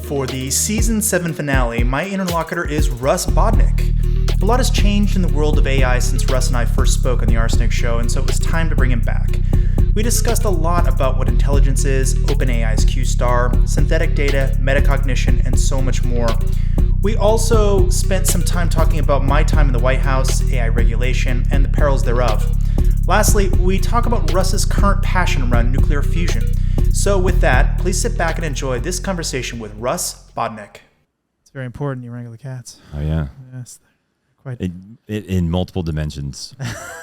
For the Season 7 finale, my interlocutor is Russ Bodnyk. A lot has changed in the world of AI since Russ and I first spoke on the RSnake Show, and so it was time to bring him back. We discussed a lot about what intelligence is, OpenAI's Q-star, synthetic data, metacognition, and so much more. We also spent some time talking about my time in the White House, AI regulation, and the perils thereof. Lastly, we talk about Russ's current passion around nuclear fusion. So with that, please sit back and enjoy this conversation with Russ Bodnyk. It's very important you wrangle the cats. Oh, yeah. Yes. Quite. In multiple dimensions,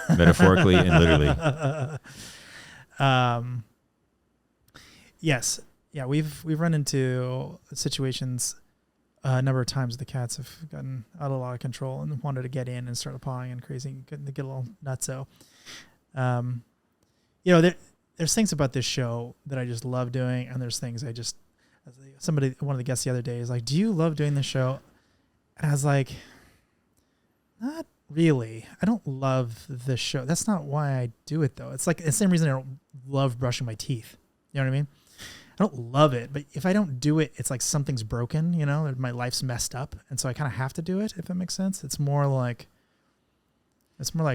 metaphorically and literally. Yes. Yeah, we've run into situations a number of times. The cats have gotten out of a lot of control and wanted to get in and start pawing and crazy, get a little nutso. There's things about this show that I just love doing, and there's things one of the guests the other day is like, "Do you love doing this show?" And I was like, "Not really. I don't love the show. That's not why I do it, though. It's like the same reason I don't love brushing my teeth. You know what I mean? I don't love it, but if I don't do it, it's like something's broken. You know, my life's messed up, and so I kind of have to do it. If that makes sense. It's more like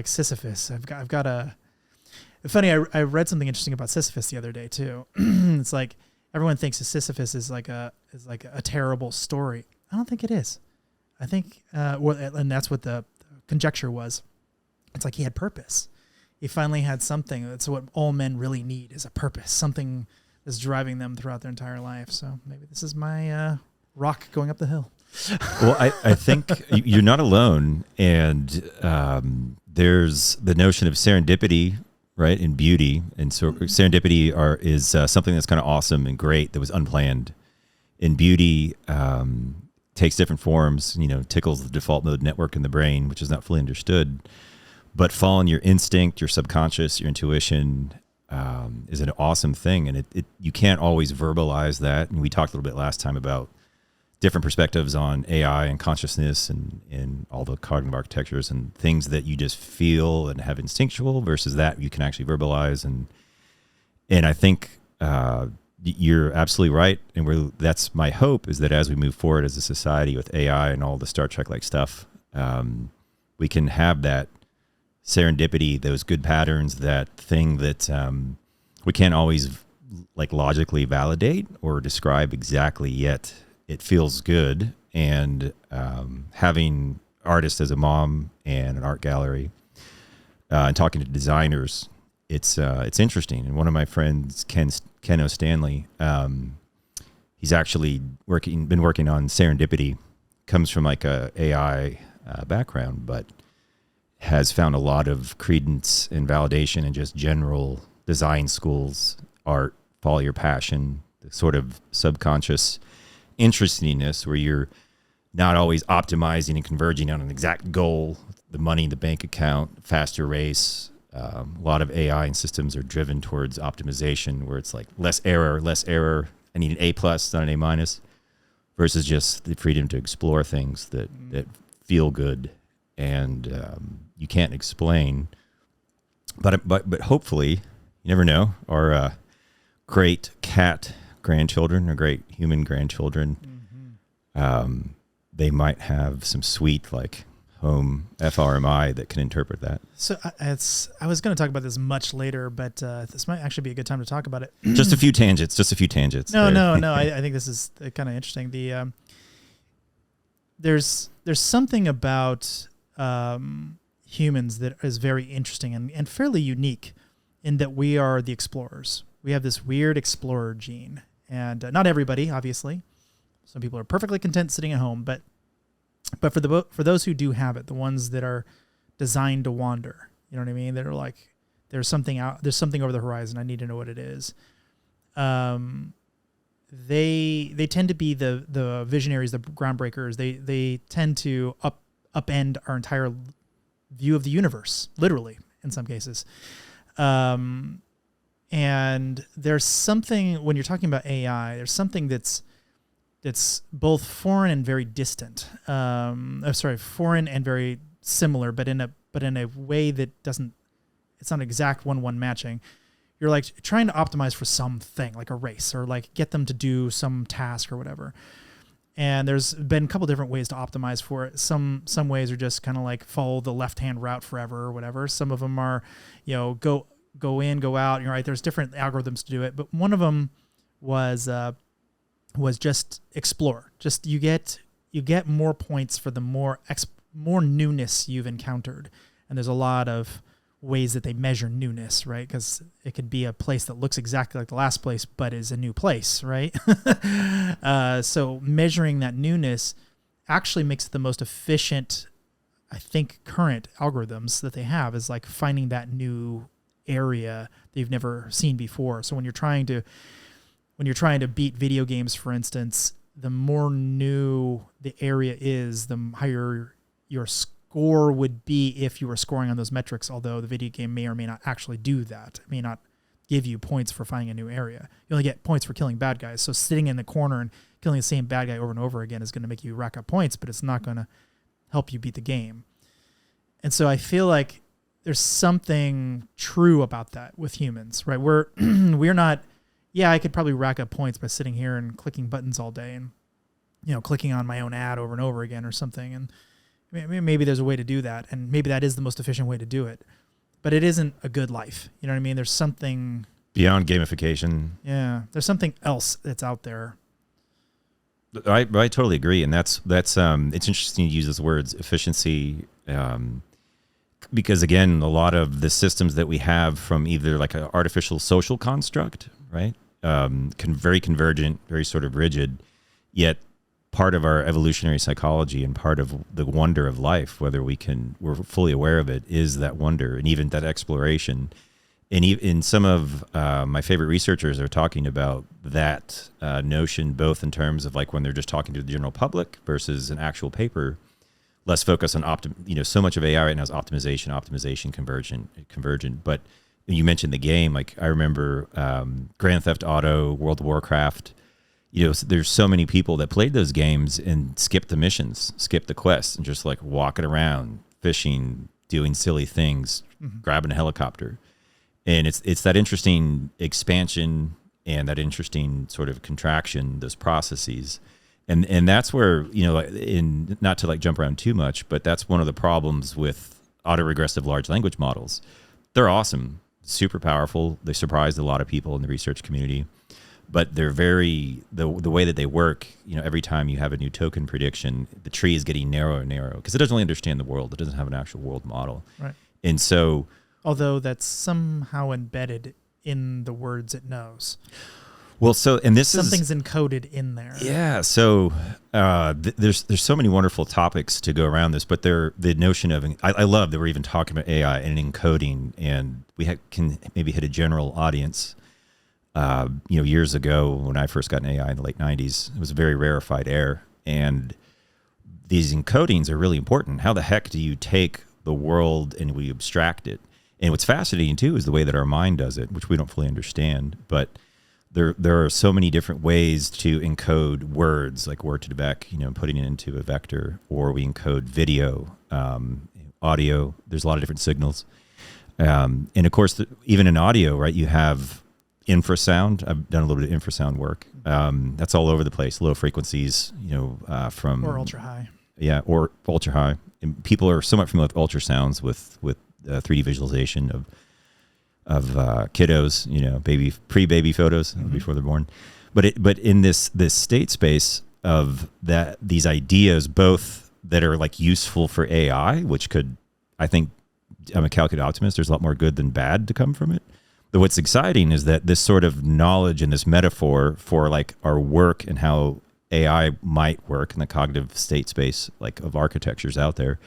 Sisyphus. I've got a. It's funny. I read something interesting about Sisyphus the other day too. It's like everyone thinks Sisyphus is like a terrible story. I don't think it is. I think, and that's what the conjecture was. It's like he had purpose. He finally had something. That's what all men really need, is a purpose. Something that's driving them throughout their entire life. So maybe this is my rock going up the hill. Well, I think you're not alone. And there's the notion of serendipity, right, in beauty. And so serendipity is something that's kind of awesome and great that was unplanned. In beauty, takes different forms, tickles the default mode network in the brain, which is not fully understood. But following your instinct, your subconscious, your intuition is an awesome thing. And you can't always verbalize that. And we talked a little bit last time about different perspectives on AI and consciousness and all the cognitive architectures and things that you just feel and have instinctual versus that you can actually verbalize. And I think you're absolutely right. And that's my hope, is that as we move forward as a society with AI and all the Star Trek-like stuff, we can have that serendipity, those good patterns, that thing that we can't always logically validate or describe exactly, yet it feels good. And having artists as a mom and an art gallery and talking to designers, it's interesting. And one of my friends, Ken O'Stanley, he's actually been working on serendipity, comes from a AI background, but has found a lot of credence and validation in just general design schools, art, follow your passion, the sort of subconscious interestingness where you're not always optimizing and converging on an exact goal, the money in the bank account, faster race. A lot of AI and systems are driven towards optimization, where it's like less error. I need an A+, not an A-, versus just the freedom to explore things that feel good and you can't explain. But hopefully, you never know, our great cat grandchildren or great human grandchildren, they might have some sweet home FRMI that can interpret that. So I was going to talk about this much later, but this might actually be a good time to talk about it. Just a few tangents. No. I think this is kind of interesting. There's something about humans that is very interesting and fairly unique, in that we are the explorers. We have this weird explorer gene, and not everybody, obviously. Some people are perfectly content sitting at home, but for those who do have it, the ones that are designed to wander, you know what I mean? That are like, there's something over the horizon. I need to know what it is. They tend to be the visionaries, the groundbreakers. They tend to upend our entire view of the universe, literally, in some cases. And there's something, when you're talking about AI, there's something that's both foreign and very distant. Foreign and very similar, but in a way that doesn't, it's not exact 1-1 matching. You're trying to optimize for something, like a race, or get them to do some task or whatever. And there's been a couple different ways to optimize for it. Some ways are just kind of like follow the left-hand route forever or whatever. Some of them are, go in, go out. You're right. There's different algorithms to do it, but one of them was just explore. Just you get more points for the more newness you've encountered. And there's a lot of ways that they measure newness, right? Because it could be a place that looks exactly like the last place, but is a new place, right? So measuring that newness actually makes it the most efficient, I think, current algorithms that they have is like finding that new area that you've never seen before. So when you're trying to beat video games, for instance, the more new the area is, the higher your score would be if you were scoring on those metrics, although the video game may or may not actually do that. It may not give you points for finding a new area. You only get points for killing bad guys. So sitting in the corner and killing the same bad guy over and over again is going to make you rack up points, but it's not going to help you beat the game. And so I feel like there's something true about that with humans, right? We're not, I could probably rack up points by sitting here and clicking buttons all day and, clicking on my own ad over and over again or something. And maybe there's a way to do that, and maybe that is the most efficient way to do it. But it isn't a good life. You know what I mean? There's something beyond gamification. Yeah, there's something else that's out there. I totally agree, and that's it's interesting to use those words, efficiency, because again, a lot of the systems that we have from either like an artificial social construct, right, very convergent, very sort of rigid, yet part of our evolutionary psychology and part of the wonder of life, whether we're fully aware of it, is that wonder and even that exploration. And in some of my favorite researchers are talking about that notion, both in terms of like when they're just talking to the general public versus an actual paper, less focus on so much of AI right now is optimization, convergent. But you mentioned the game, like I remember Grand Theft Auto, World of Warcraft. There's so many people that played those games and skipped the missions, skipped the quests, and just like walking around, fishing, doing silly things, grabbing a helicopter. And it's that interesting expansion and that interesting sort of contraction, those processes. And that's where, not to like jump around too much, but that's one of the problems with autoregressive large language models. They're awesome, super powerful. They surprised a lot of people in the research community. But they're the way that they work, every time you have a new token prediction, the tree is getting narrower and narrower because it doesn't really understand the world. It doesn't have an actual world model. Right. And so, although that's somehow embedded in the words it knows. Well, something's encoded in there. Yeah. So there's so many wonderful topics to go around this, but the notion of, I love that we're even talking about AI and encoding, and we can maybe hit a general audience. Years ago when I first got an AI in the late 90s, it was a very rarefied air. And these encodings are really important. How the heck do you take the world and we abstract it? And what's fascinating too is the way that our mind does it, which we don't fully understand. But there are so many different ways to encode words, like word to back, putting it into a vector, or we encode video, audio. There's a lot of different signals. And of course, even in audio, right, you have infrasound. I've done a little bit of infrasound work. That's all over the place. Low frequencies, from or ultra high. Yeah, or ultra high. And people are somewhat familiar with ultrasounds with 3D visualization of kiddos, pre-baby photos before they're born. But in this state space of these ideas, both that are like useful for AI, which could, I think, I'm a calculated optimist. There's a lot more good than bad to come from it. But what's exciting is that this sort of knowledge and this metaphor for like our work and how AI might work in the cognitive state space, like of architectures out there,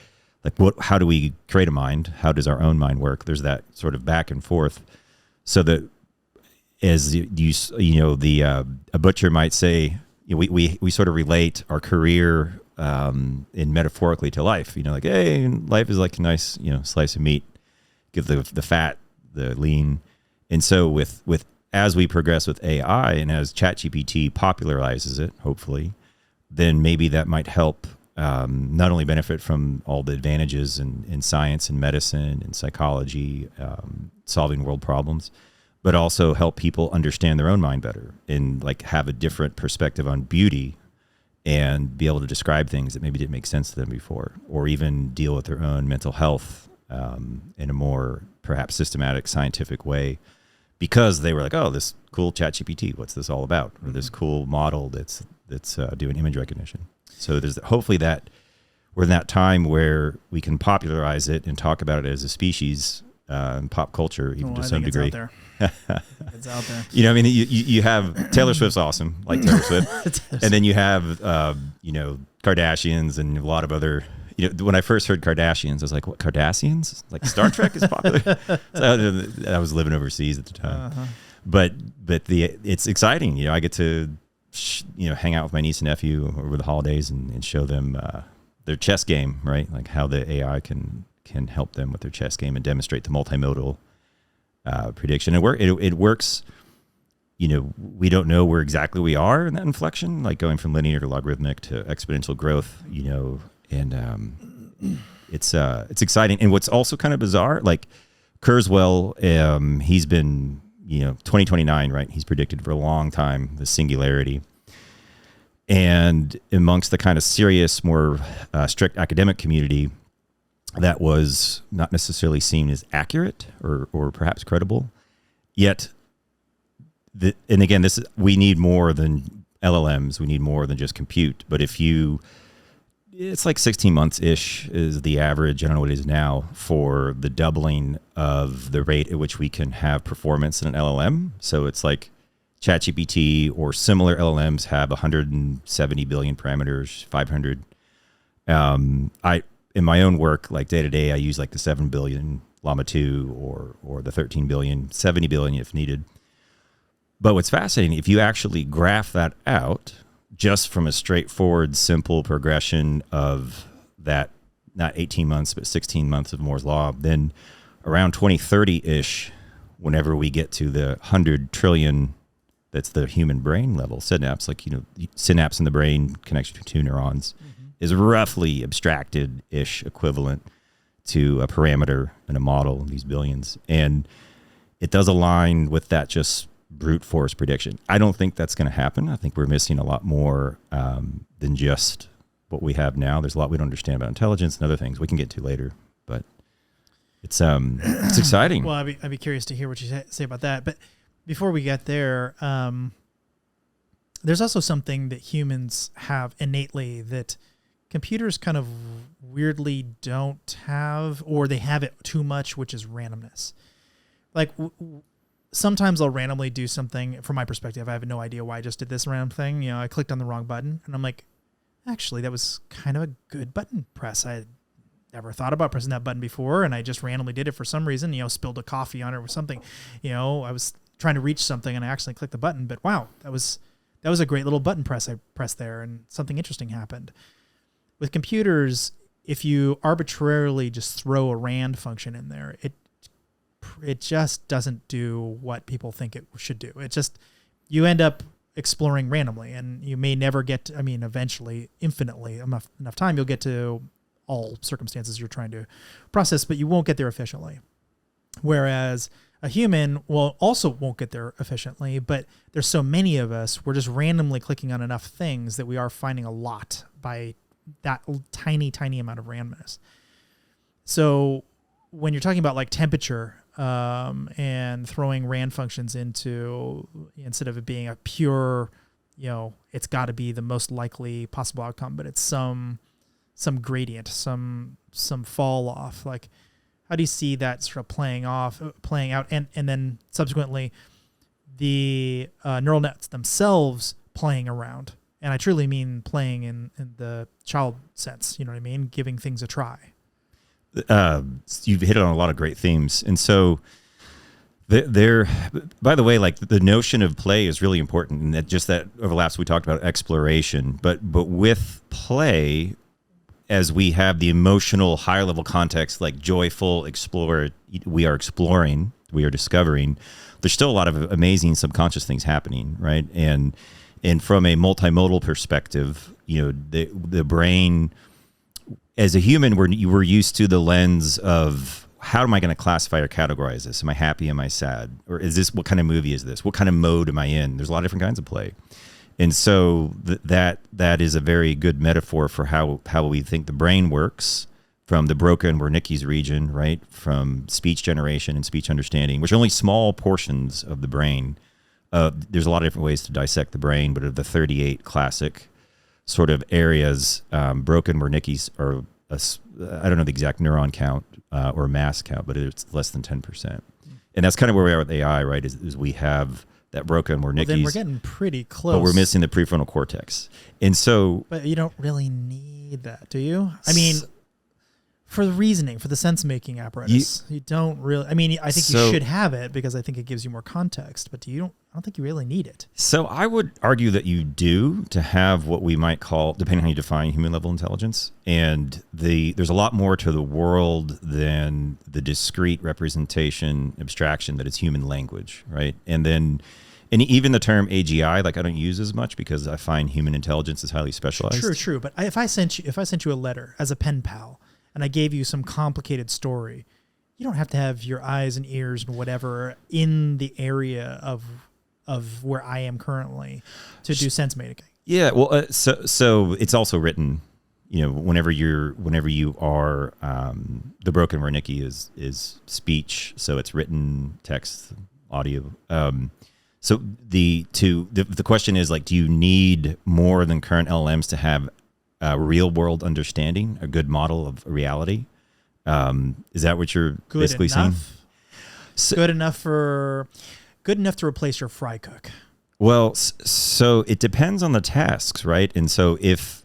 like how do we create a mind? How does our own mind work? There's that sort of back and forth. So that as a butcher might say, we sort of relate our career in metaphorically to life. Like, hey, life is like a nice slice of meat. Give the fat, the lean. And so with as we progress with AI and as ChatGPT popularizes it, hopefully, then maybe that might help not only benefit from all the advantages in science and medicine and psychology, solving world problems, but also help people understand their own mind better and like have a different perspective on beauty and be able to describe things that maybe didn't make sense to them before, or even deal with their own mental health in a more perhaps systematic, scientific way, because they were like, oh, this cool ChatGPT, what's this all about? Or this cool model that's doing image recognition. So there's hopefully that we're in that time where we can popularize it and talk about it as a species in pop culture, even to some degree. It's out there. You know, I mean, you have Taylor Swift's awesome, like Taylor Swift, and then you have Kardashians and a lot of other. You know, when I first heard Kardashians, I was like, "What, Kardashians? Like Star Trek is popular." So I was living overseas at the time, but it's exciting. You know, I get to hang out with my niece and nephew over the holidays and show them their chess game, right? Like how the AI can help them with their chess game and demonstrate the multimodal prediction. It works. You know, we don't know where exactly we are in that inflection, like going from linear to logarithmic to exponential growth. You know. And it's exciting. And what's also kind of bizarre, like Kurzweil, he's been 2029, right? He's predicted for a long time the singularity. And amongst the kind of serious, more strict academic community, that was not necessarily seen as accurate or perhaps credible. Yet, and again, we need more than LLMs. We need more than just compute. But it's like 16 months-ish is the average. I don't know what it is now for the doubling of the rate at which we can have performance in an LLM. So it's like ChatGPT or similar LLMs have 170 billion parameters, 500. In my own work, like day to day, I use like the 7 billion Llama 2 or the 13 billion, 70 billion if needed. But what's fascinating, if you actually graph that out, just from a straightforward, simple progression of that, not 18 months, but 16 months of Moore's Law, then around 2030-ish, whenever we get to the 100 trillion, that's the human brain level, synapse, like, synapse in the brain, connection to two neurons, is roughly abstracted-ish equivalent to a parameter in a model, these billions. And it does align with that just brute force prediction. I don't think that's going to happen. I think we're missing a lot more than just what we have now. There's a lot we don't understand about intelligence and other things we can get to later, but it's exciting. Well, I'd be curious to hear what you say about that. But before we get there, there's also something that humans have innately that computers kind of weirdly don't have, or they have it too much, which is randomness. Like sometimes I'll randomly do something from my perspective. I have no idea why I just did this random thing. I clicked on the wrong button and I'm like, actually, that was kind of a good button press. I never thought about pressing that button before. And I just randomly did it for some reason, spilled a coffee on it or something. I was trying to reach something and I accidentally clicked the button, but wow, that was a great little button press I pressed there and something interesting happened. With computers, if you arbitrarily just throw a rand function in there, it just doesn't do what people think it should do. You end up exploring randomly and you may never get to, eventually, infinitely, enough time, you'll get to all circumstances you're trying to process, but you won't get there efficiently. Whereas a human also won't get there efficiently, but there's so many of us, we're just randomly clicking on enough things that we are finding a lot by that tiny, tiny amount of randomness. So when you're talking about like temperature, and throwing rand functions into, instead of it being a pure, it's got to be the most likely possible outcome, but it's some gradient, some fall off. Like, how do you see that sort of playing out, and then subsequently the neural nets themselves playing around? And I truly mean playing in the child sense, you know what I mean? Giving things a try. You've hit on a lot of great themes. And so there, by the way, like the notion of play is really important, and that overlaps. We talked about exploration, but with play, as we have the emotional higher level context, like joyful we are exploring, we are discovering, there's still a lot of amazing subconscious things happening. Right. And from a multimodal perspective, the brain, as a human, we're used to the lens of how am I going to classify or categorize this? Am I happy? Am I sad? Or what kind of movie is this? What kind of mode am I in? There's a lot of different kinds of play. And so that is a very good metaphor for how we think the brain works, from the Broca and Wernicke's region, right? From speech generation and speech understanding, which are only small portions of the brain. There's a lot of different ways to dissect the brain, but of the 38 classic sort of areas, Broca and Wernicke's are, I don't know the exact neuron count or mass count, but it's less than 10%. And that's kind of where we are with AI, right? Is we have that Broca and Wernicke's. Well, then we're getting pretty close. But we're missing the prefrontal cortex. And so... But you don't really need that, do you? I mean, for the reasoning, for the sense-making apparatus, you don't really... I mean, I think you should have it because I think it gives you more context, but I don't think you really need it. So I would argue that you do, to have what we might call, depending on how you define human-level intelligence, and there's a lot more to the world than the discrete representation, abstraction that is human language, right? And even the term AGI, like I don't use as much because I find human intelligence is highly specialized. True. But if I sent you a letter as a pen pal, and I gave you some complicated story, you don't have to have your eyes and ears and whatever in the area of where I am currently to do sense making. Yeah, well, so it's also written, whenever you are, the Broca and Wernicke is speech, so it's written, text, audio. So the question is, like, do you need more than current LLMs to have a real world understanding, a good model of reality? Is that what you're basically saying? Good enough to replace your fry cook. Well, so it depends on the tasks, right? And so if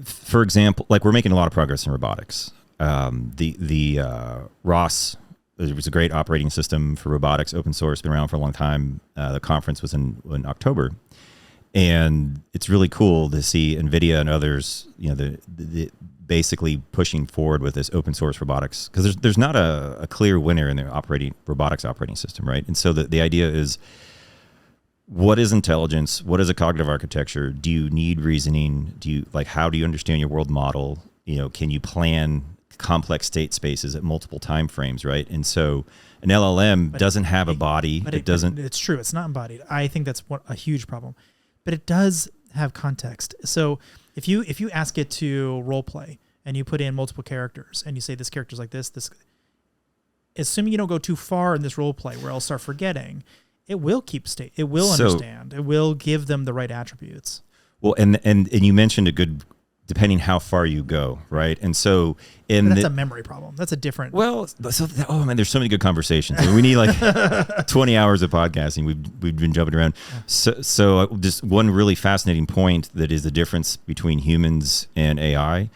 for example, like we're making a lot of progress in robotics. ROS, it was a great operating system for robotics, open source, been around for a long time. The conference was in October. And it's really cool to see NVIDIA and others, the basically pushing forward with this open source robotics, because there's not a clear winner in the robotics operating system, right? And so the idea is, what is intelligence? What is a cognitive architecture? Do you need reasoning? How do you understand your world model? Can you plan complex state spaces at multiple time frames, right? And so an LLM doesn't have a body. It's true. It's not embodied. I think that's a huge problem. But it does have context. So if you ask it to role play and you put in multiple characters and you say this character's like this, assuming you don't go too far in this role play where I'll start forgetting, it will keep state. It will understand. It will give them the right attributes. Well, and you mentioned a good, depending how far you go, right? And so that's a memory problem. That's a different. Well, oh man, there's so many good conversations. I mean, we need like 20 hours of podcasting. We've been jumping around. So just one really fascinating point that is the difference between humans and AI.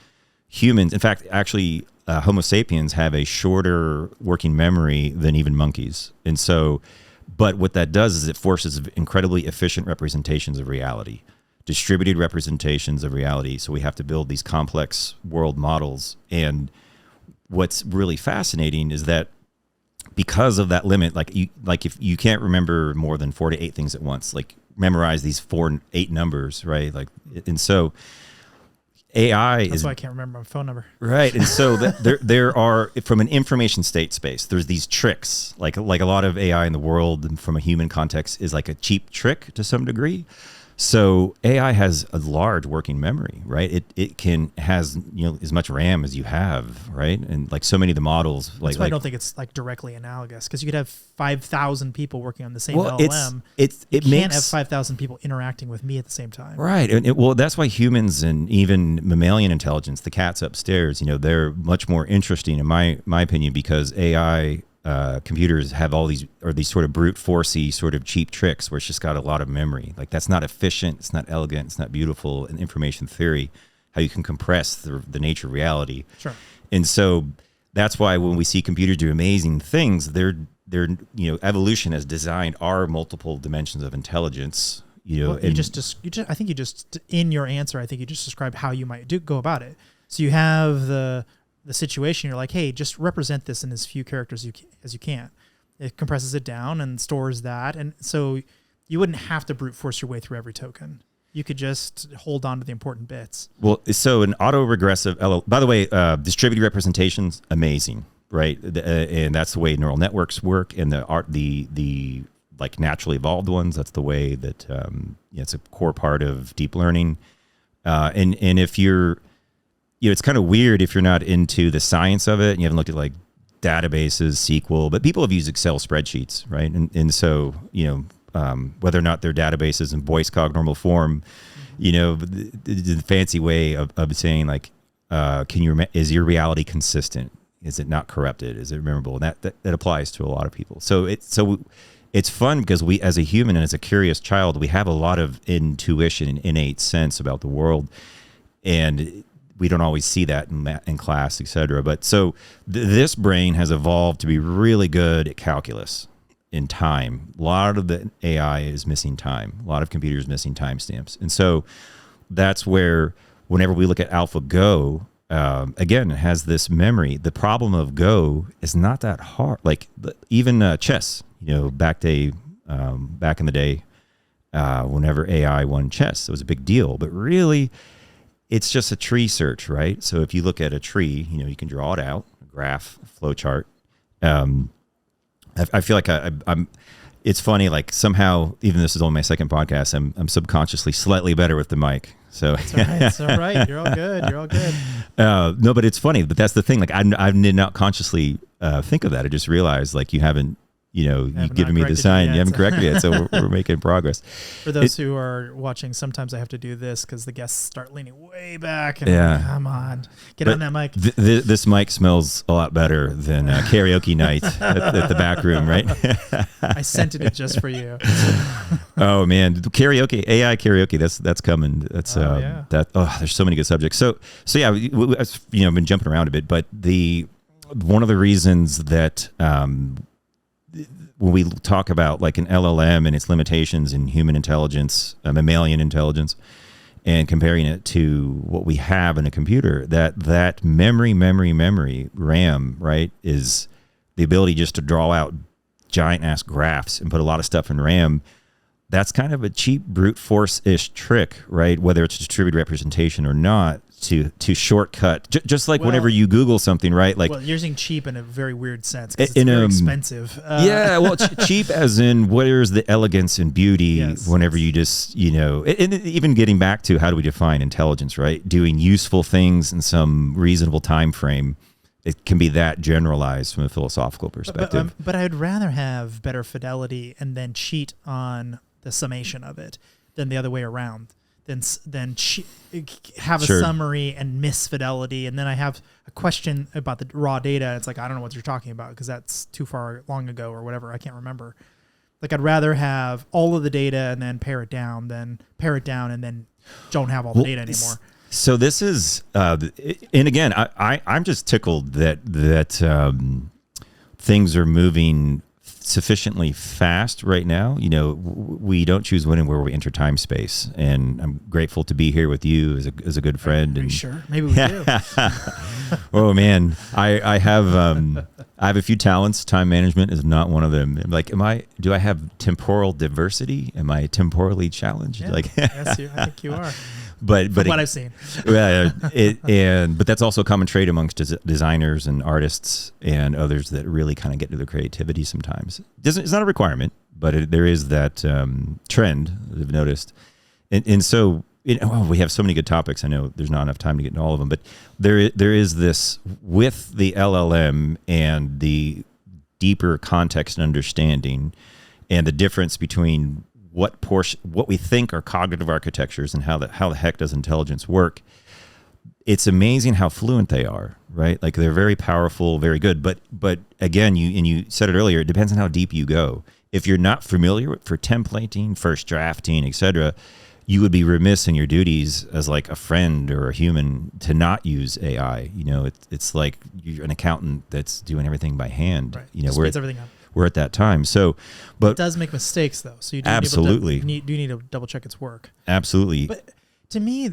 Humans, in fact, actually, Homo sapiens have a shorter working memory than even monkeys, and so. But what that does is it forces incredibly efficient representations of reality. Distributed representations of reality. So we have to build these complex world models. And what's really fascinating is that because of that limit, if you can't remember more than 4 to 8 things at once, like memorize these 4 and 8 numbers, right? And so AI That's why I can't remember my phone number. Right. And so there are, from an information state space, there's these tricks, like a lot of AI in the world from a human context is like a cheap trick to some degree. So AI has a large working memory, right? It has as much RAM as you have, right? And like so many of the models, that's why I don't think it's like directly analogous, because you could have 5,000 people working on the same LLM. You can't have 5,000 people interacting with me at the same time, right? And that's why humans and even mammalian intelligence, the cats upstairs, they're much more interesting in my opinion, because AI. Computers have all these sort of brute forcey sort of cheap tricks where it's just got a lot of memory. Like that's not efficient, it's not elegant, it's not beautiful in information theory, how you can compress the nature of reality. Sure. And so that's why when we see computers do amazing things, evolution has designed our multiple dimensions of intelligence. I think you just in your answer, I think you just described how you might go about it. So you have the situation, you're like, hey, just represent this in as few characters as you can. It compresses it down and stores that. And so you wouldn't have to brute force your way through every token. You could just hold on to the important bits. Well, so an auto-regressive by the way, distributed representations, amazing, right? And that's the way neural networks work. And the like naturally evolved ones. That's the way that it's a core part of deep learning. And if you're, it's kind of weird if you're not into the science of it and you haven't looked at like databases, SQL, but people have used Excel spreadsheets, right? And so, whether or not their databases in voice cognormal form, the fancy way of saying like, is your reality consistent? Is it not corrupted? Is it memorable? And that applies to a lot of people. So it's fun because we, as a human and as a curious child, we have a lot of intuition and innate sense about the world, and we don't always see that in class, etc. But so this brain has evolved to be really good at calculus in time. A lot of the AI is missing time. A lot of computers missing timestamps, and so that's where whenever we look at AlphaGo. Again, it has this memory. The problem of Go is not that hard. Like even chess, back in the day, whenever AI won chess, it was a big deal. But really, it's just a tree search, right? So if you look at a tree, you can draw it out, a graph, a flow chart. I feel like I'm. It's funny, like somehow, even this is only my second podcast, I'm subconsciously slightly better with the mic. So it's all right. You're all good. You're all good. No, but it's funny. But that's the thing. Like I did not consciously think of that. I just realized like you haven't, you've given me the sign. You haven't corrected it. So we're making progress. For those who are watching, sometimes I have to do this because the guests start leaning way back. And I'm like, come on, get on that mic. This mic smells a lot better than karaoke night at the back room, right? I scented it just for you. Oh man, karaoke, AI karaoke. That's coming. That's there's so many good subjects. So yeah, I've been jumping around a bit, but one of the reasons that when we talk about like an LLM and its limitations in human intelligence, mammalian intelligence, and comparing it to what we have in a computer, that memory, RAM, right, is the ability just to draw out giant ass graphs and put a lot of stuff in RAM. That's kind of a cheap brute force-ish trick, right? Whether it's distributed representation or not, to shortcut. Just like whenever you Google something, right? Like, you're using cheap in a very weird sense because it's very expensive. Cheap as in where's the elegance and beauty whenever you just, and even getting back to how do we define intelligence, right? Doing useful things in some reasonable time frame. It can be that generalized from a philosophical perspective. But I'd rather have better fidelity and then cheat on the summation of it than the other way around. Then have a summary and miss fidelity, and then I have a question about the raw data. It's like, I don't know what you're talking about because that's too far long ago or whatever. I can't remember. Like, I'd rather have all of the data and then pare it down than pare it down and then don't have all the data anymore. So this is, and again, I'm just tickled that things are moving sufficiently fast right now. We don't choose when and where we enter time space, and I'm grateful to be here with you as a good friend. Are you sure? Maybe we do. Oh man, I have a few talents. Time management is not one of them. Like, do I have temporal diversity? Am I temporally challenged? Yeah, like, yes, I think you are. But what I've seen. But that's also a common trait amongst designers and artists and others that really kind of get into their creativity sometimes. It's not a requirement, but there is that trend that I've noticed. And so we have so many good topics. I know there's not enough time to get into all of them, but there is this with the LLM and the deeper context and understanding and the difference between what we think are cognitive architectures and how the heck does intelligence work. It's amazing how fluent they are, right? Like, they're very powerful, very good. But again, you said it earlier, it depends on how deep you go. If you're not familiar for templating, first drafting, etc., you would be remiss in your duties as like a friend or a human to not use AI. It's like you're an accountant that's doing everything by hand. Right. Speeds everything up. We're at that time. But it does make mistakes though. So you do absolutely need to double check its work. Absolutely. But to me,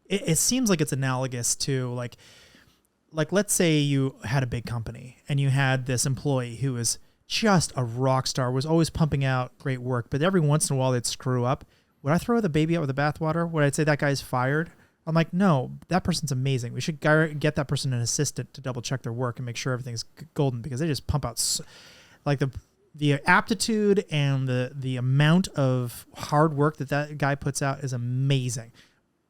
it seems like it's analogous to like let's say you had a big company and you had this employee who was just a rock star, was always pumping out great work, but every once in a while they'd screw up. Would I throw the baby out with the bathwater? Would I say that guy's fired? I'm like, no, that person's amazing. We should get that person an assistant to double check their work and make sure everything's golden because they just pump out like the the aptitude and the amount of hard work that guy puts out is amazing,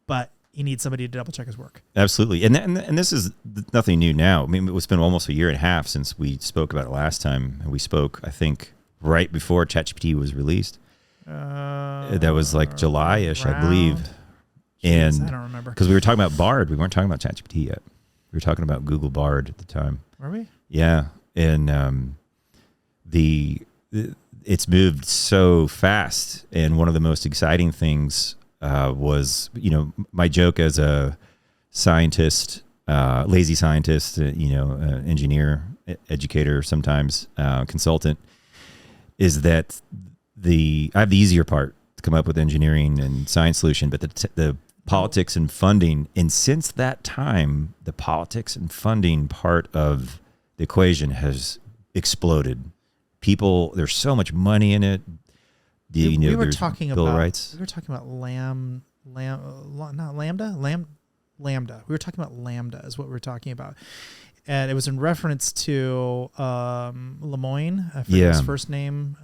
but he needs somebody to double check his work. Absolutely. And this is nothing new now. I mean, it's been almost a year and a half since we spoke about it last time. And we spoke, I think, right before ChatGPT was released. That was like July-ish, I believe. Jeez, I don't remember. Because we were talking about Bard. We weren't talking about ChatGPT yet. We were talking about Google Bard at the time. Were we? Yeah. And it's moved so fast. And one of the most exciting things was, my joke as a scientist, lazy scientist, engineer, educator, sometimes consultant, is that I have the easier part to come up with engineering and science solution, but the politics and funding, and since that time, the politics and funding part of the equation has exploded. There's so much money in it. We were talking about rights. We were talking about Lambda. We were talking about Lambda is what we were talking about. And it was in reference to Lemoyne. I forget his first name.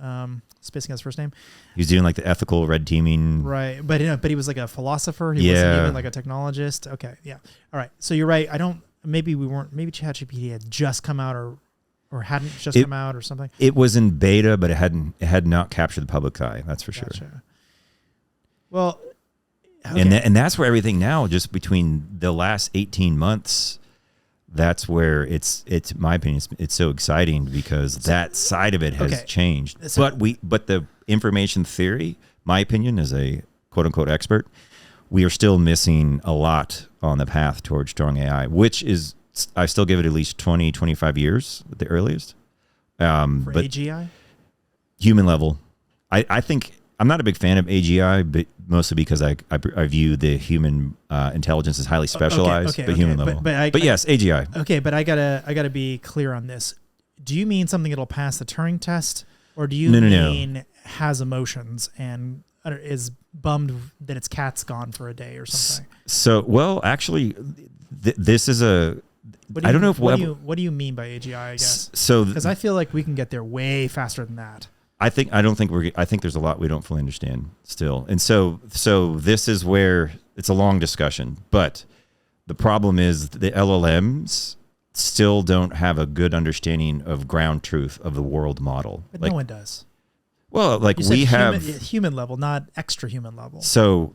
Spacing on his first name. He was doing like the ethical red teaming. Right. But he was like a philosopher. He wasn't even like a technologist. Okay. Yeah. All right. So you're right. Maybe ChatGPT had just come out or hadn't just come out or something. It was in beta, but it had not captured the public eye. That's for sure. Well, okay. And that's where everything now, just between the last 18 months, that's where it's in my opinion, it's so exciting because that side of it has changed. But the information theory, my opinion as a quote unquote expert, we are still missing a lot on the path towards strong AI, which is, I still give it at least 20, 25 years at the earliest. For AGI? Human level. I think I'm not a big fan of AGI, but mostly because I view the human intelligence as highly specialized, but human level. But yes, AGI. Okay, but I gotta be clear on this. Do you mean something that'll pass the Turing test, or do you mean has emotions and is bummed that its cat's gone for a day or something? So, well, actually, this is a. I don't know if what do you mean by AGI? I guess because I feel like we can get there way faster than that. I think there's a lot we don't fully understand still. And so this is where it's a long discussion, but the problem is the LLMs still don't have a good understanding of ground truth of the world model. But no one does. Well, like we have human level, not extra human level. So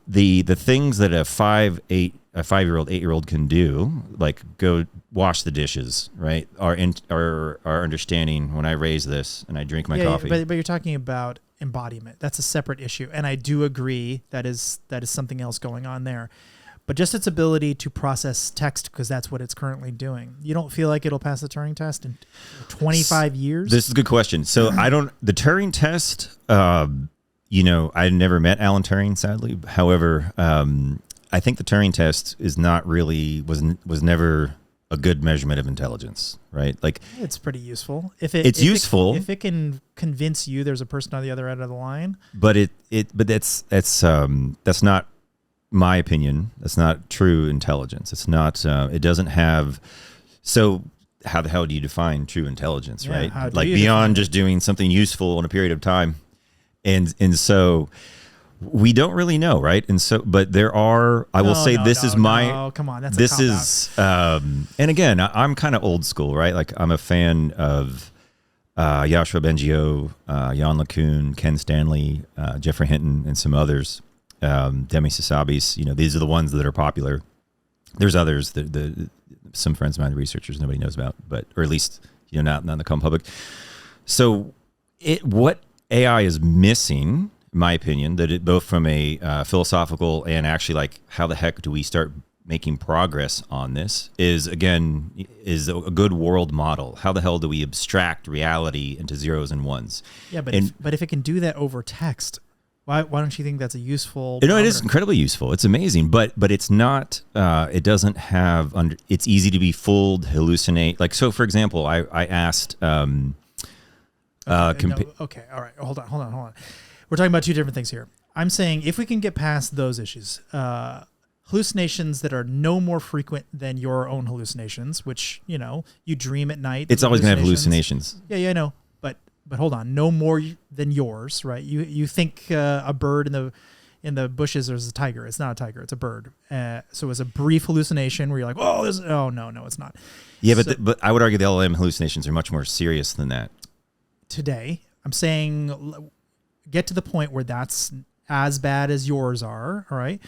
the things that a 5-year-old, 8-year-old can do, like go wash the dishes, right? Are understanding when I raise this and I drink my coffee. But you're talking about embodiment. That's a separate issue, and I do agree that is something else going on there. But just its ability to process text, because that's what it's currently doing. You don't feel like it'll pass the Turing test in 25 years? This is a good question. So the Turing test, I never met Alan Turing, sadly. However, I think the Turing test is not really, was never a good measurement of intelligence, right? Like it's pretty useful. If it can convince you there's a person on the other end of the line. But that's not my opinion. That's not true intelligence. It's not. It doesn't have. So how the hell do you define true intelligence, right? Like beyond just doing something useful in a period of time, and so we don't really know, right? And so, but there are. I will say this is my. Oh, come on, that's this a cop-out. Is. And again, I'm kind of old school, right? Like I'm a fan of Yoshua Bengio, Jan LeCun, Ken Stanley, Jeffrey Hinton, and some others. Demi Sasabis, these are the ones that are popular. There's others that some friends of mine, the researchers, nobody knows about, or at least not in the common public. So, what AI is missing, in my opinion, that it both from a philosophical and actually like how the heck do we start making progress on this is a good world model. How the hell do we abstract reality into zeros and ones? Yeah, but if it can do that over text. Why don't you think that's a useful? It is incredibly useful. It's amazing, but it's not. It doesn't have. It's easy to be fooled, hallucinate. Like so, for example, I asked. Okay, all right. Hold on. We're talking about two different things here. I'm saying if we can get past those issues, hallucinations that are no more frequent than your own hallucinations, which you dream at night. It's always going to have hallucinations. Yeah, I know. But but hold on, no more than yours, right? You think a bird in the bushes is a tiger. It's not a tiger. It's a bird. So it's a brief hallucination where you're like, oh, no, it's not. Yeah, but I would argue the LLM hallucinations are much more serious than that. Today, I'm saying get to the point where that's as bad as yours are, all right?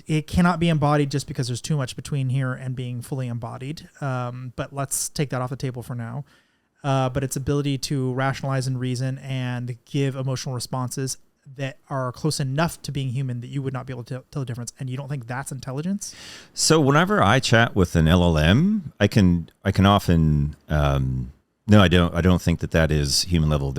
It cannot be embodied just because there's too much between here and being fully embodied. But let's take that off the table for now. But its ability to rationalize and reason and give emotional responses that are close enough to being human that you would not be able to tell the difference. And you don't think that's intelligence? So whenever I chat with an LLM, I can often, no, I don't think that is human level.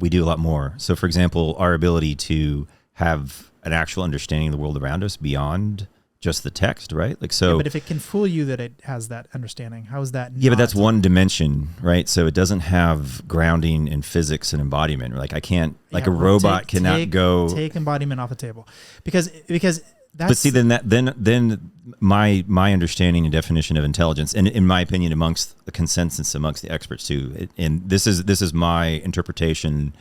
We do a lot more. So for example, our ability to have an actual understanding of the world around us beyond just the text, right? Like, so. Yeah, but if it can fool you that it has that understanding, how is that? Yeah, but that's one dimension, right? So it doesn't have grounding in physics and embodiment. Like I can't, like a robot cannot go take embodiment off the table, because that's. But see, then my understanding and definition of intelligence, and in my opinion, amongst the consensus amongst the experts too, and this is my interpretation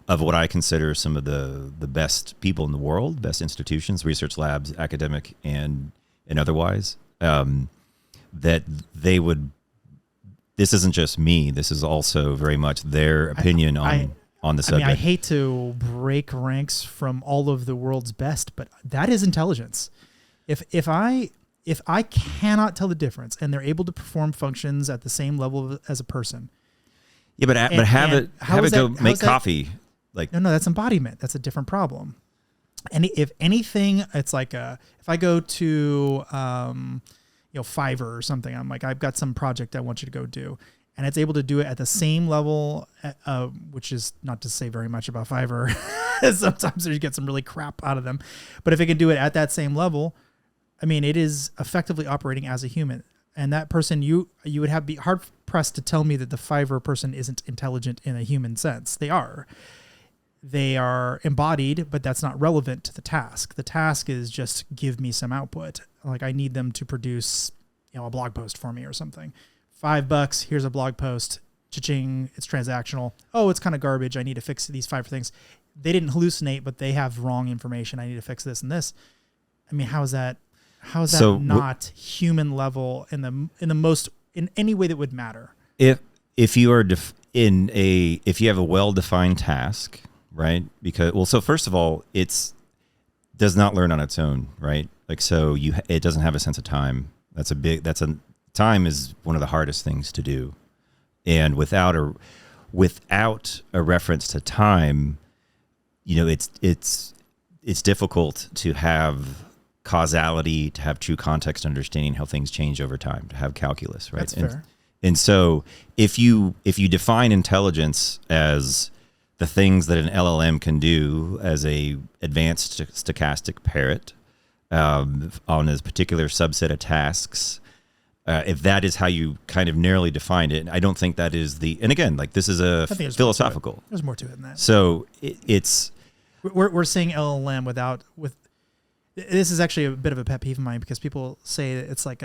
of what I consider some of the best people in the world, best institutions, research labs, academic and otherwise, that they would, this isn't just me, this is also very much their opinion on the subject. I hate to break ranks from all of the world's best, but that is intelligence. If I cannot tell the difference and they're able to perform functions at the same level as a person. Yeah, but have it go make coffee. Like no, that's embodiment. That's a different problem. And if anything, it's like if I go to Fiverr or something, I'm like, I've got some project I want you to go do, and it's able to do it at the same level, which is not to say very much about Fiverr. Sometimes you get some really crap out of them, but if it can do it at that same level, I mean, it is effectively operating as a human. And that person, you would be hard pressed to tell me that the Fiverr person isn't intelligent in a human sense. They are. They are embodied, but that's not relevant to the task. The task is just give me some output. Like I need them to produce, a blog post for me or something. $5, here's a blog post. Cha-ching, it's transactional. Oh, it's kind of garbage. I need to fix these 5 things. They didn't hallucinate, but they have wrong information. I need to fix this and this. I mean, how is that not human level in any way that would matter? If you are if you have a well-defined task, right? Because so first of all, does not learn on its own, right? Like so it doesn't have a sense of time. Time is one of the hardest things to do, and without a reference to time, it's difficult to have causality, to have true context understanding how things change over time, to have calculus, right? That's fair. And so if you define intelligence as the things that an LLM can do as a advanced stochastic parrot on a particular subset of tasks, if that is how you kind of narrowly defined it, I don't think that is and again, like this is philosophical. There's more to it than that. So we're saying LLM with this is actually a bit of a pet peeve of mine because people say that it's like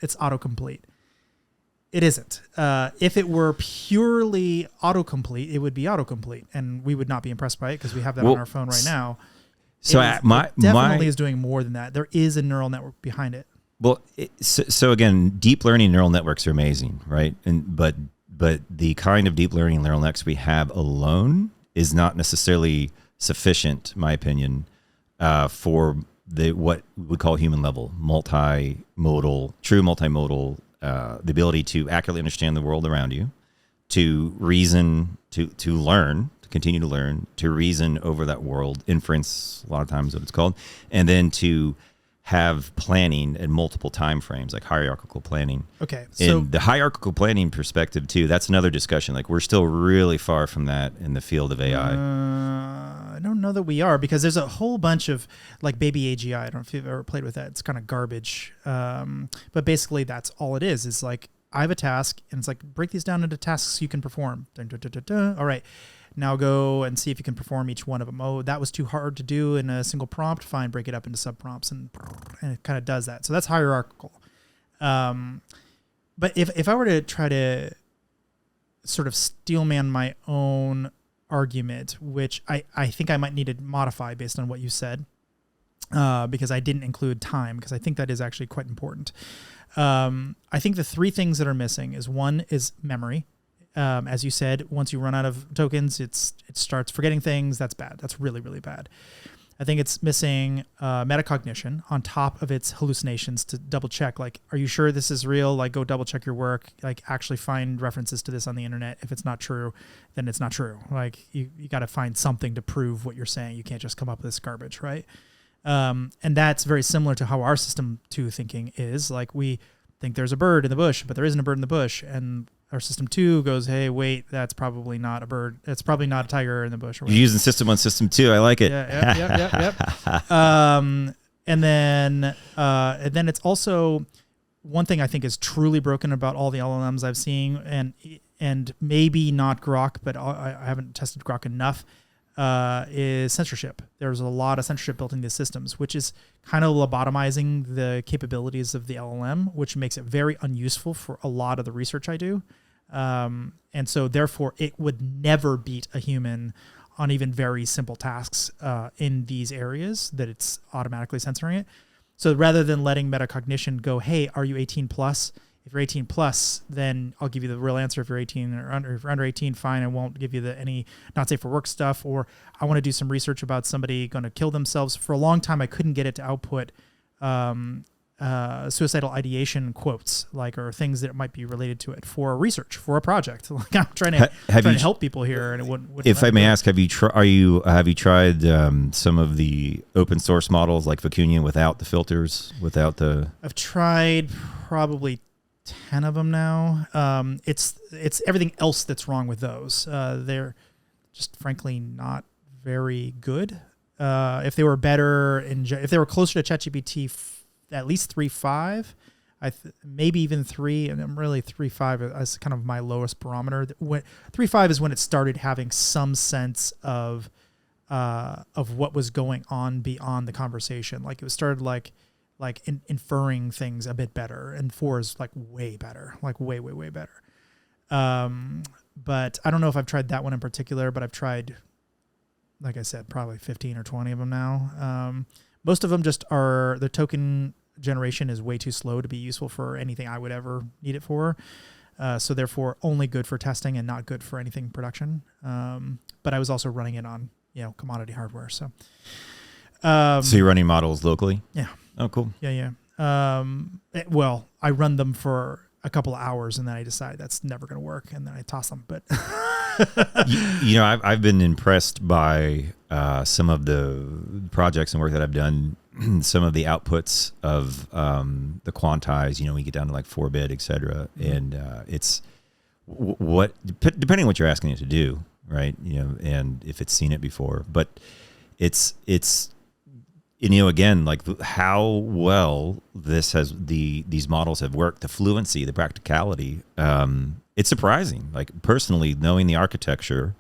it's autocomplete. It isn't. If it were purely autocomplete, it would be autocomplete, and we would not be impressed by it because we have that on our phone right now. So it definitely is doing more than that. There is a neural network behind it. Well, so again, deep learning neural networks are amazing, right? But the kind of deep learning neural networks we have alone is not necessarily sufficient, in my opinion, for what we call human level, true multimodal. The ability to accurately understand the world around you, to reason, to learn, to continue to learn, to reason over that world, inference, a lot of times what it's called, and then to have planning in multiple time frames, like hierarchical planning. Okay. And the hierarchical planning perspective too, that's another discussion. Like we're still really far from that in the field of AI. I don't know that we are, because there's a whole bunch of like baby AGI. I don't know if you've ever played with that. It's kind of garbage. But basically that's all it is. It's like I have a task and it's like break these down into tasks you can perform. Dun, dun, dun, dun, dun. All right. Now go and see if you can perform each one of them. Oh, that was too hard to do in a single prompt. Fine, break it up into subprompts, and it kind of does that. So that's hierarchical. But if I were to try to sort of steelman my own argument, which I think I might need to modify based on what you said, because I didn't include time, because I think that is actually quite important. I think the three things that are missing is, one is memory. As you said, once you run out of tokens, it starts forgetting things. That's bad. That's really, really bad. I think it's missing metacognition on top of its hallucinations to double check, like, are you sure this is real? Like, go double check your work, like actually find references to this on the internet. If it's not true, then it's not true. Like you got to find something to prove what you're saying. You can't just come up with this garbage, right? And that's very similar to how our system 2 thinking is. Like, we think there's a bird in the bush, but there isn't a bird in the bush. And our system 2 goes, hey, wait, that's probably not a bird. It's probably not a tiger in the bush. You're using system 1, system 2. I like it. Yeah. And then it's also one thing I think is truly broken about all the LLMs I've seen, and maybe not Grok, but I haven't tested Grok enough, is censorship. There's a lot of censorship built into these systems, which is kind of lobotomizing the capabilities of the LLM, which makes it very unuseful for a lot of the research I do. And so therefore it would never beat a human on even very simple tasks in these areas that it's automatically censoring it. So rather than letting metacognition go, hey, are you 18 plus? If you're 18 plus, then I'll give you the real answer. If you're 18 or under, if you're under 18, fine. I won't give you any not safe for work stuff. Or I want to do some research about somebody going to kill themselves. For a long time, I couldn't get it to output suicidal ideation quotes, like, or things that might be related to it for research, for a project. Like, I'm trying to help people here, and it wouldn't. If I may ask, have you tried some of the open source models like Vicuña without the filters, without the? I've tried probably 10 of them now. It's everything else that's wrong with those. They're just frankly not very good. If they were better, if they were closer to ChatGPT, at least 3.5, maybe even 3, and I'm really 3.5 as kind of my lowest barometer. 3.5 is when it started having some sense of what was going on beyond the conversation. Like, it was started like inferring things a bit better, and 4 is like way better, like way better. But I don't know if I've tried that one in particular, but I've tried, like I said, probably 15 or 20 of them now. Most of them just are, the token generation is way too slow to be useful for anything I would ever need it for. So therefore only good for testing and not good for anything production. But I was also running it on, commodity hardware. So you're running models locally? Yeah. Oh, cool. Yeah. Well, I run them for a couple of hours and then I decide that's never going to work, and then I toss them. But I've been impressed by some of the projects and work that I've done. Some of the outputs of the quantize, we get down to like 4-bit, et cetera. And it's what, depending on what you're asking it to do, right? And if it's seen it before, but it's again, like how well these models have worked, the fluency, the practicality. It's surprising. Like, personally, knowing the architecture,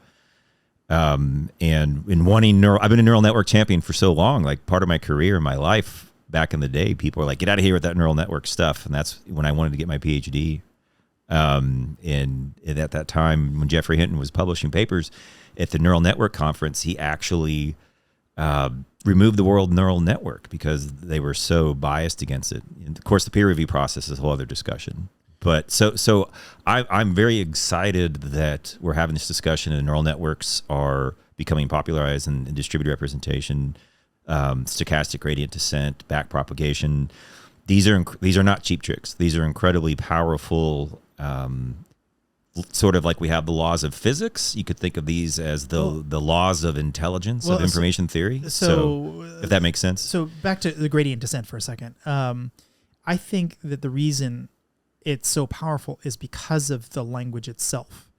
and in wanting I've been a neural network champion for so long. Like, part of my career, my life back in the day, people were like, "Get out of here with that neural network stuff," and that's when I wanted to get my PhD. And at that time, when Jeffrey Hinton was publishing papers at the Neural Network Conference, he actually removed the word neural network because they were so biased against it. And of course, the peer review process is a whole other discussion. But so I'm very excited that we're having this discussion and neural networks are becoming popularized in distributed representation, stochastic gradient descent, backpropagation. These are not cheap tricks. These are incredibly powerful. Sort of like we have the laws of physics. You could think of these as the laws of intelligence, of information theory. So if that makes sense. So back to the gradient descent for a second. I think that the reason it's so powerful is because of the language itself.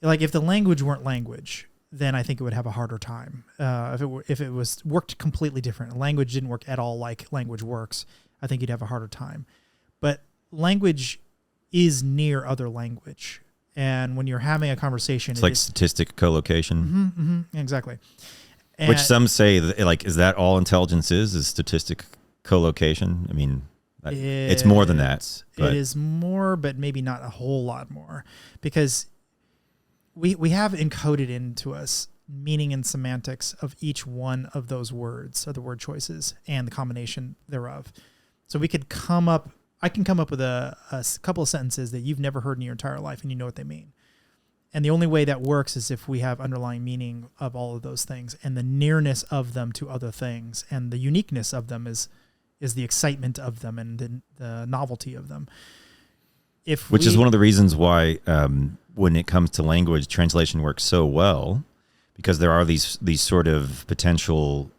Like, if the language weren't language, then I think it would have a harder time. If it was worked completely different, language didn't work at all like language works, I think you'd have a harder time. But language is near other language. And when you're having a conversation, it's like statistic collocation. Exactly. Which some say, like, is that all intelligence is statistic collocation? I mean, it's more than that. It is more, but maybe not a whole lot more, because we have encoded into us meaning and semantics of each one of those words, or the word choices and the combination thereof. So I can come up with a couple of sentences that you've never heard in your entire life and you know what they mean. And the only way that works is if we have underlying meaning of all of those things and the nearness of them to other things, and the uniqueness of them is the excitement of them and the novelty of them. Which is one of the reasons why when it comes to language, translation works so well, because there are these sort of potential,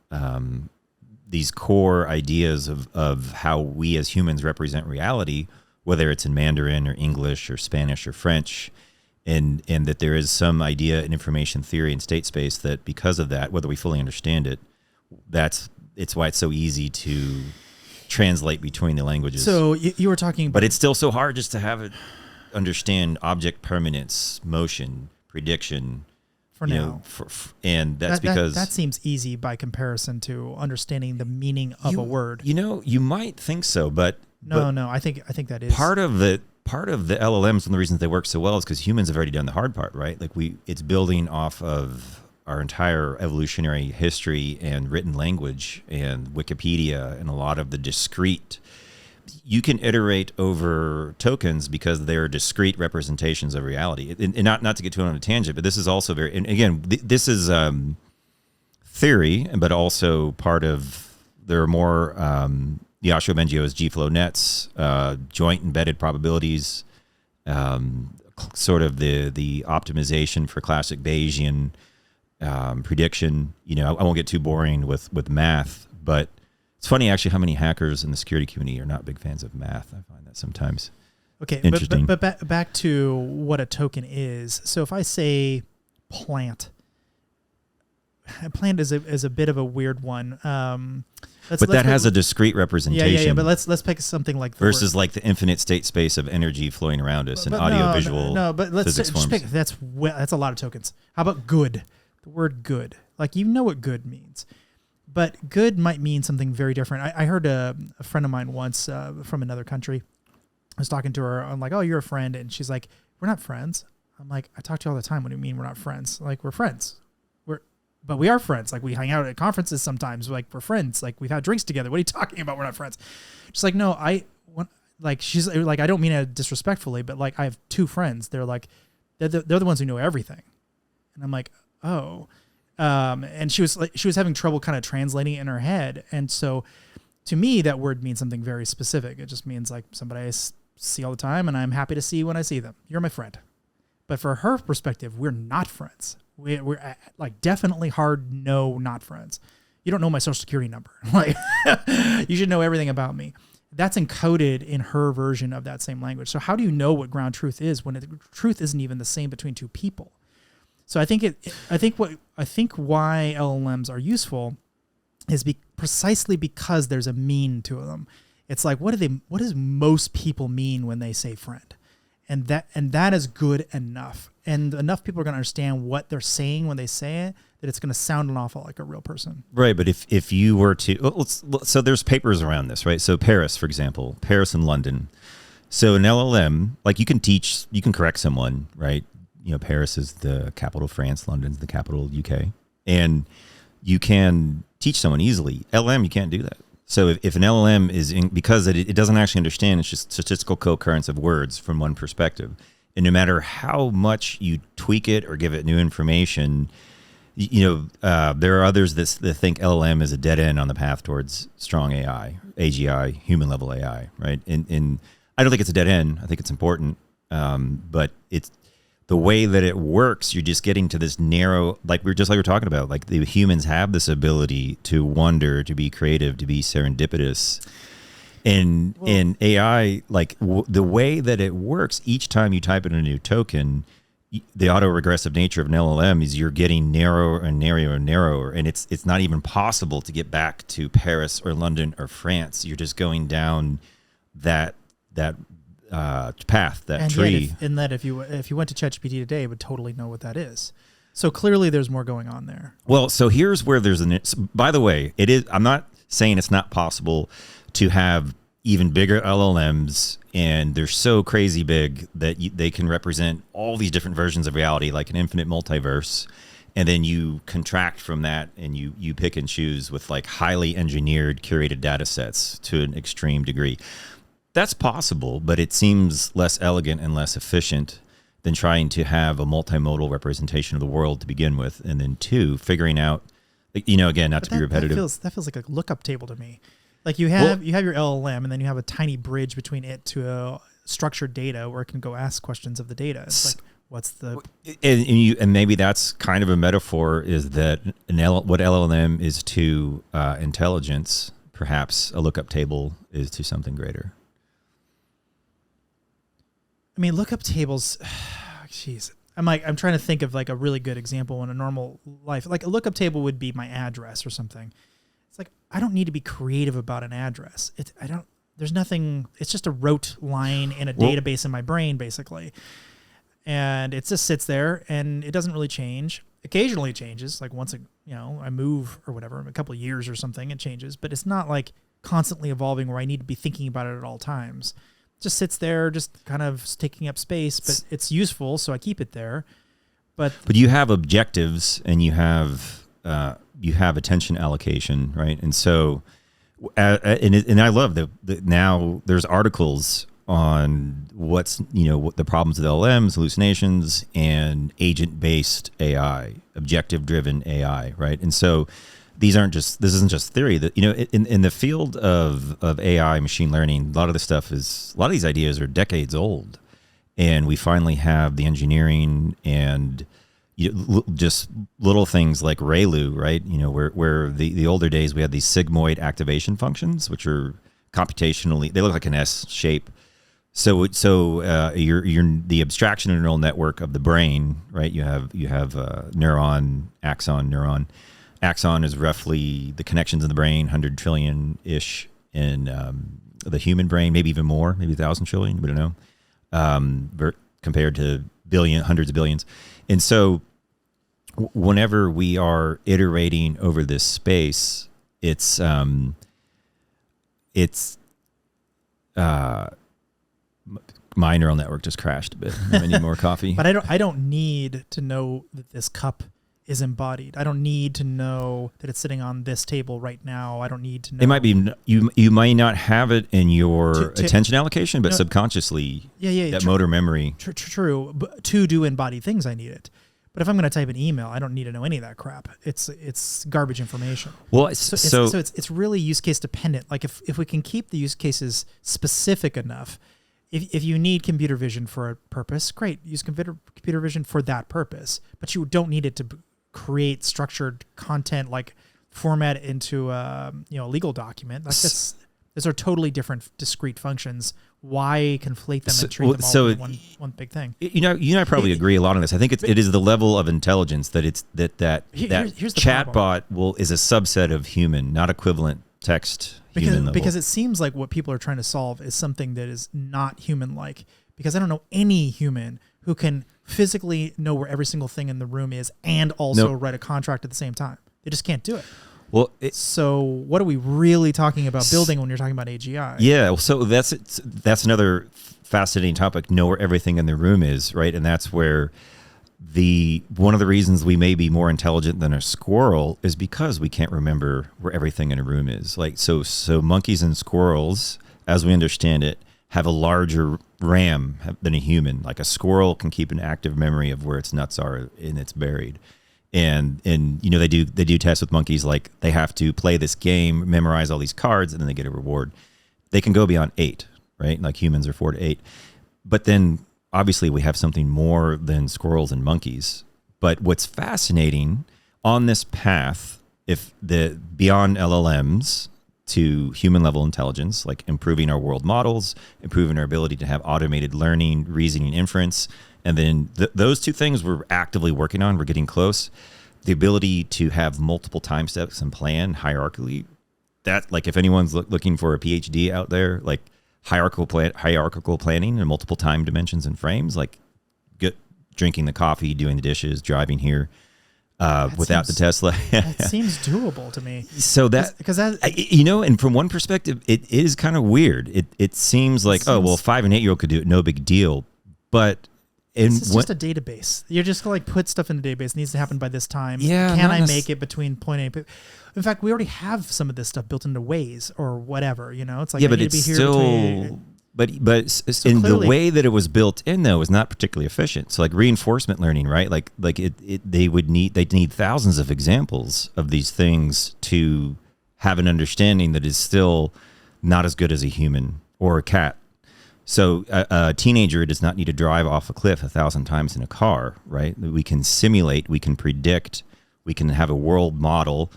these core ideas of how we as humans represent reality, whether it's in Mandarin or English or Spanish or French, and that there is some idea in information theory and state space that because of that, whether we fully understand it, it's why it's so easy to translate between the languages. So you were talking about... But it's still so hard just to have it understand object permanence, motion, prediction... For now. And that's because... That seems easy by comparison to understanding the meaning of a word. You might think so, but... No, I think that is... Part of the LLMs, one of the reasons they work so well is because humans have already done the hard part, right? Like it's building off of our entire evolutionary history and written language and Wikipedia and a lot of the discrete... You can iterate over tokens because they're discrete representations of reality. And not to get too on a tangent, but this is also very, and again, this is theory, but also part of, there are more Yashua Bengio's G-flow nets, joint embedded probabilities, sort of the optimization for classic Bayesian prediction. I won't get too boring with math, but it's funny, actually, how many hackers in the security community are not big fans of math. I find that sometimes interesting. But back to what a token is. So if I say plant is a bit of a weird one. That has a discrete representation. Yeah. But let's pick something like versus like the infinite state space of energy flowing around us and audio, visual. No, but let's just pick. That's a lot of tokens. How about good? The word good, like what good means. But good might mean something very different. I heard a friend of mine once from another country. I was talking to her. I'm like, "Oh, you're a friend," and she's like, "We're not friends." I'm like, "I talk to you all the time. What do you mean we're not friends? Like, we're friends. But we are friends. Like, we hang out at conferences sometimes. Like, we're friends. Like, we've had drinks together. What are you talking about? We're not friends." She's like, "No, she's like, I don't mean it disrespectfully, but like, I have two friends. They're like, they're the ones who know everything." And I'm like, "Oh." And she was having trouble kind of translating it in her head. And so to me, that word means something very specific. It just means like somebody I see all the time and I'm happy to see when I see them. You're my friend. But for her perspective, we're not friends. We're like definitely hard no, not friends. You don't know my social security number. Like you should know everything about me. That's encoded in her version of that same language. So how do you know what ground truth is when truth isn't even the same between two people? So I think why LLMs are useful is precisely because there's a mean to them. It's like what does most people mean when they say friend? And that is good enough. And enough people are going to understand what they're saying when they say it that it's going to sound an awful like a real person. Right, but if you were to so there's papers around this, right? So Paris, for example, Paris and London. So an LLM, like you can correct someone, right? Paris is the capital of France, London's the capital of UK. And you can teach someone easily. LLM, you can't do that. So if an LLM is because it doesn't actually understand, it's just statistical co-occurrence of words from one perspective. And no matter how much you tweak it or give it new information, there are others that think LLM is a dead end on the path towards strong AI, AGI, human level AI, right? And I don't think it's a dead end. I think it's important. But it's, the way that it works, you're just getting to this narrow, like we're talking about, like the humans have this ability to wonder, to be creative, to be serendipitous. And in AI, like the way that it works, each time you type in a new token, the autoregressive nature of an LLM is you're getting narrower and narrower and narrower. And it's not even possible to get back to Paris or London or France. You're just going down that path, that tree. If you went to ChatGPT today, it would totally know what that is. So clearly there's more going on there. Well, so here's where by the way, I'm not saying it's not possible to have even bigger LLMs, and they're so crazy big that they can represent all these different versions of reality, like an infinite multiverse. And then you contract from that, and you pick and choose with like highly engineered, curated data sets to an extreme degree. That's possible, but it seems less elegant and less efficient than trying to have a multimodal representation of the world to begin with, and then two, figuring out, again, not to be repetitive. That feels like a lookup table to me. Like you have your LLM, and then you have a tiny bridge between it to a structured data where it can go ask questions of the data. It's like, what's the and maybe that's kind of a metaphor, is that what LLM is to intelligence, perhaps a lookup table is to something greater. I mean, lookup tables, jeez. I'm trying to think of like a really good example in a normal life. Like a lookup table would be my address or something. It's like, I don't need to be creative about an address. There's nothing, it's just a rote line in a database in my brain, basically. And it just sits there and it doesn't really change. Occasionally it changes, like once I move or whatever, a couple of years or something, it changes, but it's not like constantly evolving where I need to be thinking about it at all times. It just sits there, just kind of taking up space, but it's useful, so I keep it there. But you have objectives, and you have attention allocation, right? And so, and I love that now there's articles on what the problems with LLMs, hallucinations, and agent-based AI, objective-driven AI, right? And so this isn't just theory. That in the field of AI, machine learning, a lot of these ideas are decades old, and we finally have the engineering and just little things like ReLU, right? Where the older days we had these sigmoid activation functions, which are computationally, they look like an S shape. So you're the abstraction neural network of the brain, right? You have neuron, axon, neuron. Axon is roughly the connections in the brain, 100 trillion-ish in the human brain, maybe even more, maybe 1,000 trillion, we don't know, compared to hundreds of billions. And so whenever we are iterating over this space, my neural network just crashed a bit. I need more coffee. But I don't need to know that this cup is embodied. I don't need to know that it's sitting on this table right now. I don't need to know. It might be you might not have it in your attention allocation, but subconsciously, that motor memory. True. But to do embodied things, I need it. But if I'm going to type an email, I don't need to know any of that crap. It's garbage information. Well, it's really use case dependent. Like if we can keep the use cases specific enough, if you need computer vision for a purpose, great, use computer vision for that purpose. But you don't need it to create structured content, like format it into a legal document. Like those are totally different, discrete functions. Why conflate them and treat them all as one big thing? You and I probably agree a lot on this. I think it is the level of intelligence that here's the chatbot is a subset of human, not equivalent text. Because it seems like what people are trying to solve is something that is not human-like. Because I don't know any human who can physically know where every single thing in the room is and also write a contract at the same time. They just can't do it. Well, so what are we really talking about building when you're talking about AGI? Yeah, so that's another fascinating topic. Know where everything in the room is, right? And that's where one of the reasons we may be more intelligent than a squirrel is because we can't remember where everything in a room is. Like so monkeys and squirrels, as we understand it, have a larger RAM than a human. Like a squirrel can keep an active memory of where its nuts are and it's buried. And they do tests with monkeys, like they have to play this game, memorize all these cards, and then they get a reward. They can go beyond 8, right? Like humans are 4 to 8. But then obviously we have something more than squirrels and monkeys. But what's fascinating on this path, if beyond LLMs to human level intelligence, like improving our world models, improving our ability to have automated learning, reasoning, inference, and then those two things we're actively working on, we're getting close. The ability to have multiple time steps and plan hierarchically, that, like, if anyone's looking for a PhD out there, like hierarchical planning and multiple time dimensions and frames, like drinking the coffee, doing the dishes, driving here, without the Tesla. That seems doable to me. So and from one perspective, it is kind of weird. It seems like, oh, well, 5 and 8 year old could do it, no big deal. But it's just a database. You're just gonna put stuff in the database. It needs to happen by this time. Yeah. Can I make it between point A? In fact, we already have some of this stuff built into Waze or whatever. It's like, but it's still. But in the way that it was built in, though, is not particularly efficient. So like reinforcement learning, right? They'd need thousands of examples of these things to have an understanding that is still not as good as a human or a cat. So a teenager does not need to drive off a cliff 1,000 times in a car, right? We can simulate, we can predict, we can have a world model.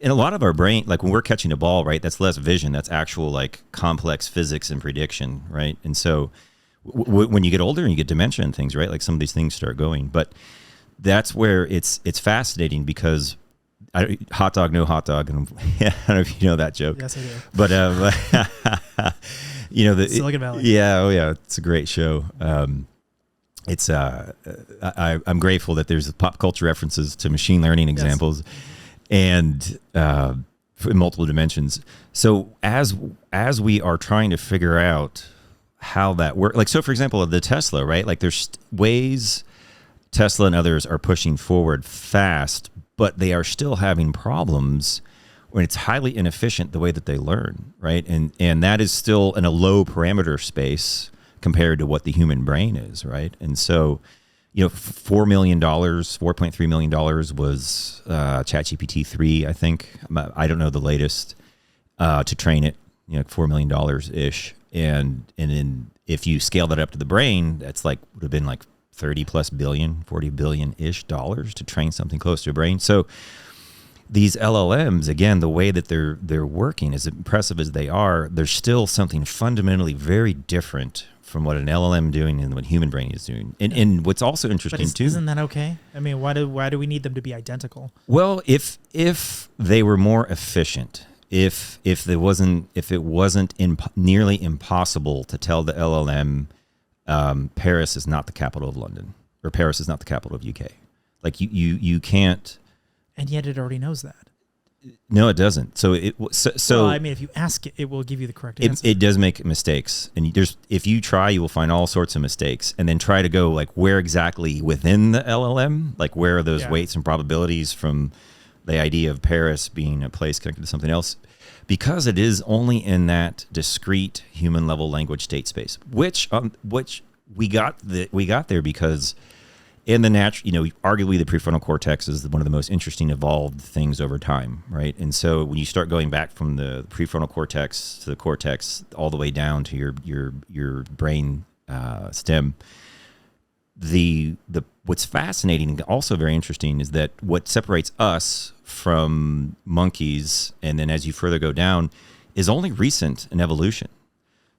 And a lot of our brain, like when we're catching a ball, right, that's less vision, that's actual like complex physics and prediction, right? And so when you get older and you get dementia and things, right, like some of these things start going. But that's where it's fascinating because hot dog, no hot dog. And I don't know if you know that joke. Yes, I do. But, the Silicon Valley. Yeah. Oh yeah. It's a great show. I'm grateful that there's pop culture references to machine learning examples. Yes. And in multiple dimensions. So as we are trying to figure out how that works, like, so for example, the Tesla, right? Like there's ways Tesla and others are pushing forward fast, but they are still having problems when it's highly inefficient the way that they learn, right? And that is still in a low parameter space compared to what the human brain is, right? And so, $4 million, $4.3 million was ChatGPT 3, I think. I don't know the latest to train it, $4 million ish. And then if you scale that up to the brain, that's would have been like 30 plus billion, 40 billion ish dollars to train something close to a brain. So these LLMs, again, the way that they're working, as impressive as they are, there's still something fundamentally very different from what an LLM doing and what human brain is doing. And what's also interesting too. Isn't that okay? I mean, why do we need them to be identical? Well, if they were more efficient, if it wasn't nearly impossible to tell the LLM Paris is not the capital of London or Paris is not the capital of UK. Like you can't. And yet it already knows that. No, it doesn't. So well, I mean, if you ask it, it will give you the correct answer. It does make mistakes, and if you try, you will find all sorts of mistakes, and then try to go like where exactly within the LLM, like where are those weights and probabilities from the idea of Paris being a place connected to something else, because it is only in that discrete human level language state space, which we got there because. In the arguably the prefrontal cortex is one of the most interesting evolved things over time, right? And so when you start going back from the prefrontal cortex to the cortex all the way down to your brain stem, what's fascinating and also very interesting is that what separates us from monkeys, and then as you further go down, is only recent in evolution.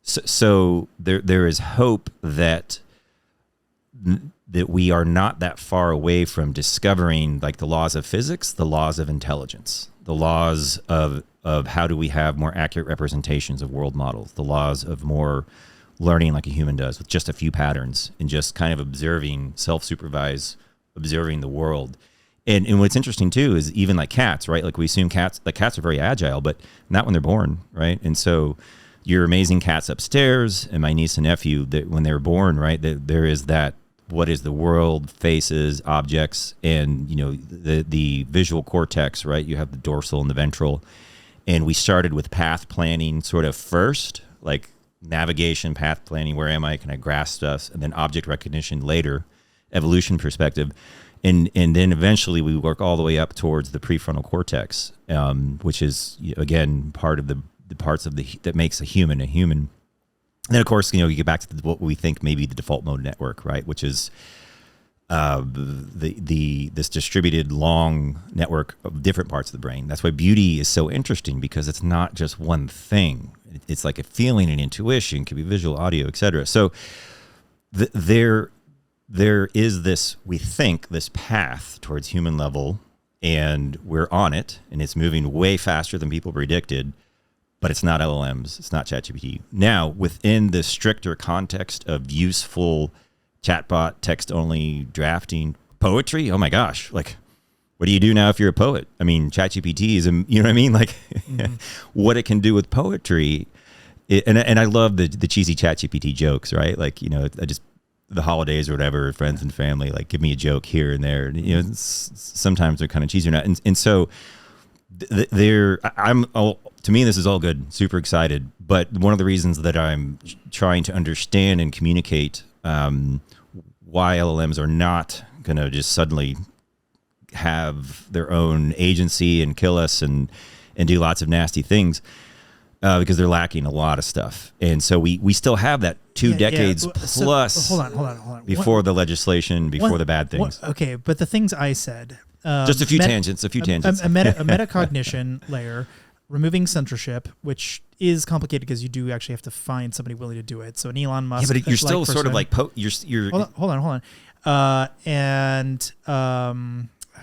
So there is hope that we are not that far away from discovering like the laws of physics, the laws of intelligence, the laws of how do we have more accurate representations of world models, the laws of more learning like a human does with just a few patterns and just kind of observing, self-supervised, observing the world. And what's interesting too is even like cats, right? Like we assume cats are very agile, but not when they're born, right? And so your amazing cats upstairs and my niece and nephew, that when they were born, right, there is that. What is the world, faces, objects, and the visual cortex, right? You have the dorsal and the ventral, and we started with path planning sort of first, like navigation, path planning. Where am I? Can I grasp stuff? And then object recognition later, evolution perspective, and then eventually we work all the way up towards the prefrontal cortex, which is again part of the parts of that makes a human a human. And then, of course, you get back to what we think may be the default mode network, right? Which is this distributed long network of different parts of the brain. That's why beauty is so interesting, because it's not just one thing. It's like a feeling and intuition, it can be visual, audio, etc. So there is this, we think, this path towards human level, and we're on it, and it's moving way faster than people predicted. But it's not LLMs, it's not ChatGPT. Now, within the stricter context of useful chatbot, text-only drafting, poetry, oh my gosh, like what do you do now if you're a poet? I mean, ChatGPT is, you know what I mean? Like what it can do with poetry. And I love the cheesy ChatGPT jokes, right? Like, the holidays or whatever, friends and family, like give me a joke here and there. And, sometimes they're kind of cheesy or not. And so to me, this is all good, super excited. But one of the reasons that I'm trying to understand and communicate why LLMs are not going to just suddenly have their own agency and kill us and do lots of nasty things, because they're lacking a lot of stuff. And so we still have that two decades plus. So, hold on. Before the legislation, before the bad things. Okay, but the things I said. Just a few tangents. A metacognition layer, removing censorship, which is complicated because you do actually have to find somebody willing to do it. So an Elon Musk. Yeah, but you're still sort of like you're. Hold on.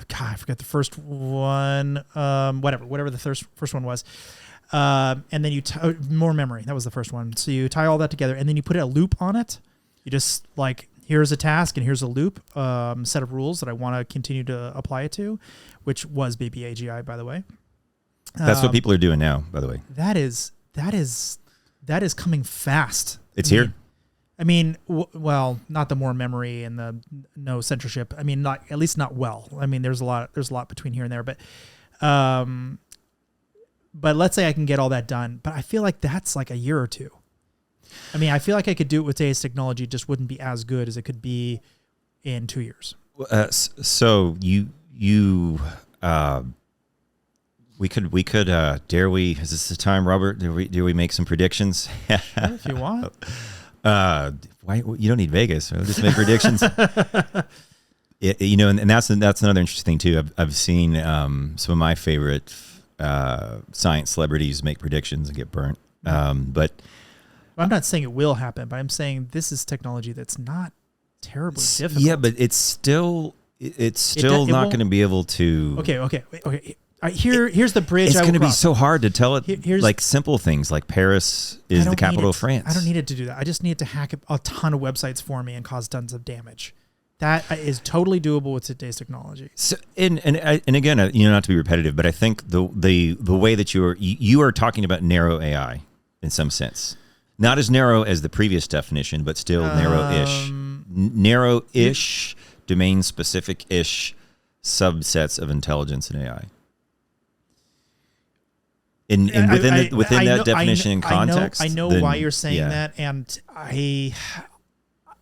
God, I forgot the first one. Whatever the first one was. And then you more memory. That was the first one. So you tie all that together, and then you put a loop on it. You just like, here's a task and here's a loop, set of rules that I want to continue to apply it to, which was Baby AGI, by the way. That's what people are doing now, by the way. That is coming fast. It's here. I mean, well, not the more memory and the no censorship. I mean, at least not well. I mean, there's a lot between here and there, but let's say I can get all that done, but I feel like that's like a year or two. I mean, I feel like I could do it with today's technology. It just wouldn't be as good as it could be in 2 years. So we could dare we? Is this the time, Robert? Do we make some predictions? Sure, if you want. Why you don't need Vegas? We'll just make predictions. And that's another interesting thing too. I've seen some of my favorite science celebrities make predictions and get burnt. But I'm not saying it will happen, but I'm saying this is technology that's not terribly difficult. Yeah, but it's still not going to be able to. Okay. Here's the bridge. It's going to be so hard to tell it like simple things like Paris is the capital of France. I don't need it to do that. I just need it to hack a ton of websites for me and cause tons of damage. That is totally doable with today's technology. So, and again, not to be repetitive, but I think the way that you are talking about narrow AI in some sense, not as narrow as the previous definition, but still narrow-ish, domain-specific-ish subsets of intelligence in AI. Within that definition and context, I know why you're saying that, and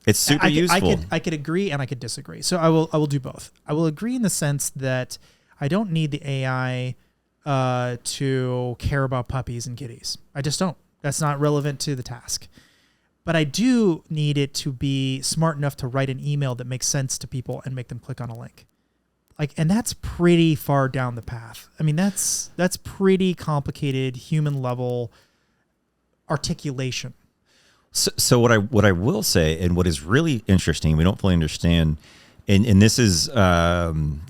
it's super useful. I could agree and I could disagree. So I will do both. I will agree in the sense that I don't need the AI to care about puppies and kitties. I just don't. That's not relevant to the task. But I do need it to be smart enough to write an email that makes sense to people and make them click on a link. And that's pretty far down the path. I mean, that's pretty complicated human level articulation. So what I will say, and what is really interesting, we don't fully understand, and this is, again,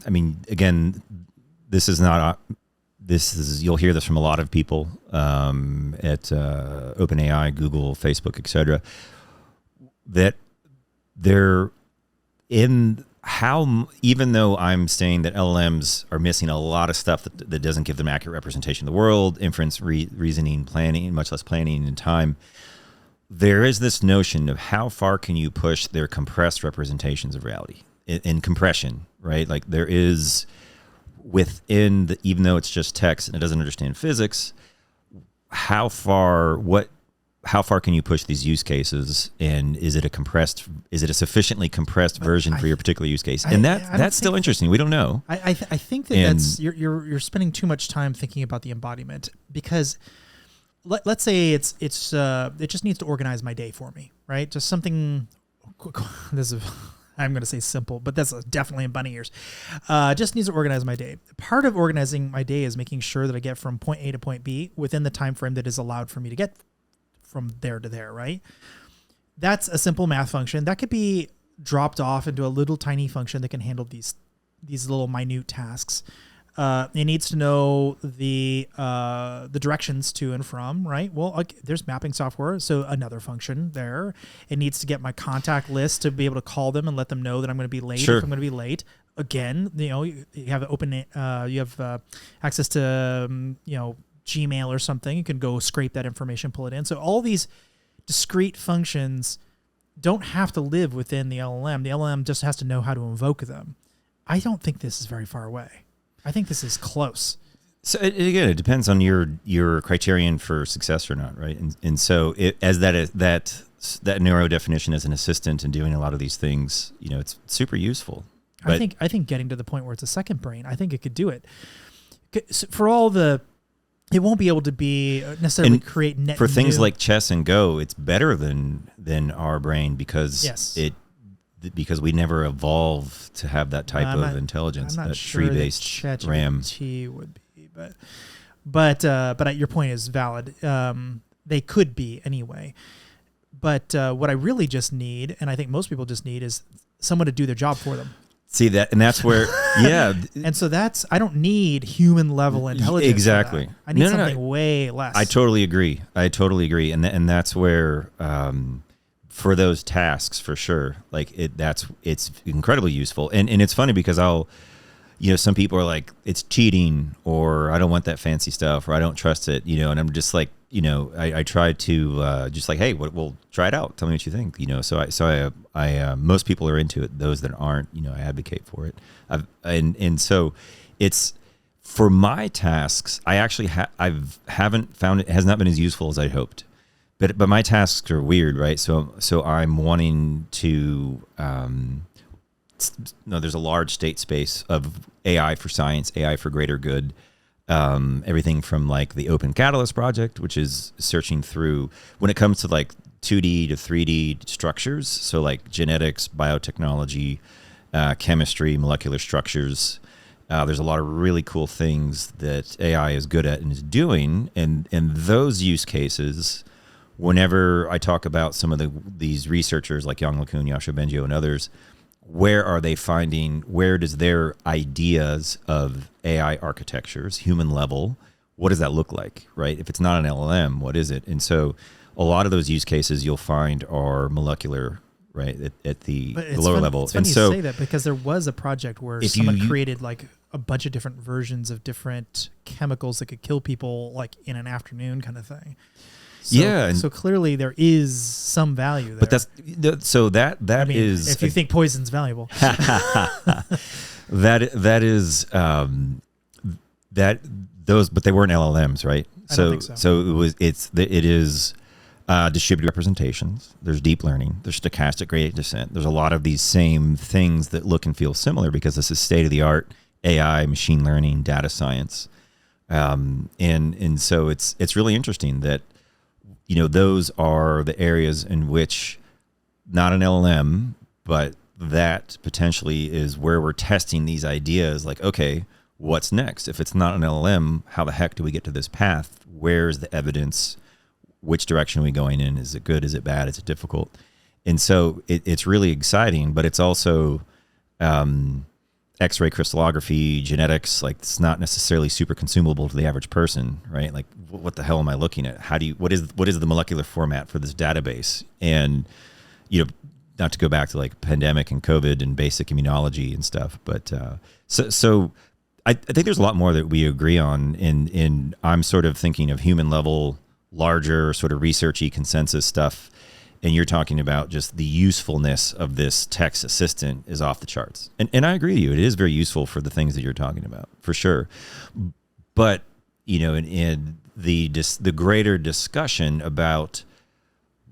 this is you'll hear this from a lot of people at OpenAI, Google, Facebook, etc. That they're in how, even though I'm saying that LLMs are missing a lot of stuff that doesn't give them accurate representation of the world, inference, reasoning, planning, much less planning and time, there is this notion of how far can you push their compressed representations of reality in compression, right? Like there is within even though it's just text and it doesn't understand physics, how far can you push these use cases, and is it a sufficiently compressed version for your particular use case? And that's still interesting. We don't know. I think that's you're spending too much time thinking about the embodiment, because let's say it just needs to organize my day for me, right? Just something. This is, I'm going to say simple, but that's definitely in bunny ears. Just needs to organize my day. Part of organizing my day is making sure that I get from point A to point B within the time frame that is allowed for me to get from there to there, right? That's a simple math function that could be dropped off into a little tiny function that can handle these little minute tasks. It needs to know the directions to and from, right? Well, there's mapping software, so another function there. It needs to get my contact list to be able to call them and let them know that I'm going to be late. Sure. If I'm going to be late, again, you have access to Gmail or something. You can go scrape that information, pull it in. So all these discrete functions don't have to live within the LLM. The LLM just has to know how to invoke them. I don't think this is very far away. I think this is close. So again, it depends on your criterion for success or not, right? And so as that neuro definition as an assistant and doing a lot of these things, it's super useful. But I think getting to the point where it's a second brain, I think it could do it. For all it won't be able to be necessarily create net for things new. like chess and Go. It's better than our brain because because we never evolved to have that type of intelligence, that sure tree-based RAM. ChatGPT would be, but your point is valid. They could be anyway. But what I really just need, and I think most people just need, is someone to do their job for them. See that, and that's where, yeah. And so I don't need human level intelligence. Exactly. I need something way less. I totally agree. And that's where, for those tasks, for sure, like it's incredibly useful. And it's funny because some people are like, it's cheating, or I don't want that fancy stuff, or I don't trust it, and I'm just like, I try to just like, hey, we'll try it out. Tell me what you think, So I most people are into it. Those that aren't, I advocate for it. And so it's for my tasks. I actually haven't found it has not been as useful as I hoped. But my tasks are weird, right? So I'm wanting to. There's a large state space of AI for science, AI for greater good. Everything from like the Open Catalyst project, which is searching through when it comes to like 2D to 3D structures. So like genetics, biotechnology, chemistry, molecular structures. There's a lot of really cool things that AI is good at and is doing. And those use cases, whenever I talk about some of these researchers like Yang LeCun, Yasha Bengio, and others, where does their ideas of AI architectures, human level, what does that look like, right? If it's not an LLM, what is it? And so a lot of those use cases you'll find are molecular, right, at the lower level. It's funny you say that because there was a project where someone created like a bunch of different versions of different chemicals that could kill people like in an afternoon kind of thing. So clearly there is some value there. But that is if you think poison's valuable. that is but they weren't LLMs, right? I don't think so. So it is distributed representations. There's deep learning. There's stochastic gradient descent. There's a lot of these same things that look and feel similar because this is state of the art AI, machine learning, data science, and so it's really interesting that. Those are the areas in which not an LLM, but that potentially is where we're testing these ideas. Like, okay, what's next? If it's not an LLM, how the heck do we get to this path? Where's the evidence? Which direction are we going in? Is it good? Is it bad? Is it difficult? And so it's really exciting, but it's also X-ray crystallography, genetics. Like, it's not necessarily super consumable to the average person, right? Like, what the hell am I looking at? What is the molecular format for this database? And not to go back to like pandemic and COVID and basic immunology and stuff, but so I think there's a lot more that we agree on. In I'm sort of thinking of human level, larger sort of researchy consensus stuff. And you're talking about just the usefulness of this text assistant is off the charts. And I agree with you. It is very useful for the things that you're talking about, for sure. But, in the greater discussion about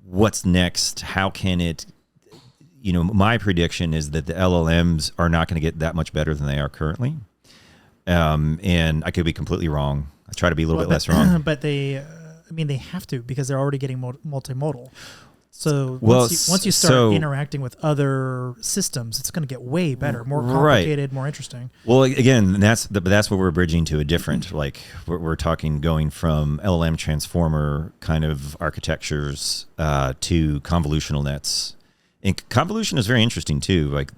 what's next, how can it, my prediction is that the LLMs are not going to get that much better than they are currently. And I could be completely wrong. I try to be a little bit less wrong. But they have to because they're already getting multimodal. So once you start interacting with other systems, it's going to get way better, more complicated, more interesting. Well, again, that's what we're bridging to a different, like we're talking going from LLM transformer kind of architectures to convolutional nets. And convolution is very interesting too. Like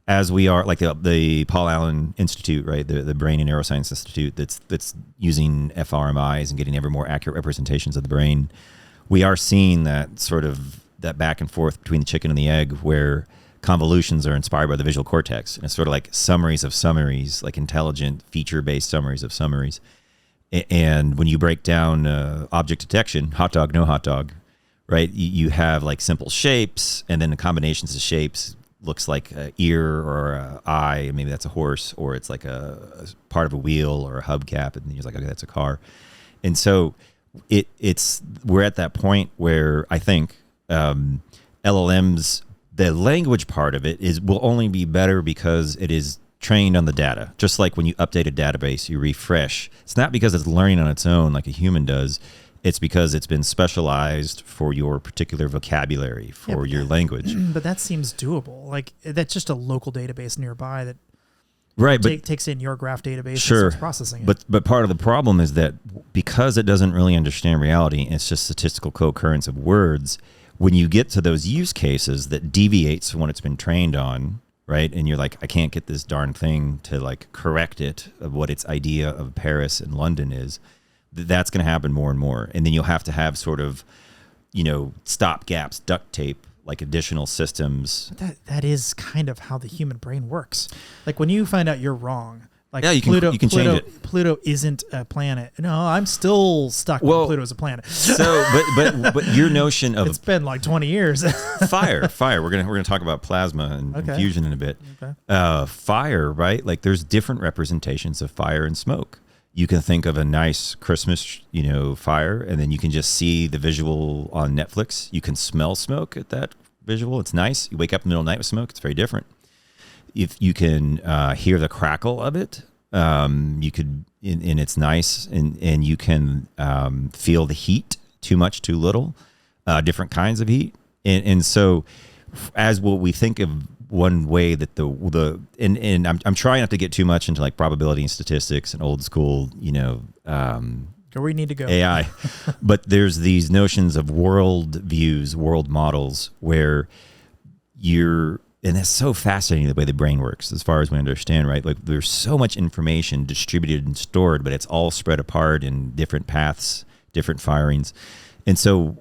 as we are like the Paul Allen Institute, right? The Brain and Neuroscience Institute that's using fRMIs and getting ever more accurate representations of the brain. We are seeing that sort of that back and forth between the chicken and the egg, where convolutions are inspired by the visual cortex. And it's sort of like summaries of summaries, like intelligent feature-based summaries of summaries. And when you break down object detection, hot dog, no hot dog, right? You have like simple shapes, and then the combinations of shapes looks like an ear or an eye, maybe that's a horse, or it's like a part of a wheel or a hubcap, and you're like, okay, that's a car. And so we're at that point where I think LLMs, the language part of it will only be better because it is trained on the data. Just like when you update a database, you refresh. It's not because it's learning on its own like a human does. It's because it's been specialized for your particular vocabulary, for your language. But that seems doable. Like that's just a local database nearby that takes in your graph database and starts processing it. But part of the problem is that because it doesn't really understand reality, and it's just statistical co-occurrence of words, when you get to those use cases that deviates from what it's been trained on, right? And you're like, I can't get this darn thing to like correct it of what its idea of Paris and London is. That's going to happen more and more. And then you'll have to have sort of, stop gaps, duct tape, like additional systems. That is kind of how the human brain works. Like when you find out you're wrong, like you can change it. Pluto isn't a planet. No, I'm still stuck with Pluto as a planet. So, but your notion of it's been like 20 years. fire. We're gonna talk about plasma and fusion in a bit. Okay. Fire, right? Like there's different representations of fire and smoke. You can think of a nice Christmas, fire, and then you can just see the visual on Netflix. You can smell smoke at that visual. It's nice. You wake up in the middle of the night with smoke. It's very different. If you can hear the crackle of it, you could, and it's nice, and you can feel the heat, too much, too little, different kinds of heat. And so as what we think of one way that I'm trying not to get too much into like probability and statistics and old school, go where we need to go. AI, but there's these notions of world views, world models where and it's so fascinating the way the brain works as far as we understand, right? Like there's so much information distributed and stored, but it's all spread apart in different paths, different firings. And so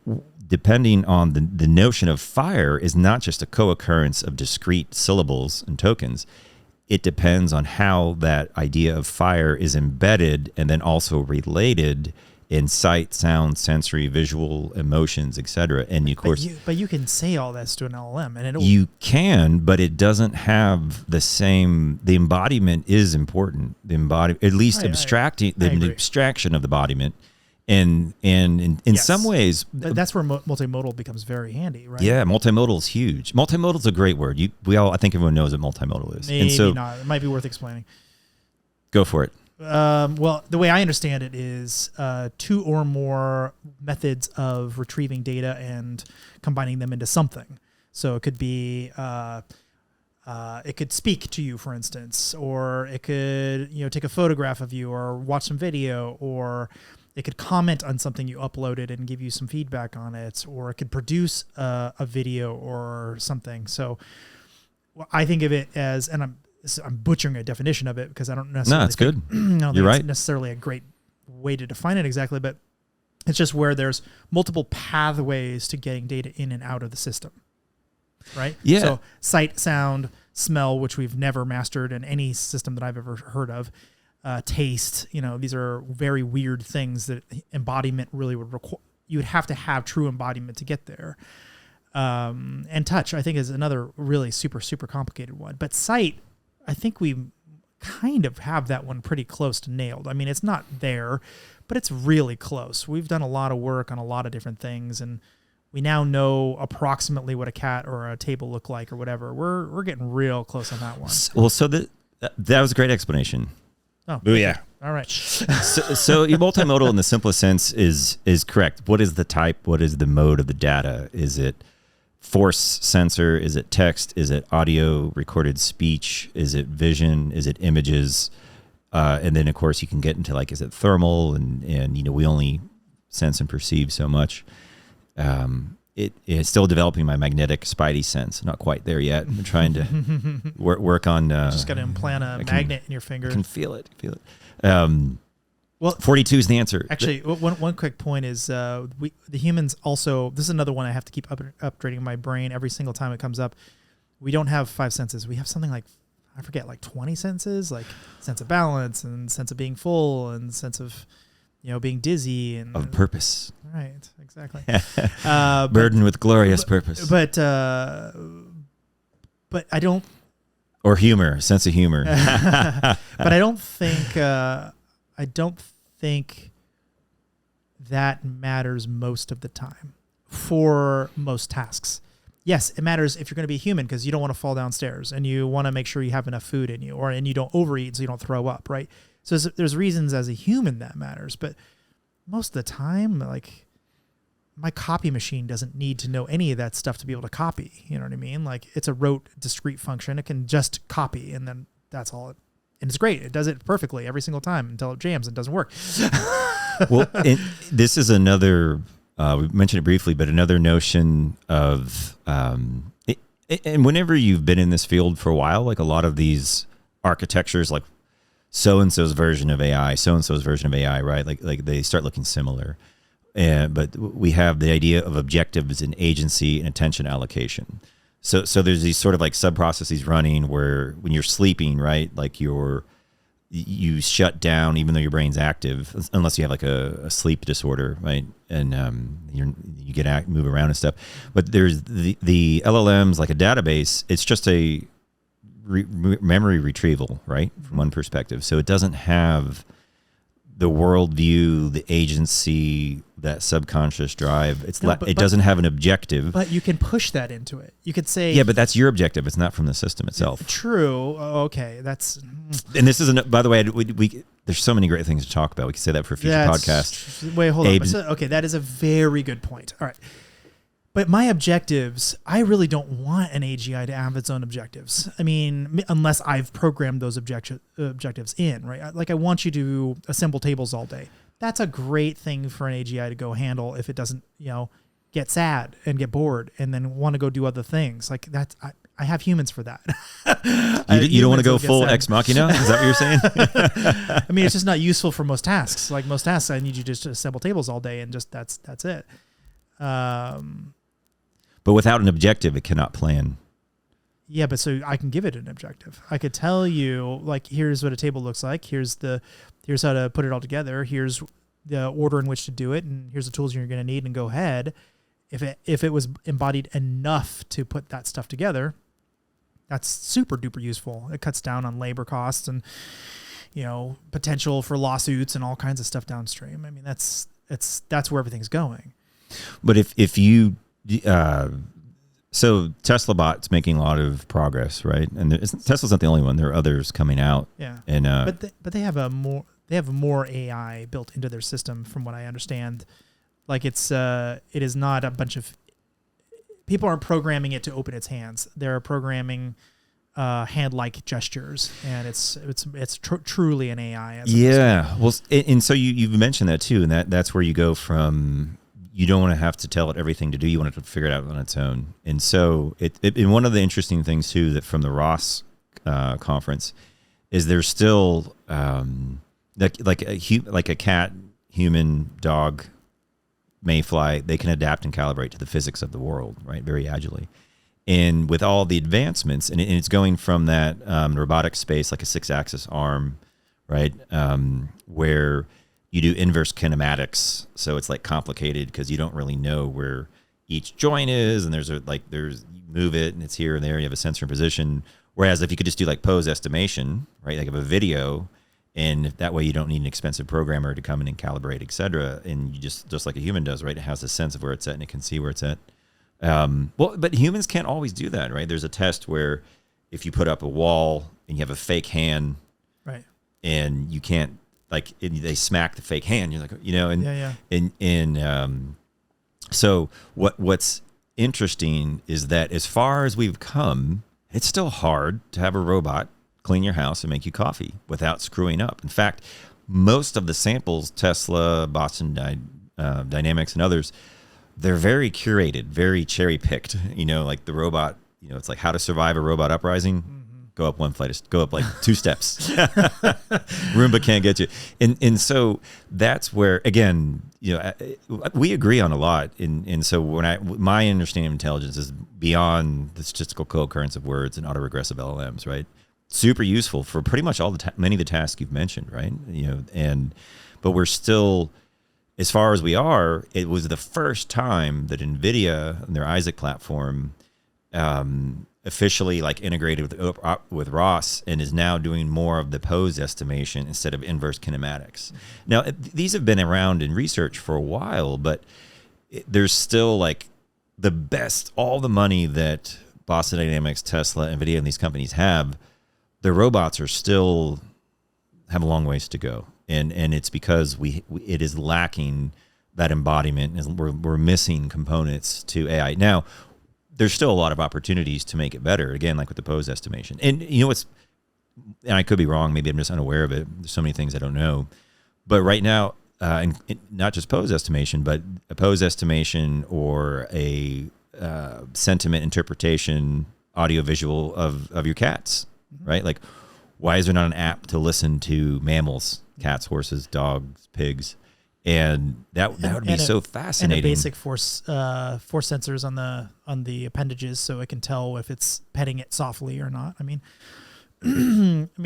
depending on the notion of fire is not just a co-occurrence of discrete syllables and tokens. It depends on how that idea of fire is embedded and then also related in sight, sound, sensory, visual, emotions, etc. And of course, but you can say all this to an LLM, and you can, but it doesn't have the same. The embodiment is important. At least abstracting the abstraction of the embodiment. And in some ways, that's where multimodal becomes very handy, right? Yeah, multimodal is huge. Multimodal is a great word. I think everyone knows what multimodal is. Maybe not. It might be worth explaining. Go for it. Well, the way I understand it is two or more methods of retrieving data and combining them into something. So it could be, it could speak to you, for instance, or it could, take a photograph of you or watch some video, or it could comment on something you uploaded and give you some feedback on it, or it could produce a video or something. So I think of it as, and I'm butchering a definition of it because I don't necessarily. No, it's good. You're right. It's necessarily a great way to define it exactly, but it's just where there's multiple pathways to getting data in and out of the system, right? Yeah. So sight, sound, smell, which we've never mastered in any system that I've ever heard of. Taste, these are very weird things that embodiment really would require. You would have to have true embodiment to get there. And touch, I think, is another really super, super complicated one. But sight, I think we kind of have that one pretty close to nailed. I mean, it's not there, but it's really close. We've done a lot of work on a lot of different things, and we now know approximately what a cat or a table look like or whatever. We're getting real close on that one. Well, so that was a great explanation. Oh, yeah. All right. So multimodal in the simplest sense is correct. What is the type? What is the mode of the data? Is it force sensor? Is it text? Is it audio, recorded speech? Is it vision? Is it images? And then, of course, you can get into is it thermal? And we only sense and perceive so much. It's still developing my magnetic spidey sense. Not quite there yet. I'm trying to work on. Just got to implant a magnet in your finger. I can feel it. Well, 42 is the answer. Actually, one quick point is the humans also. This is another one I have to keep upgrading my brain every single time it comes up. we don't have 5 senses. We have something like, I forget, like 20 senses, like sense of balance and sense of being full and sense of, being dizzy and of purpose. Right, exactly. Burdened with glorious purpose. But I don't. Or humor, sense of humor. But I don't think that matters most of the time for most tasks. Yes, it matters if you're going to be human because you don't want to fall downstairs and you want to make sure you have enough food in you, and you don't overeat so you don't throw up, right? So there's reasons as a human that matters, but most of the time, like, my copy machine doesn't need to know any of that stuff to be able to copy. You know what I mean? Like, it's a rote, discrete function. It can just copy, and then that's all. And it's great. It does it perfectly every single time until it jams and doesn't work. Well, this is another, we mentioned it briefly, but another notion of, and whenever you've been in this field for a while, like a lot of these architectures, like so-and-so's version of AI, so-and-so's version of AI, right? Like they start looking similar. But we have the idea of objectives and agency and attention allocation. So there's these sort of like sub-processes running where when you're sleeping, right, like you shut down even though your brain's active, unless you have like a sleep disorder, right? And you get move around and stuff. But there's the LLMs, like a database. It's just a memory retrieval, right, from one perspective. So it doesn't have the worldview, the agency, that subconscious drive. It doesn't have an objective. But you can push that into it. You could say, yeah, but that's your objective. It's not from the system itself. True. Okay, that's. And this is by the way, we there's so many great things to talk about. We could say that for a future podcast. Wait, hold on. Okay, that is a very good point. All right. But my objectives, I really don't want an AGI to have its own objectives. I mean, unless I've programmed those objectives in, right? Like, I want you to assemble tables all day. That's a great thing for an AGI to go handle if it doesn't, get sad and get bored and then want to go do other things. Like, that's, I have humans for that. You don't want to go full ex machina? Is that what you're saying? I mean, it's just not useful for most tasks. Like, most tasks, I need you just to assemble tables all day and just that's it. But without an objective, it cannot plan. Yeah, but so I can give it an objective. I could tell you, like, here's what a table looks like. Here's how to put it all together. Here's the order in which to do it, and here's the tools you're going to need. And go ahead. If it was embodied enough to put that stuff together, that's super duper useful. It cuts down on labor costs and potential for lawsuits and all kinds of stuff downstream. I mean, that's where everything's going. But if you so Tesla bot's making a lot of progress, right? And Tesla's not the only one. There are others coming out. Yeah. And but they have more AI built into their system, from what I understand. Like, it is not a bunch of people aren't programming it to open its hands. They're programming hand-like gestures, and it's truly an AI. Well, and so you've mentioned that too, and that's where you go from. You don't want to have to tell it everything to do. You want it to figure it out on its own. And so and one of the interesting things too, that from the Ross conference is there's still like a cat, human, dog, mayfly, they can adapt and calibrate to the physics of the world, right? Very agilely. And with all the advancements, and it's going from that robotics space, like a 6-axis arm, right? Where you do inverse kinematics, so it's like complicated because you don't really know where each joint is, and there's you move it and it's here and there. You have a sensor in position. Whereas if you could just do like pose estimation, right, like of a video, and that way you don't need an expensive programmer to come in and calibrate, etc. And you just like a human does, right? It has a sense of where it's at and it can see where it's at. But humans can't always do that, right? There's a test where if you put up a wall and you have a fake hand, right, and you can't. Like they smack the fake hand, you're like, so what's interesting is that as far as we've come, it's still hard to have a robot clean your house and make you coffee without screwing up. In fact, most of the samples, Tesla, Boston Dynamics, and others, they're very curated, very cherry picked. Like the robot, it's like How to Survive a Robot Uprising. go up go up like 2 steps. Roomba can't get you. And so that's where, again, we agree on a lot. And so my understanding of intelligence is beyond the statistical co-occurrence of words and autoregressive LLMs, right? Super useful for pretty much many of the tasks you've mentioned, right? But we're still, as far as we are, it was the first time that NVIDIA and their Isaac platform officially like integrated with Ross and is now doing more of the pose estimation instead of inverse kinematics. Now, these have been around in research for a while, but there's still like the best, all the money that Boston Dynamics, Tesla, NVIDIA, and these companies have, their robots are still have a long ways to go. And it's because it is lacking that embodiment. We're missing components to AI. Now, there's still a lot of opportunities to make it better. Again, like with the pose estimation. And and I could be wrong. Maybe I'm just unaware of it. There's so many things I don't know. But right now, not just pose estimation, but a pose estimation or a sentiment interpretation, audio-visual of your cats, right? Like, why is there not an app to listen to mammals, cats, horses, dogs, pigs? And that would be so fascinating. And a basic force sensors on the appendages, so it can tell if it's petting it softly or not. I mean,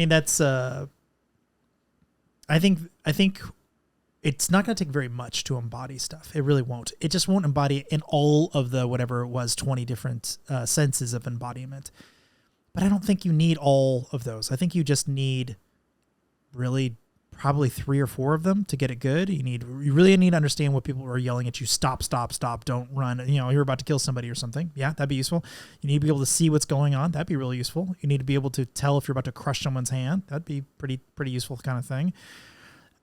that's. I think it's not going to take very much to embody stuff. It really won't. It just won't embody in all of the whatever it was 20 different senses of embodiment. But I don't think you need all of those. I think you just need really probably 3 or 4 of them to get it good. You really need to understand what people are yelling at you. Stop, stop, stop. Don't run. You're about to kill somebody or something. Yeah, that'd be useful. You need to be able to see what's going on. That'd be really useful. You need to be able to tell if you're about to crush someone's hand. That'd be pretty useful kind of thing.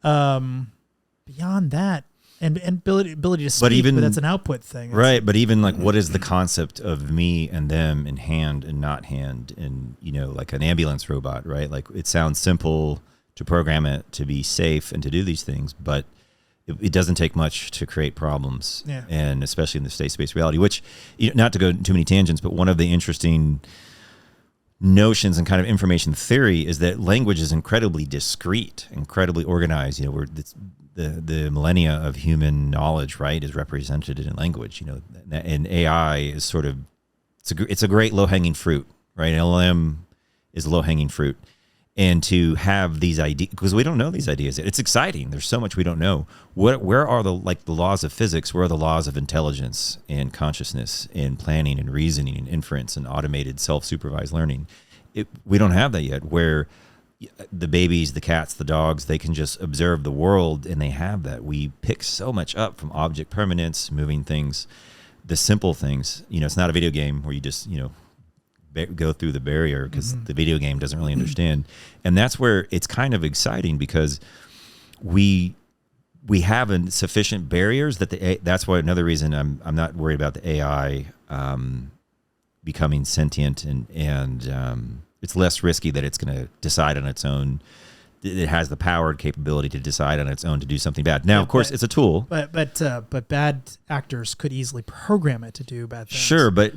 Beyond that, and ability to speak, but that's an output thing. Right, but even like what is the concept of me and them and hand and not hand and, like an ambulance robot, right? Like it sounds simple to program it to be safe and to do these things, but it doesn't take much to create problems. Yeah. And especially in the state-space reality, which, not to go too many tangents, but one of the interesting notions and kind of information theory is that language is incredibly discrete, incredibly organized. The millennia of human knowledge, right, is represented in language. And AI is sort of it's a great low-hanging fruit, right? LLM is low-hanging fruit, and to have these ideas, because we don't know these ideas, it's exciting. There's so much we don't know. Where are the laws of physics? Where are the laws of intelligence and consciousness and planning and reasoning and inference and automated self-supervised learning? We don't have that yet. Where the babies, the cats, the dogs, they can just observe the world and they have that. We pick so much up from object permanence, moving things, the simple things. It's not a video game where you just, go through the barrier because the video game doesn't really understand. And that's where it's kind of exciting because we have sufficient barriers that's why another reason I'm not worried about the AI becoming sentient and it's less risky that it's going to decide on its own. It has the power and capability to decide on its own to do something bad. Now, of course, it's a tool. But bad actors could easily program it to do bad things. Sure, but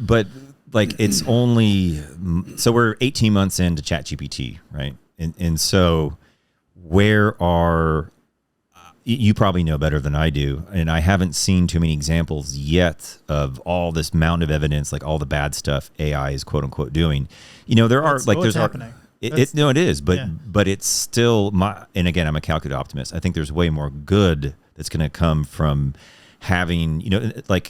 like it's only so we're 18 months into ChatGPT, right? And so where are you probably know better than I do, and I haven't seen too many examples yet of all this mountain of evidence, like all the bad stuff AI is quote unquote doing. There are there's happening. It is, but it's still and again, I'm a calculated optimist. I think there's way more good that's going to come from having,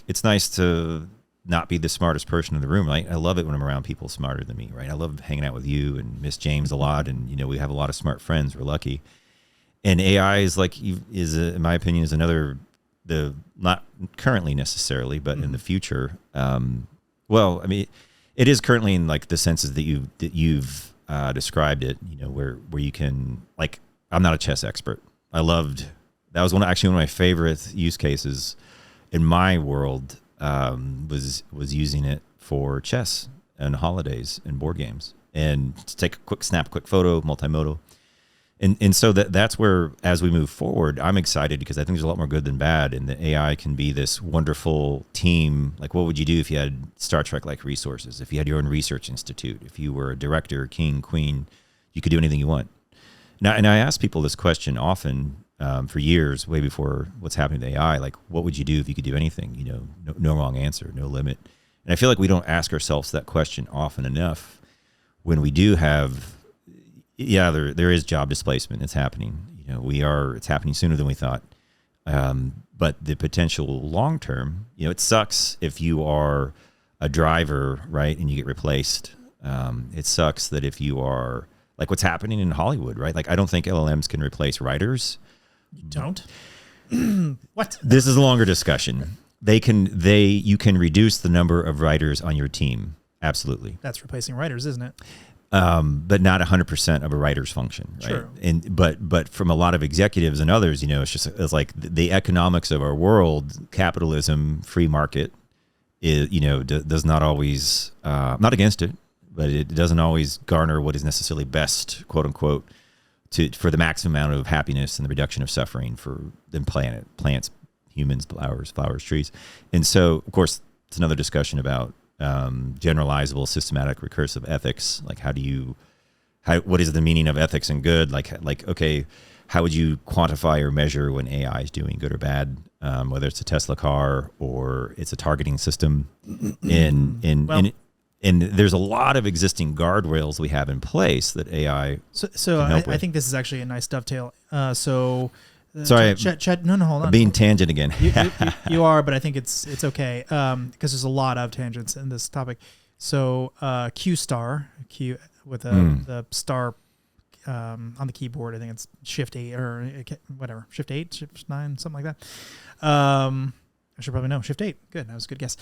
it's nice to not be the smartest person in the room, right? I love it when I'm around people smarter than me, right? I love hanging out with you and Miss James a lot, and we have a lot of smart friends. We're lucky. And AI is in my opinion, is another, not currently necessarily, but in the future. It is currently in the senses that you've described it. Where you can I'm not a chess expert. That was one of my favorite use cases in my world. Was using it for chess and holidays and board games, and to take a quick photo, multimodal. And so that's where, as we move forward, I'm excited because I think there's a lot more good than bad, and the AI can be this wonderful team. Like, what would you do if you had Star Trek-like resources? If you had your own research institute? If you were a director, king, queen, you could do anything you want. Now, and I ask people this question often for years, way before what's happening to AI. Like, what would you do if you could do anything? You know, no wrong answer, no limit. And I feel like we don't ask ourselves that question often enough. When we do have, there is job displacement. It's happening. It's happening sooner than we thought. But the potential long term, it sucks if you are a driver, right, and you get replaced. It sucks that if you are, like what's happening in Hollywood, right? Like, I don't think LLMs can replace writers. You don't? What? This is a longer discussion. You can reduce the number of writers on your team. Absolutely. That's replacing writers, isn't it? But not 100% of a writer's function, right? Sure. And but from a lot of executives and others, it's like the economics of our world, capitalism, free market, does not always, not against it, but it doesn't always garner what is necessarily best, quote unquote, for the maximum amount of happiness and the reduction of suffering for the planet, plants, humans, flowers, trees. And so, of course, it's another discussion about generalizable, systematic, recursive ethics. Like, what is the meaning of ethics and good? Like, okay, how would you quantify or measure when AI is doing good or bad? Whether it's a Tesla car or it's a targeting system. And there's a lot of existing guardrails we have in place that AI. So I think this is actually a nice dovetail. Sorry, Chet, no, hold on. Being tangent again. you are, but I think it's okay because there's a lot of tangents in this topic. So Q with the star on the keyboard. I think it's Shift 8 or whatever, Shift 8, Shift 9, something like that. I should probably know. Shift 8. Good, that was a good guess.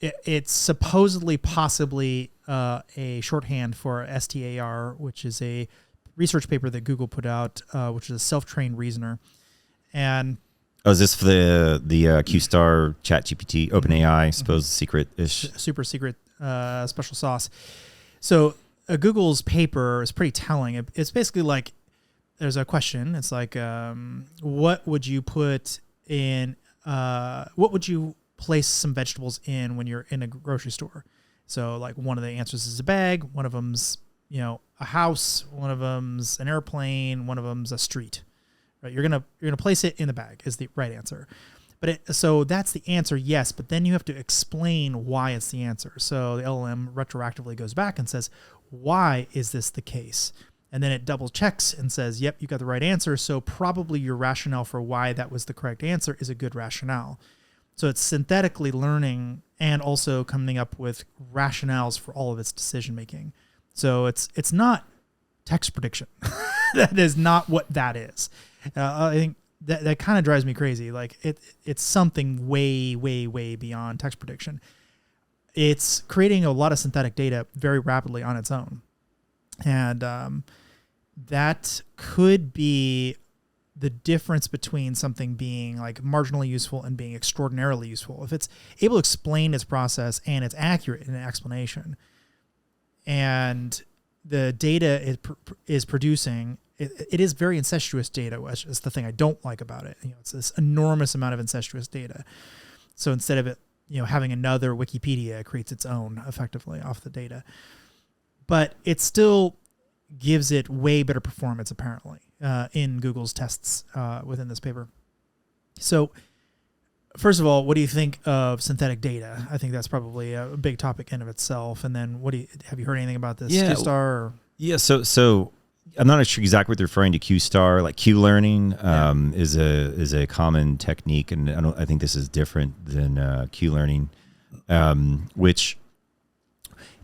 It's supposedly possibly a shorthand for STAR, which is a research paper that Google put out, which is a self-trained reasoner. And is this for the Q-Star ChatGPT, OpenAI, supposed secret-ish? Super secret special sauce. So Google's paper is pretty telling. It's basically like, there's a question. It's like, what would you put in, what would you place some vegetables in when you're in a grocery store? So like one of the answers is a bag. One of them's, a house, one of them's an airplane, one of them's a street, right? You're gonna place it in the bag is the right answer. So that's the answer, yes, but then you have to explain why it's the answer. So the LLM retroactively goes back and says, why is this the case? And then it double checks and says, yep, you got the right answer. So probably your rationale for why that was the correct answer is a good rationale. So it's synthetically learning and also coming up with rationales for all of its decision making. So it's not text prediction. That is not what that is. I think that kind of drives me crazy. Like it's something way, way, way beyond text prediction. It's creating a lot of synthetic data very rapidly on its own. And that could be the difference between something being like marginally useful and being extraordinarily useful. If it's able to explain its process and it's accurate in an explanation, and the data it is producing, it is very incestuous data, which is the thing I don't like about it. It's this enormous amount of incestuous data. So instead of it, having another Wikipedia, it creates its own effectively off the data. But it still gives it way better performance, apparently, in Google's tests within this paper. So first of all, what do you think of synthetic data? I think that's probably a big topic in of itself. And then have you heard anything about this Q-Star? Yeah. So I'm not sure exactly what they're referring to. Q-Star, like Q learning, is a common technique, and I think this is different than Q learning, which.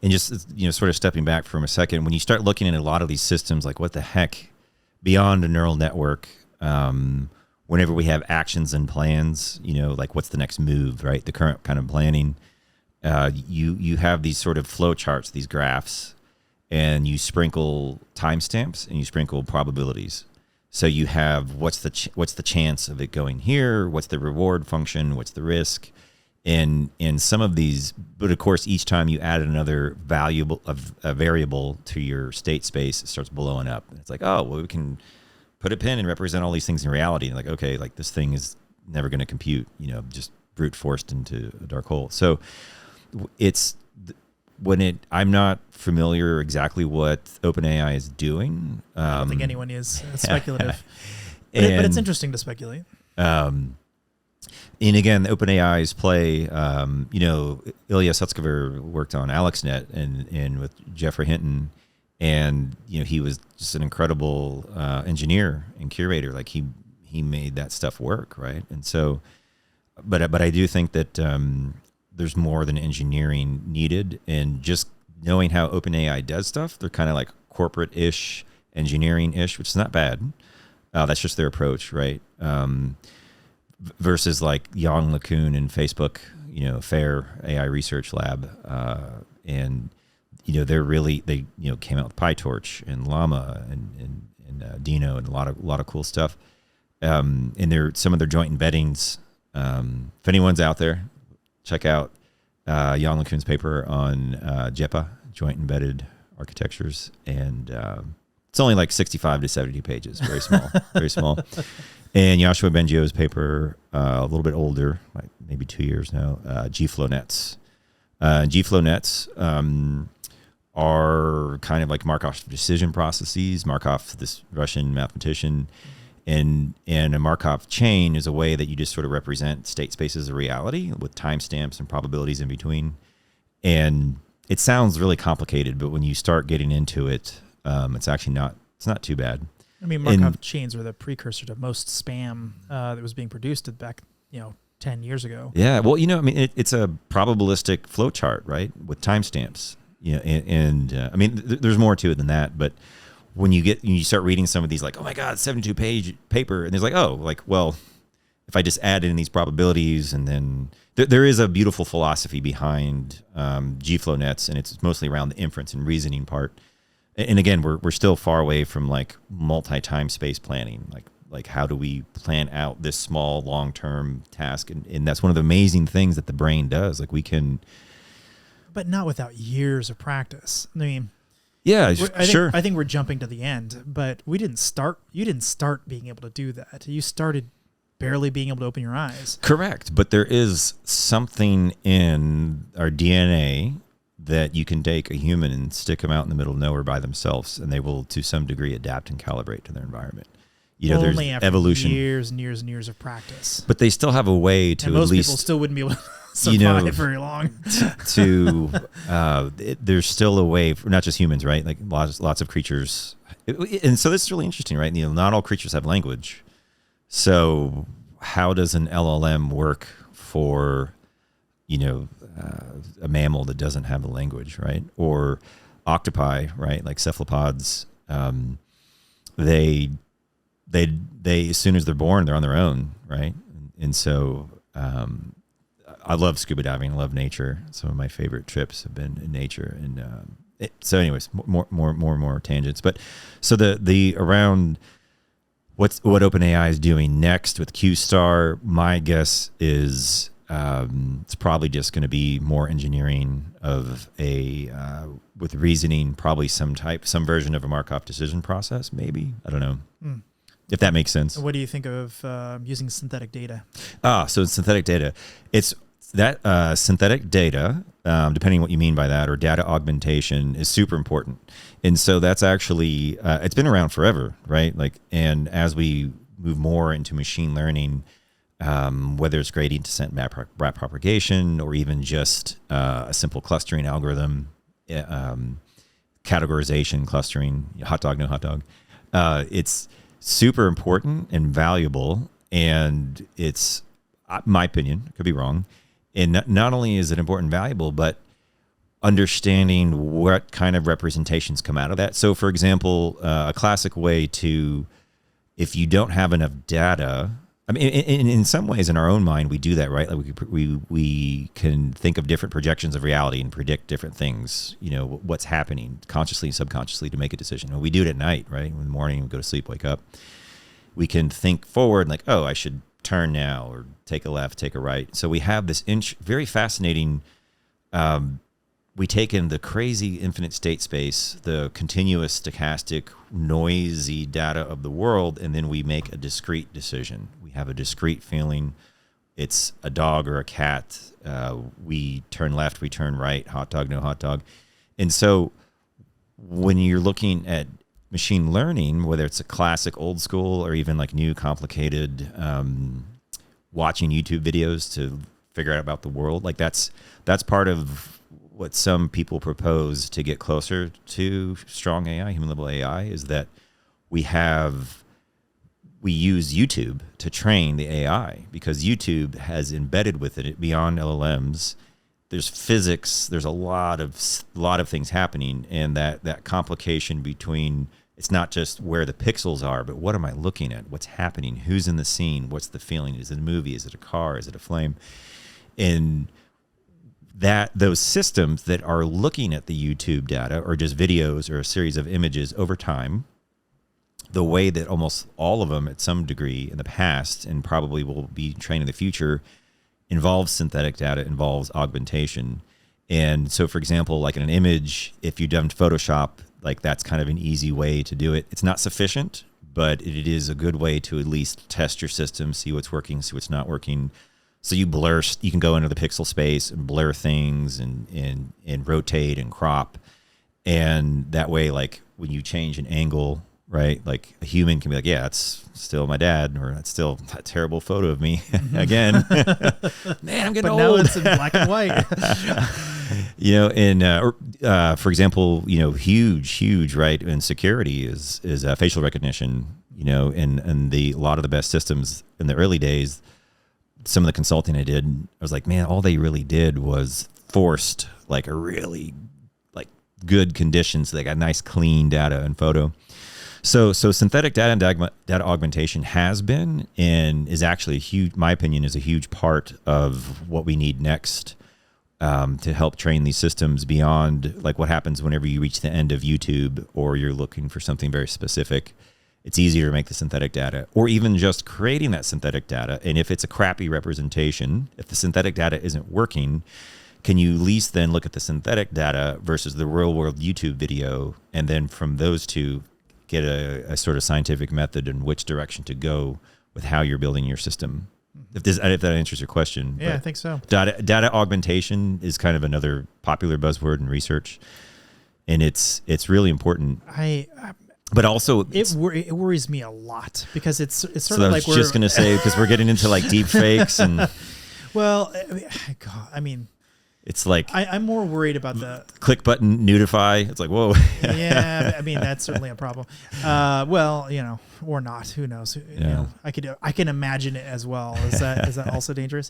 And just sort of stepping back for a second, when you start looking at a lot of these systems, like what the heck, beyond a neural network, whenever we have actions and plans, like what's the next move, right? The current kind of planning, you have these sort of flow charts, these graphs, and you sprinkle timestamps and you sprinkle probabilities. So you have what's the chance of it going here? What's the reward function? What's the risk? And some of these, but of course, each time you add another variable to your state space, it starts blowing up. It's like, oh, well, we can put a pin and represent all these things in reality. And like, okay, like this thing is never going to compute, just brute forced into a dark hole. So I'm not familiar exactly what OpenAI is doing. I don't think anyone is. It's speculative. But it's interesting to speculate. And again, OpenAI's play, Ilya Sutskever worked on AlexNet and with Jeffrey Hinton, and he was just an incredible engineer and curator. Like he made that stuff work, right? And so, but I do think that there's more than engineering needed, and just knowing how OpenAI does stuff, they're kind of like corporate-ish, engineering-ish, which is not bad. That's just their approach, right? Versus like Jan LeCun and Facebook, FAIR AI Research Lab, and they came out with PyTorch and Llama and Dino and a lot of cool stuff. And some of their joint embeddings. If anyone's out there, check out Jan LeCun's paper on JEPA, joint embedded architectures, and it's only like 65 to 70 pages, very small, very small. And Joshua Bengio's paper, a little bit older, like maybe 2 years now, G-flow nets. G-flow nets are kind of like Markov decision processes. Markov, this Russian mathematician, and a Markov chain is a way that you just sort of represent state spaces of reality with timestamps and probabilities in between. And it sounds really complicated, but when you start getting into it, it's actually not too bad. I mean, Markov chains were the precursor to most spam that was being produced back, 10 years ago. Yeah, well, it's a probabilistic flowchart, right, with timestamps. I mean, there's more to it than that. But when you start reading some of these, like, oh my God, 72-page paper, and there's like, oh, like, well, if I just add in these probabilities, and then there is a beautiful philosophy behind G-flow nets, and it's mostly around the inference and reasoning part. And again, we're still far away from like multi-time space planning, like how do we plan out this small long-term task, and that's one of the amazing things that the brain does. Like we can, but not without years of practice. I mean, yeah, sure. I think we're jumping to the end, but you didn't start being able to do that. You started barely being able to open your eyes. Correct, but there is something in our DNA that you can take a human and stick them out in the middle of nowhere by themselves, and they will, to some degree, adapt and calibrate to their environment. Only there's after evolution, years and years and years of practice. But they still have a way to, and most at least people still wouldn't be able to survive very long. There's still a way for not just humans, right? Like lots of creatures, and so this is really interesting, right? Not all creatures have language. So how does an LLM work for a mammal that doesn't have a language, right? Or octopi, right? Like cephalopods, they as soon as they're born, they're on their own, right? And so I love scuba diving. I love nature. Some of my favorite trips have been in nature. And so, anyways, more tangents. But so the around what OpenAI is doing next with QStar, my guess is. It's probably just going to be more engineering of with reasoning, probably some version of a Markov decision process, maybe. I don't know. If that makes sense. What do you think of using synthetic data? So synthetic data. It's that synthetic data, depending on what you mean by that, or data augmentation is super important. And so that's actually, it's been around forever, right? Like, and as we move more into machine learning, whether it's gradient descent backpropagation or even just a simple clustering algorithm, categorization, clustering, hot dog, no hot dog. It's super important and valuable, and it's, my opinion, could be wrong, and not only is it important and valuable, but understanding what kind of representations come out of that. So, for example, a classic way to, if you don't have enough data, I mean, in some ways, in our own mind, we do that, right? Like we can think of different projections of reality and predict different things, what's happening consciously and subconsciously to make a decision. And we do it at night, right? In the morning, we go to sleep, wake up. We can think forward, like, oh, I should turn now, or take a left, take a right. So we have this very fascinating, we take in the crazy infinite state space, the continuous stochastic noisy data of the world, and then we make a discrete decision. We have a discrete feeling. It's a dog or a cat. We turn left, we turn right, hot dog, no hot dog. And so when you're looking at machine learning, whether it's a classic old school or even like new complicated, watching YouTube videos to figure out about the world, like that's part of what some people propose to get closer to strong AI, human level AI, is that we use YouTube to train the AI, because YouTube has embedded with it beyond LLMs. There's physics. There's a lot of things happening, and that complication between, it's not just where the pixels are, but what am I looking at? What's happening? Who's in the scene? What's the feeling? Is it a movie? Is it a car? Is it a flame? And those systems that are looking at the YouTube data, or just videos or a series of images over time, the way that almost all of them at some degree in the past, and probably will be trained in the future, involves synthetic data, involves augmentation. And so, for example, like in an image, if you've done Photoshop, like that's kind of an easy way to do it. It's not sufficient, but it is a good way to at least test your system, see what's working, see what's not working. So you can go into the pixel space and blur things and rotate and crop. And that way, like when you change an angle, right? Like a human can be like, yeah, it's still my dad, or that's still a terrible photo of me again. Man, I'm getting old. Now it's in black and white. And for example, huge, right? In security is facial recognition, and a lot of the best systems in the early days, some of the consulting I did, I was like, man, all they really did was forced like a really like good conditions. So they got nice, clean data and photo. So synthetic data and data augmentation has been, and is actually my opinion, is a huge part of what we need next, to help train these systems beyond like what happens whenever you reach the end of YouTube, or you're looking for something very specific. It's easier to make the synthetic data, or even just creating that synthetic data. And if it's a crappy representation, if the synthetic data isn't working, can you at least then look at the synthetic data versus the real world YouTube video, and then from those two get a sort of scientific method in which direction to go with how you're building your system. If that answers your question. Yeah, I think so. Data augmentation is kind of another popular buzzword in research, and it's really important. But also, it worries me a lot, because it's sort so of I like was just going to say, because we're getting into like deep fakes and. Well, God, I mean, it's like I'm more worried about the click button nudify. It's like, whoa. Yeah, I mean that's certainly a problem. Well, or not. Who knows? I can imagine it as well. Is that also dangerous?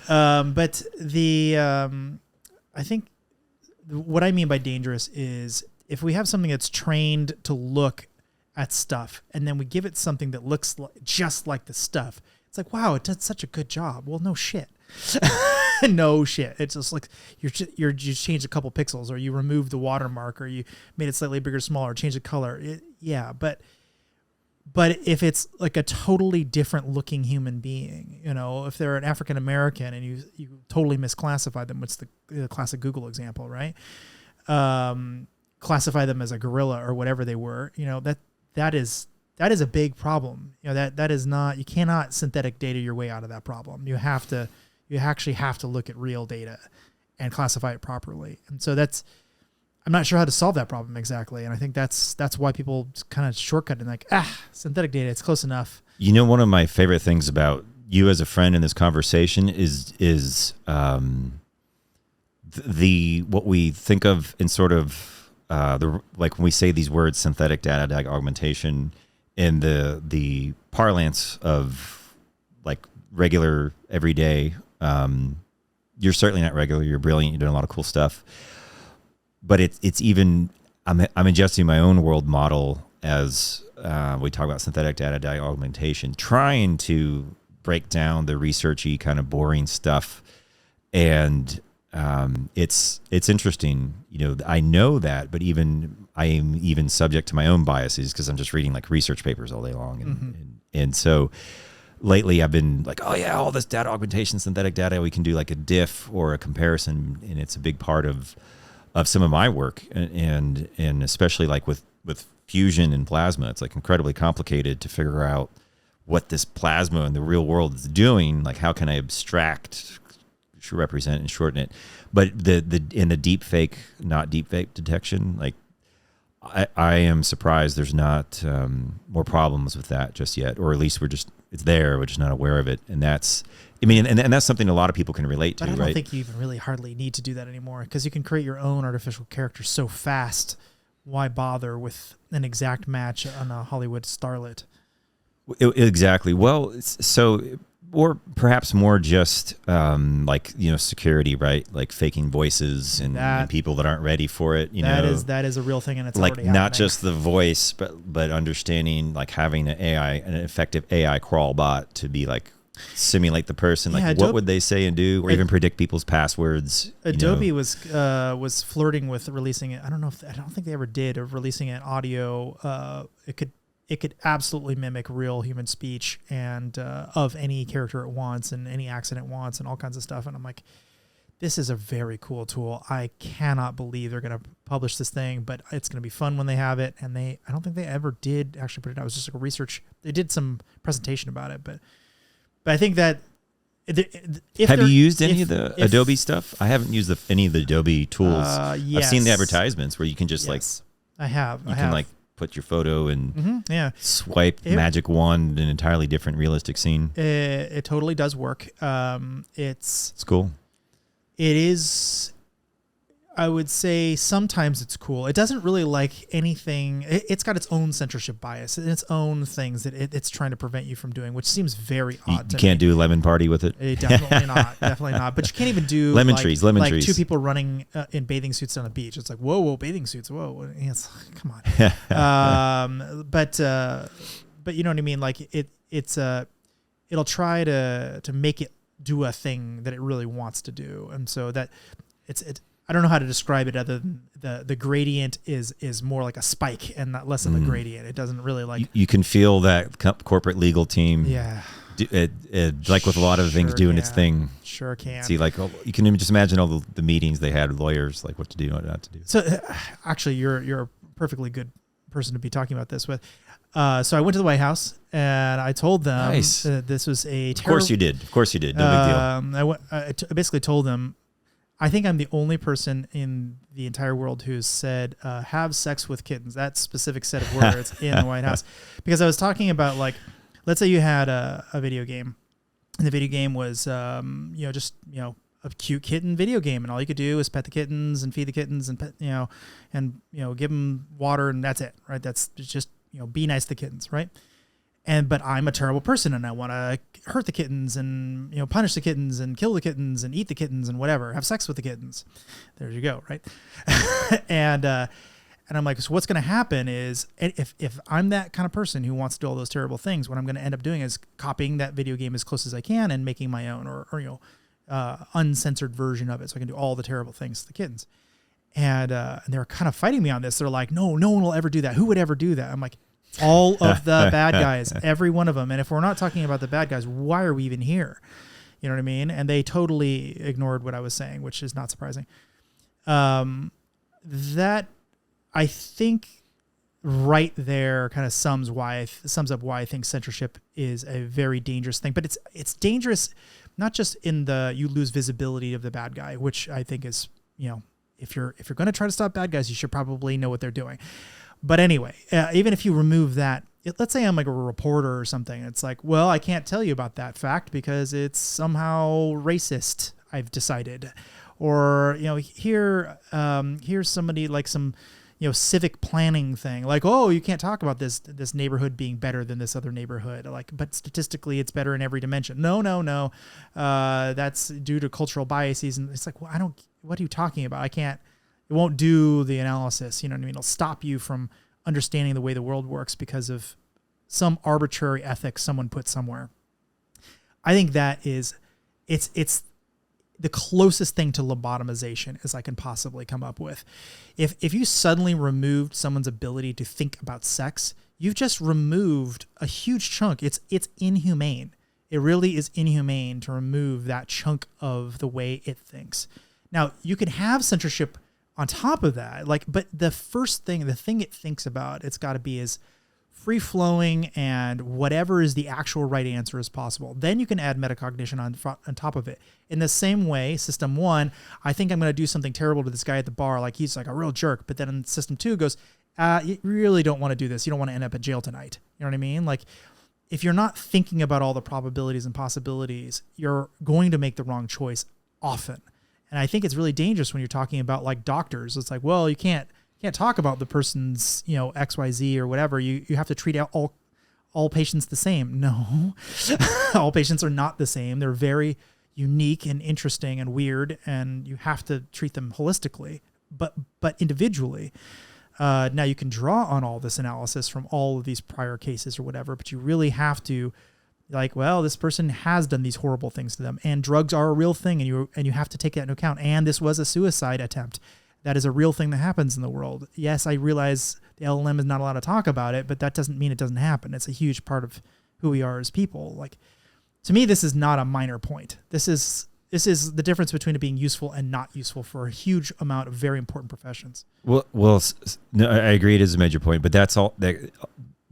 But I think what I mean by dangerous is, if we have something that's trained to look at stuff, and then we give it something that looks just like the stuff, it's like, wow, it did such a good job. Well, no shit. No shit. It's just like you just changed a couple pixels, or you removed the watermark, or you made it slightly bigger, smaller, changed the color. But if it's like a totally different looking human being, if they're an African American and you totally misclassify them, what's the classic Google example, right? Classify them as a gorilla or whatever they were, that is a big problem. That is not, you cannot synthetic data your way out of that problem. You actually have to look at real data and classify it properly. And so I'm not sure how to solve that problem exactly. And I think that's why people kind of shortcut and like, synthetic data, it's close enough. One of my favorite things about you as a friend in this conversation is what we think of in sort of like when we say these words, synthetic data augmentation, in the parlance of like regular everyday. You're certainly not regular. You're brilliant. You're doing a lot of cool stuff. But it's even, I'm adjusting my own world model as we talk about synthetic data augmentation, trying to break down the researchy kind of boring stuff. And it's interesting. I know that, but I am even subject to my own biases, because I'm just reading like research papers all day long. And so lately I've been like, oh yeah, all this data augmentation, synthetic data, we can do like a diff or a comparison, and it's a big part of some of my work, and especially like with fusion and plasma, it's like incredibly complicated to figure out what this plasma in the real world is doing. Like, how can I abstract, represent, and shorten it? But in the deep fake, not deep fake detection, like I am surprised there's not more problems with that just yet, or at least it's there, we're just not aware of it. And that's, I mean, and that's something a lot of people can relate to, but I right? don't think you even really hardly need to do that anymore, because you can create your own artificial character so fast. Why bother with an exact match on a Hollywood starlet? Exactly. Well, so, or perhaps more just like, security, right? Like faking voices and people that aren't ready for it. That is a real thing, and it's like already not happening. just the voice, but understanding, like having an effective AI crawl bot to be like simulate the person. Like, what would they say and do, or even predict people's passwords? Adobe was flirting with releasing it. I don't think they ever did, of releasing an audio. It could absolutely mimic real human speech and of any character it wants and any accent it wants and all kinds of stuff. And I'm like, this is a very cool tool. I cannot believe they're going to publish this thing, but it's going to be fun when they have it. And I don't think they ever did actually put it out. It was just like a research. They did some presentation about it, but I think that have you used any of the Adobe stuff? I haven't used any of the Adobe tools. Yes. I've seen the advertisements where you can just I have. You can like put your photo and swipe magic wand an entirely different realistic scene. It totally does work. It's cool. It is. I would say sometimes it's cool. It doesn't really like anything. It's got its own censorship bias and its own things that it's trying to prevent you from doing, which seems very odd. You can't do lemon party with it. Definitely not. Definitely not. But you can't even do lemon trees. Two people running in bathing suits on the beach. It's like, whoa, bathing suits. Whoa. It's come on. But you know what I mean? Like it'll try to make it do a thing that it really wants to do. And so that I don't know how to describe it other than the gradient is more like a spike and not less of a gradient. It doesn't really like... You can feel that corporate legal team. Yeah. Like with a lot of things doing its thing. Sure can. See, like you can just imagine all the meetings they had with lawyers, like what to do, what not to do. So actually, you're a perfectly good person to be talking about this with. So I went to the White House and I told them this was a terrible... Of course you did. No big deal. I basically told them, I think I'm the only person in the entire world who's said, have sex with kittens, that specific set of words in the White House. Because I was talking about, like, let's say you had a video game, and the video game was, a cute kitten video game, and all you could do is pet the kittens and feed the kittens and give them water, and that's it, right? That's just, be nice to the kittens, right? But I'm a terrible person and I want to hurt the kittens and, punish the kittens and kill the kittens and eat the kittens and whatever, have sex with the kittens. There you go. Right. And I'm like, so what's going to happen is if I'm that kind of person who wants to do all those terrible things, what I'm going to end up doing is copying that video game as close as I can and making my own or uncensored version of it. So I can do all the terrible things to the kittens. And they're kind of fighting me on this. They're like, no one will ever do that. Who would ever do that? I'm like, all of the bad guys, every one of them. And if we're not talking about the bad guys, why are we even here? You know what I mean? And they totally ignored what I was saying, which is not surprising. That I think right there kind of sums up why I think censorship is a very dangerous thing. But it's dangerous not just in you lose visibility of the bad guy, which I think is, if you're going to try to stop bad guys, you should probably know what they're doing. But anyway, even if you remove that, let's say I'm like a reporter or something. It's like, well, I can't tell you about that fact because it's somehow racist, I've decided. Or, here's somebody like some, civic planning thing. Like, oh, you can't talk about this neighborhood being better than this other neighborhood. Like, but statistically, it's better in every dimension. No. That's due to cultural biases. And it's like, well, what are you talking about? It won't do the analysis, you know what I mean? It'll stop you from understanding the way the world works because of some arbitrary ethics someone put somewhere. I think that it's the closest thing to lobotomization as I can possibly come up with. If you suddenly removed someone's ability to think about sex, you've just removed a huge chunk. It's inhumane. It really is inhumane to remove that chunk of the way it thinks. Now, you can have censorship on top of that, but the thing it thinks about, it's got to be as free flowing and whatever is the actual right answer as possible. Then you can add metacognition on top of it. In the same way, system 1, I think I'm going to do something terrible to this guy at the bar, like he's like a real jerk. But then in system 2 goes, you really don't want to do this. You don't want to end up in jail tonight. You know what I mean? Like, if you're not thinking about all the probabilities and possibilities, you're going to make the wrong choice often. And I think it's really dangerous when you're talking about like doctors. It's like, well, you can't talk about the person's, XYZ or whatever. You have to treat all patients the same. No, all patients are not the same. They're very unique and interesting and weird, and you have to treat them holistically, but individually. Now you can draw on all this analysis from all of these prior cases or whatever, but you really have to this person has done these horrible things to them, and drugs are a real thing, and you have to take that into account. And this was a suicide attempt. That is a real thing that happens in the world. Yes, I realize the LLM is not allowed to talk about it, but that doesn't mean it doesn't happen. It's a huge part of who we are as people. Like, to me, this is not a minor point. This is the difference between it being useful and not useful for a huge amount of very important professions. Well, no, I agree it is a major point, but that's all that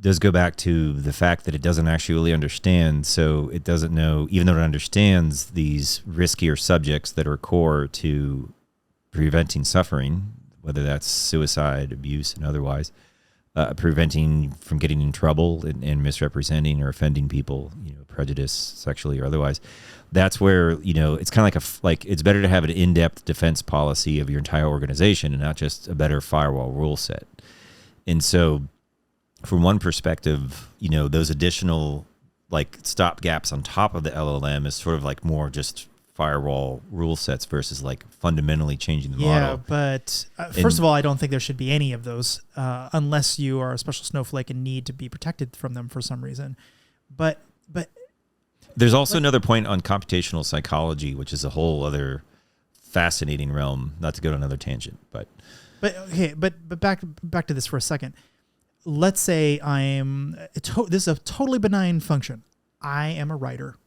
does go back to the fact that it doesn't actually really understand. So it doesn't know, even though it understands these riskier subjects that are core to preventing suffering, whether that's suicide, abuse, and otherwise, preventing from getting in trouble and misrepresenting or offending people, prejudice, sexually or otherwise. That's where, it's kind of like it's better to have an in-depth defense policy of your entire organization and not just a better firewall rule set. And so from one perspective, those additional stop gaps on top of the LLM is sort of like more just firewall rule sets versus fundamentally changing the model. Yeah, but first of all, I don't think there should be any of those unless you are a special snowflake and need to be protected from them for some reason. But there's also another point on computational psychology, which is a whole other fascinating realm. Not to go to another tangent, but back to this for a second. Let's say this is a totally benign function. I am a writer.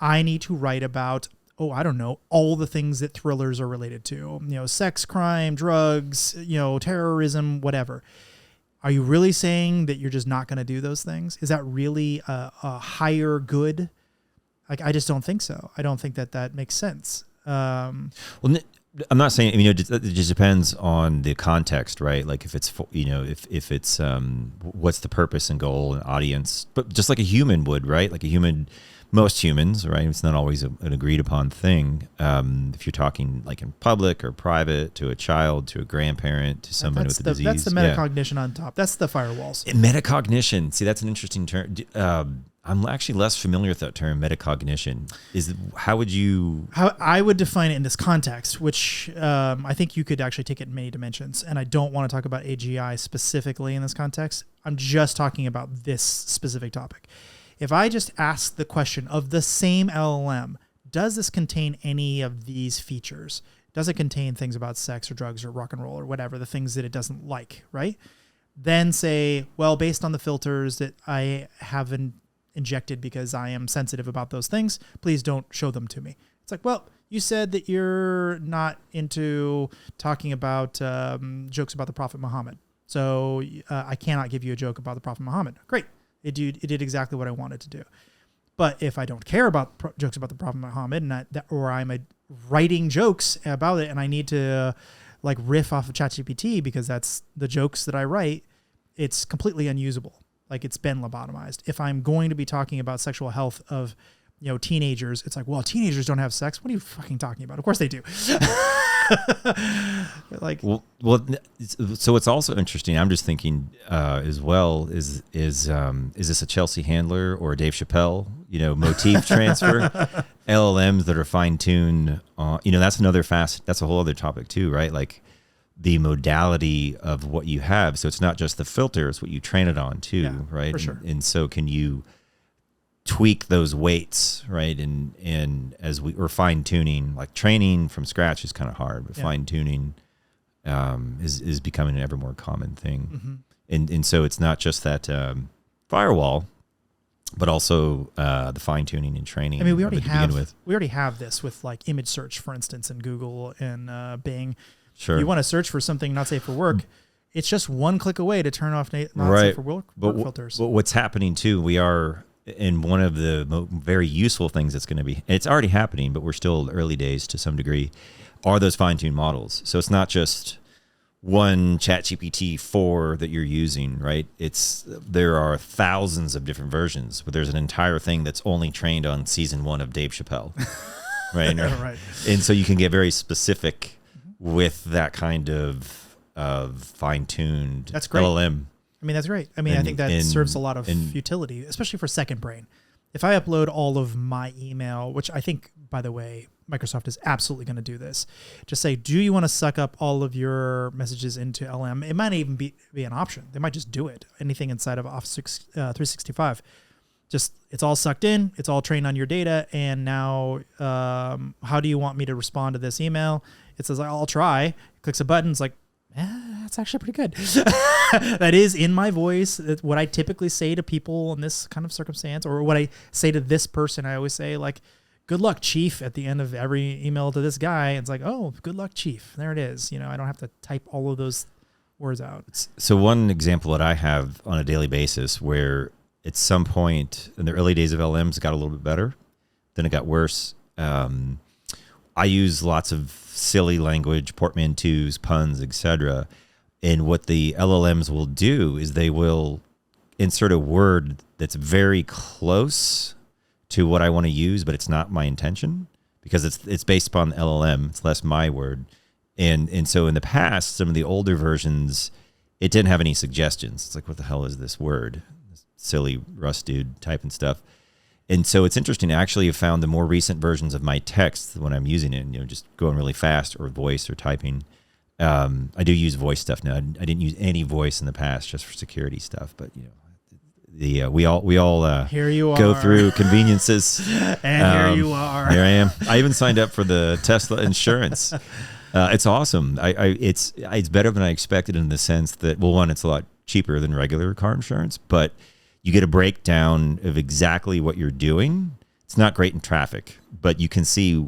I need to write about, all the things that thrillers are related to, sex, crime, drugs, terrorism, whatever. Are you really saying that you're just not going to do those things? Is that really a higher good? I just don't think so. I don't think that makes sense. Well, I'm not saying, it just depends on the context, right? Like if it's, if it's, what's the purpose and goal and audience, but just like a human would, right? Like most humans, right? It's not always an agreed upon thing. If you're talking in public or private, to a child, to a grandparent, to somebody with a disease. That's the metacognition on top. That's the firewalls. Metacognition. See, that's an interesting term. I'm actually less familiar with that term, metacognition. How I would define it in this context, which I think you could actually take it in many dimensions. And I don't want to talk about AGI specifically in this context. I'm just talking about this specific topic. If I just ask the question of the same LLM, does this contain any of these features? Does it contain things about sex or drugs or rock and roll or whatever, the things that it doesn't like, right? Then say, well, based on the filters that I haven't injected because I am sensitive about those things, please don't show them to me. It's like, well, you said that you're not into talking about jokes about the Prophet Muhammad. So I cannot give you a joke about the Prophet Muhammad. Great. It did exactly what I wanted to do. But if I don't care about jokes about the Prophet Muhammad, or I'm writing jokes about it and I need to riff off of ChatGPT because that's the jokes that I write, it's completely unusable. It's been lobotomized. If I'm going to be talking about sexual health of, teenagers, it's like, well, teenagers don't have sex. What are you fucking talking about? Of course they do. So it's also interesting. I'm just thinking as well, is this a Chelsea Handler or a Dave Chappelle, motif transfer? LLMs that are fine-tuned, that's another that's a whole other topic too, right? The modality of what you have. So it's not just the filter, it's what you train it on too, right? For sure. And so can you tweak those weights, right? And as we're fine tuning, training from scratch is kind of hard, but fine tuning is becoming an ever more common thing. Mm-hmm. And so it's not just that firewall, but also the fine tuning and training. I mean, we of already it to begin with. have this with like image search, for instance, in Google and Bing. Sure. You want to search for something not safe for work. It's just one click away to turn off not right. safe for work filters. But what's happening too, we are in one of the very useful things that's going to be, and it's already happening, but we're still early days to some degree, are those fine-tuned models. So it's not just one ChatGPT 4 that you're using, right? There are thousands of different versions, but there's an entire thing that's only trained on season 1 of Dave Chappelle, right? Right. And so you can get very specific with that kind of fine-tuned That's great. LLM. I mean, that's great. I mean, I think that serves a lot of utility, especially for second brain. If I upload all of my email, which I think, by the way, Microsoft is absolutely going to do this, just say, do you want to suck up all of your messages into LM? It might even be an option. They might just do it. Anything inside of Office 365. Just, it's all sucked in. It's all trained on your data. And now, how do you want me to respond to this email? It says, I'll try. Clicks a button. It's like, that's actually pretty good. That is in my voice. What I typically say to people in this kind of circumstance, or what I say to this person, I always say like, good luck, chief, at the end of every email to this guy. It's like, oh, good luck, chief. There it is. You know, I don't have to type all of those words out. So one example that I have on a daily basis where at some point in the early days of LMs, it got a little bit better, then it got worse. I use lots of silly language, portmanteaus, puns, etc. And what the LLMs will do is they will insert a word that's very close to what I want to use, but it's not my intention because it's based upon the LLM. It's less my word. And so in the past, some of the older versions, it didn't have any suggestions. It's like, what the hell is this word? This silly Russ dude typing stuff. And so it's interesting. I actually have found the more recent versions of my text when I'm using it, just going really fast or voice or typing. I do use voice stuff now. I didn't use any voice in the past just for security stuff, but we all here you go are. Through conveniences. And here you are. Here I am. I even signed up for the Tesla insurance. It's awesome. It's better than I expected in the sense that, well, one, it's a lot cheaper than regular car insurance, but you get a breakdown of exactly what you're doing. It's not great in traffic, but you can see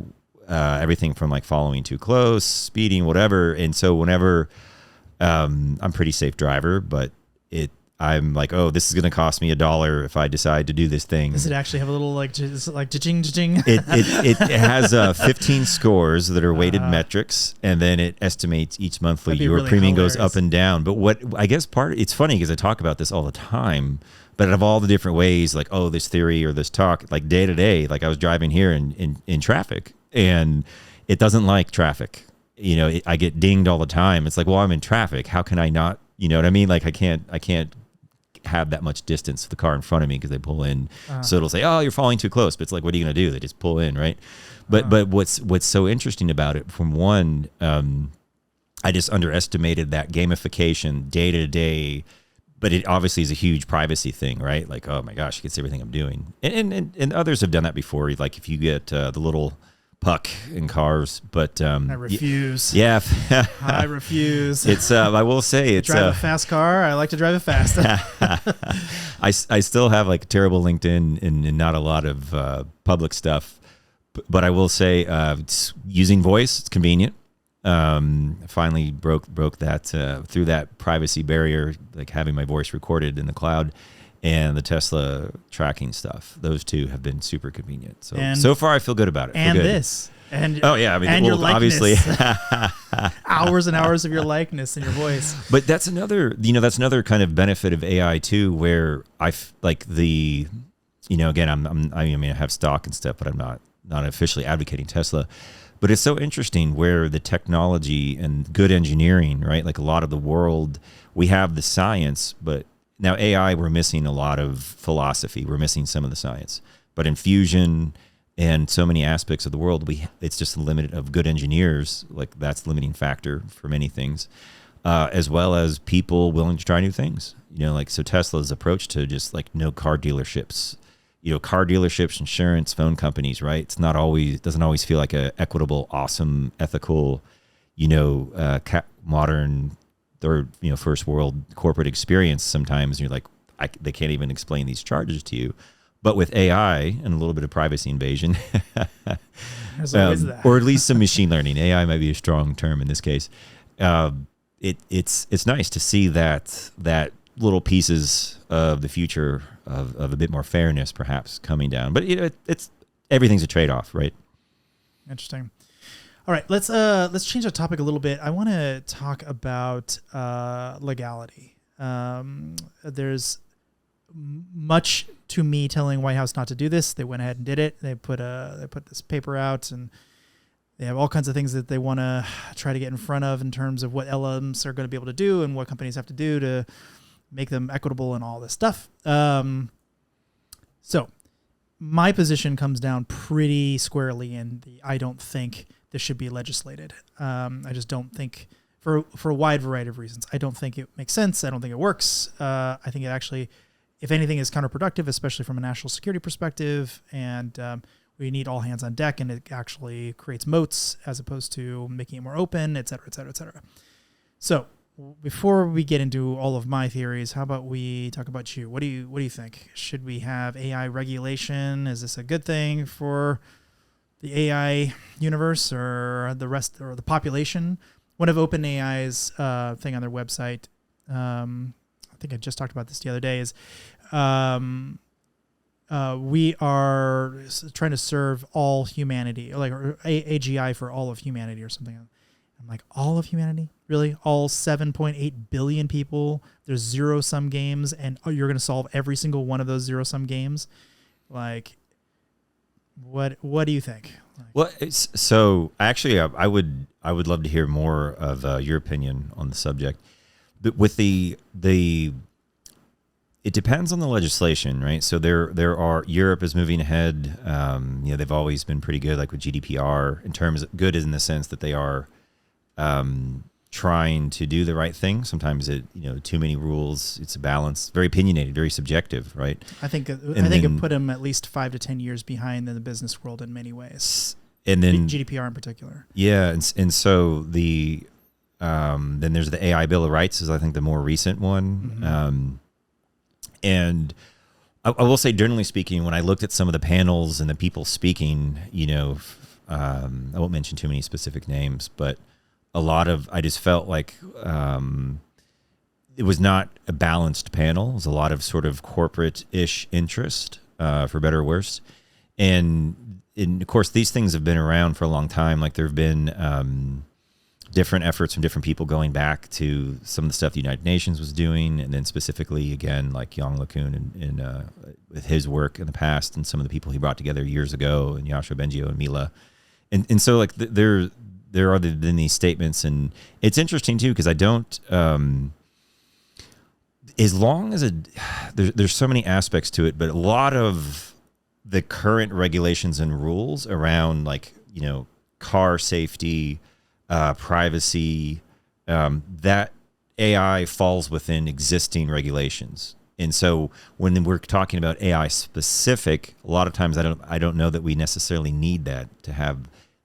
everything from like following too close, speeding, whatever. And so whenever I'm a pretty safe driver, but I'm like, oh, this is going to cost me $1 if I decide to do this thing. Does it actually have a little like cha-ching, cha-ching? It has 15 scores that are weighted metrics, and then it estimates each monthly your really premium hilarious. goes up and down. But what I guess it's funny because I talk about this all the time, but out of all the different ways, like, oh, this theory or this talk, like day to day, like I was driving here in traffic, and it doesn't like traffic. I get dinged all the time. It's like, well, I'm in traffic. How can I not? You know what I mean? Like I can't have that much distance to the car in front of me because they pull in. So it'll say, oh, you're falling too close. But it's like, what are you going to do? They just pull in, right? But what's so interesting about it, from one, I just underestimated that gamification day to day, but it obviously is a huge privacy thing, right? Like, oh my gosh, it gets everything I'm doing. And others have done that before. Like if you get the little puck in cars, but I refuse. Yeah, I refuse. It's I will say it's drive a fast car. I like to drive it fast. I still have like terrible LinkedIn and not a lot of public stuff, but I will say it's using voice. It's convenient. Finally broke that through that privacy barrier, like having my voice recorded in the cloud. And the Tesla tracking stuff; those two have been super convenient. So far, I feel good about it. And good. this, and oh yeah, I mean, and your likeness. Obviously, hours and hours of your likeness and your voice. But that's another kind of benefit of AI too, where like the, again, I have stock and stuff, but I'm not officially advocating Tesla. But it's so interesting where the technology and good engineering, right? Like a lot of the world, we have the science, but now AI, we're missing a lot of philosophy. We're missing some of the science. But in fusion and so many aspects of the world, it's just the limit of good engineers. Like that's the limiting factor for many things, as well as people willing to try new things. So Tesla's approach to just like no car dealerships, car dealerships, insurance, phone companies, right? It's not always, doesn't always feel like a equitable, awesome, ethical, modern third, first world corporate experience sometimes. And you're like, they can't even explain these charges to you. But with AI and a little bit of privacy invasion, There's always that. or at least some machine learning, AI might be a strong term in this case. It's nice to see that little pieces of the future of a bit more fairness perhaps coming down. But it's everything's a trade-off, right? Interesting. All right, let's change the topic a little bit. I want to talk about legality. There's much to me telling White House not to do this. They went ahead and did it. They put this paper out, and they have all kinds of things that they want to try to get in front of in terms of what LLMs are going to be able to do and what companies have to do to make them equitable and all this stuff. So my position comes down pretty squarely in I don't think this should be legislated. I just don't think, for a wide variety of reasons, I don't think it makes sense. I don't think it works. I think it actually, if anything, is counterproductive, especially from a national security perspective. And we need all hands on deck, and it actually creates moats as opposed to making it more open, et cetera, et cetera, et cetera. So before we get into all of my theories, how about we talk about you? What do you think? Should we have AI regulation? Is this a good thing for the AI universe or the rest or the population? One of OpenAI's thing on their website, I think I just talked about this the other day, is we are trying to serve all humanity, like AGI for all of humanity or something. I'm like, all of humanity? Really? All 7.8 billion people? There's zero-sum games, and you're going to solve every single one of those zero-sum games? Like, what do you think? Well, so actually, I would love to hear more of your opinion on the subject. But with it depends on the legislation, right? So Europe is moving ahead. They've always been pretty good, like with GDPR, in terms of good in the sense that they are trying to do the right thing. Sometimes too many rules. It's a balance, very opinionated, very subjective, right? I think it put them at least 5 to 10 years behind in the business world in many ways. And then GDPR in particular. Yeah, and so then there's the AI Bill of Rights is I think the more recent one. Mm-hmm. And I will say, generally speaking, when I looked at some of the panels and the people speaking, I won't mention too many specific names, but I just felt like it was not a balanced panel. It was a lot of sort of corporate-ish interest, for better or worse. And of course, these things have been around for a long time. Like there have been different efforts from different people going back to some of the stuff the United Nations was doing, and then specifically, again, like Yang LeCun and with his work in the past, and some of the people he brought together years ago, and Yoshua Bengio and Mila. And so like there are then these statements, and it's interesting too, because I don't, as long as there's so many aspects to it, but a lot of the current regulations and rules around car safety, privacy, that AI falls within existing regulations. And so when we're talking about AI specific, a lot of times I don't know that we necessarily need that to have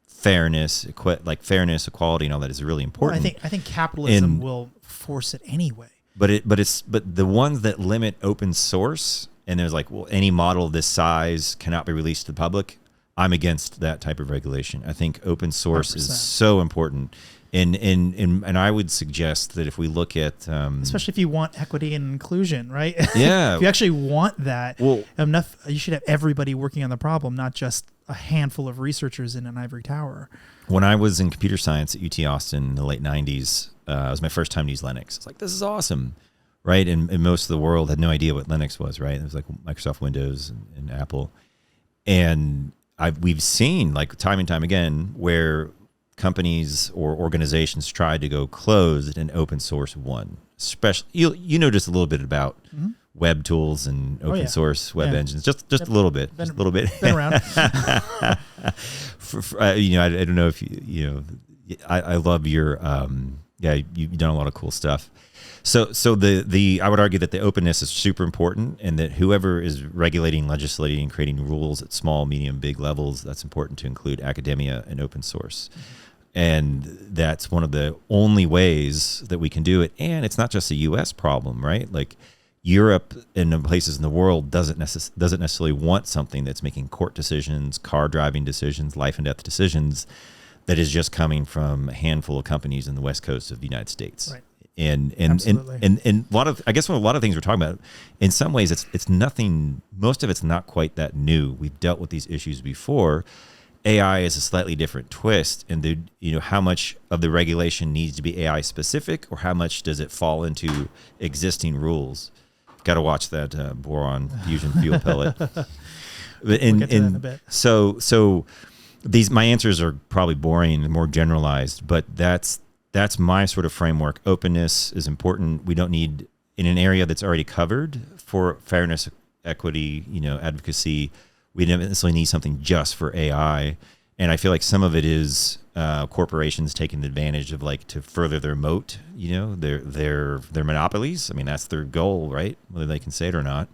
fairness, equality, and all that is really important. Well, I think capitalism will force it anyway. But the ones that limit open source, and there's any model this size cannot be released to the public. I'm against that type of regulation. I think open source 100%. is so important. And I would suggest that if we look at especially if you want equity and inclusion, right? Yeah. If you actually want that, you should have everybody working on the problem, not just a handful of researchers in an ivory tower. When I was in computer science at UT Austin in the late 90s, it was my first time to use Linux. It's like, this is awesome, right? And most of the world had no idea what Linux was, right? It was like Microsoft Windows and Apple. And we've seen time and time again where companies or organizations tried to go closed and open source won. Especially, you know just a little bit about web tools and open source web engines, just a little bit, Been around. I don't know if I love your you've done a lot of cool stuff. So I would argue that the openness is super important, and that whoever is regulating, legislating, and creating rules at small, medium, big levels, that's important to include academia and open source. And that's one of the only ways that we can do it. And it's not just a U.S. problem, right? Like Europe and the places in the world doesn't necessarily want something that's making court decisions, car driving decisions, life and death decisions that is just coming from a handful of companies in the West Coast of the United States. Right. And Absolutely. a lot of, I guess a lot of things we're talking about, in some ways it's nothing, most of it's not quite that new. We've dealt with these issues before. AI is a slightly different twist, and how much of the regulation needs to be AI specific, or how much does it fall into existing rules? Got to watch that boron fusion fuel pellet. We'll get to that in a bit. So these, my answers are probably boring and more generalized, but that's my sort of framework. Openness is important. We don't need, in an area that's already covered for fairness, equity, advocacy, we don't necessarily need something just for AI. And I feel like some of it is corporations taking advantage of, like, to further their moat, their monopolies. I mean, that's their goal, right? Whether they can say it or not.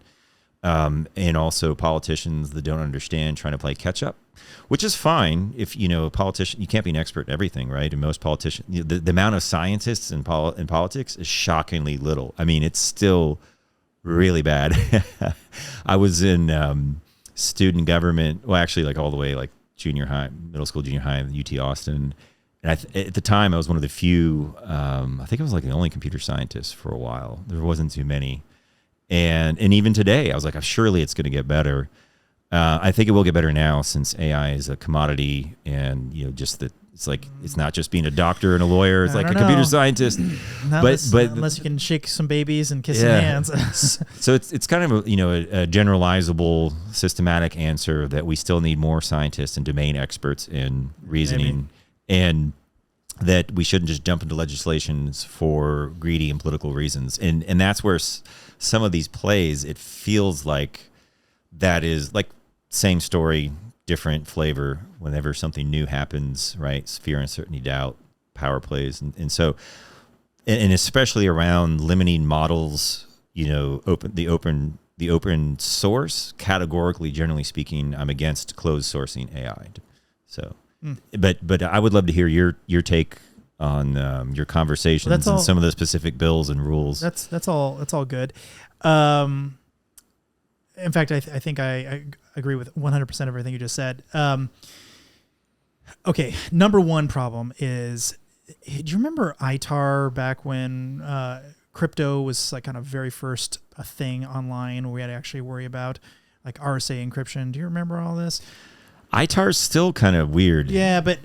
And also politicians that don't understand, trying to play catch up, which is fine if, a politician, you can't be an expert in everything, right? And most politicians, the amount of scientists in politics is shockingly little. I mean, it's still really bad. I was in student government, well, actually, like all the way, like junior high, middle school, junior high in UT Austin. And at the time, I was one of the few, I think I was like the only computer scientist for a while. There wasn't too many. And even today, I was like, surely it's going to get better. I think it will get better now, since AI is a commodity, and just that it's like, it's not just being a doctor and a lawyer. It's like a computer scientist. But unless you can shake some babies and kiss some hands. So it's kind of a generalizable, systematic answer that we still need more scientists and domain experts in reasoning, and that we shouldn't just jump into legislations for greedy and political reasons. And that's where some of these plays, it feels like that is like same story, different flavor. Whenever something new happens, right? Fear, uncertainty, doubt, power plays. And so, and especially around limiting models, the open source, categorically, generally speaking, I'm against closed sourcing AI. So, but I would love to hear your take on your conversations and some of the specific bills and rules. That's all good. In fact, I think I agree with 100% of everything you just said. Okay, number one problem is, do you remember ITAR back when crypto was like kind of very first a thing online where we had to actually worry about like RSA encryption? Do you remember all this? ITAR's still kind of weird. Yeah, but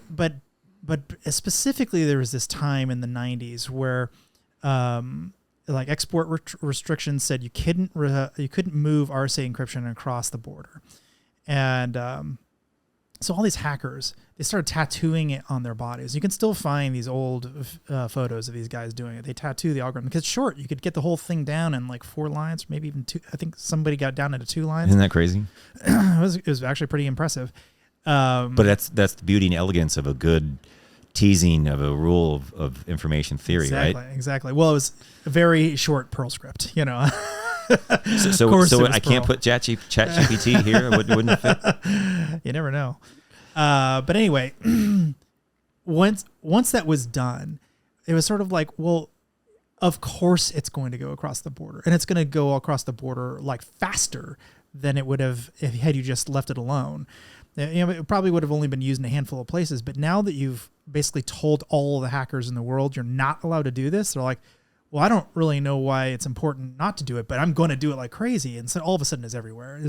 specifically there was this time in the 90s where like export restrictions said you couldn't move RSA encryption across the border. And so all these hackers, they started tattooing it on their bodies. You can still find these old photos of these guys doing it. They tattoo the algorithm because it's short. You could get the whole thing down in like 4 lines, maybe even 2. I think somebody got down into 2 lines. Isn't that crazy? It was actually pretty impressive. But that's the beauty and elegance of a good teasing of a rule of information theory, right? Exactly. Well, it was a very short Perl script, So I can't put ChatGPT here. Wouldn't it fit? You never know. But anyway, once that was done, it was sort of like, well, of course it's going to go across the border, and it's going to go across the border like faster than it would have had you just left it alone. It probably would have only been used in a handful of places, but now that you've basically told all the hackers in the world you're not allowed to do this, they're like, well, I don't really know why it's important not to do it, but I'm going to do it like crazy. And so all of a sudden it's everywhere.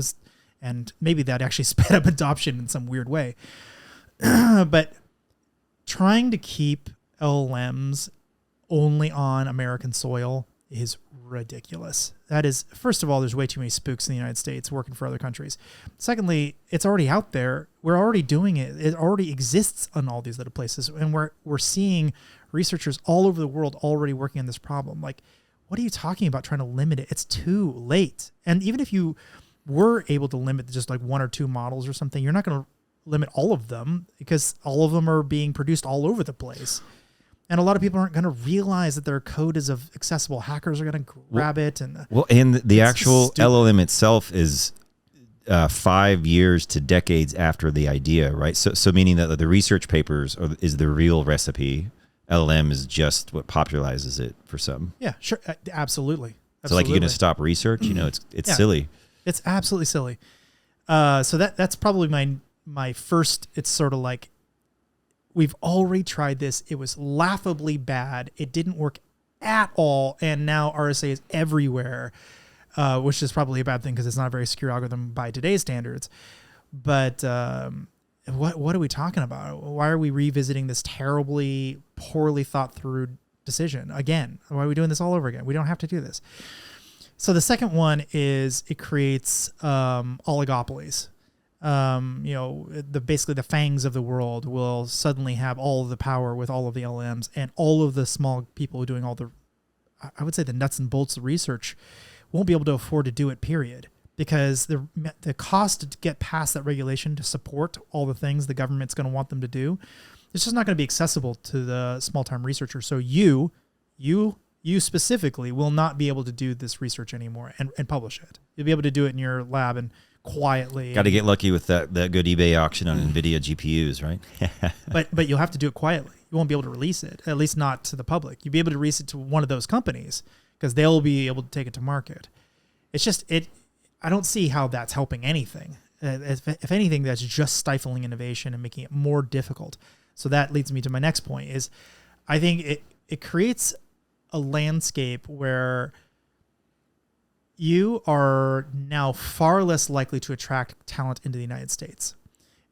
And maybe that actually sped up adoption in some weird way. But trying to keep LLMs only on American soil is ridiculous. That is, first of all, there's way too many spooks in the United States working for other countries. Secondly, it's already out there. We're already doing it. It already exists on all these little places. And we're seeing researchers all over the world already working on this problem. Like, what are you talking about trying to limit it? It's too late. And even if you were able to limit just like 1 or 2 models or something, you're not going to limit all of them because all of them are being produced all over the place. And a lot of people aren't going to realize that their code is accessible. Hackers are going to grab it. And the actual LLM itself is 5 years to decades after the idea, right? So meaning that the research papers is the real recipe. LLM is just what popularizes it for some. Yeah, sure. Absolutely. So like, you're going to Absolutely. stop research? It's Yeah. silly. It's absolutely silly. So that's probably my first. It's sort of like, we've already tried this. It was laughably bad. It didn't work at all, and now RSA is everywhere, which is probably a bad thing because it's not a very secure algorithm by today's standards. But what are we talking about? Why are we revisiting this terribly, poorly thought through decision again? Why are we doing this all over again? We don't have to do this. So the second one is it creates oligopolies. Basically the fangs of the world will suddenly have all of the power with all of the LMs, and all of the small people doing all the, I would say, the nuts and bolts of research won't be able to afford to do it, period. Because the cost to get past that regulation to support all the things the government's going to want them to do, it's just not going to be accessible to the small-time researcher. So you specifically will not be able to do this research anymore and publish it. You'll be able to do it in your lab and quietly. Got to get lucky with that good eBay auction on NVIDIA GPUs, right? but you'll have to do it quietly. You won't be able to release it, at least not to the public. You'll be able to release it to one of those companies because they'll be able to take it to market. It's just I don't see how that's helping anything. If anything, that's just stifling innovation and making it more difficult. So that leads me to my next point is I think it creates a landscape where you are now far less likely to attract talent into the United States.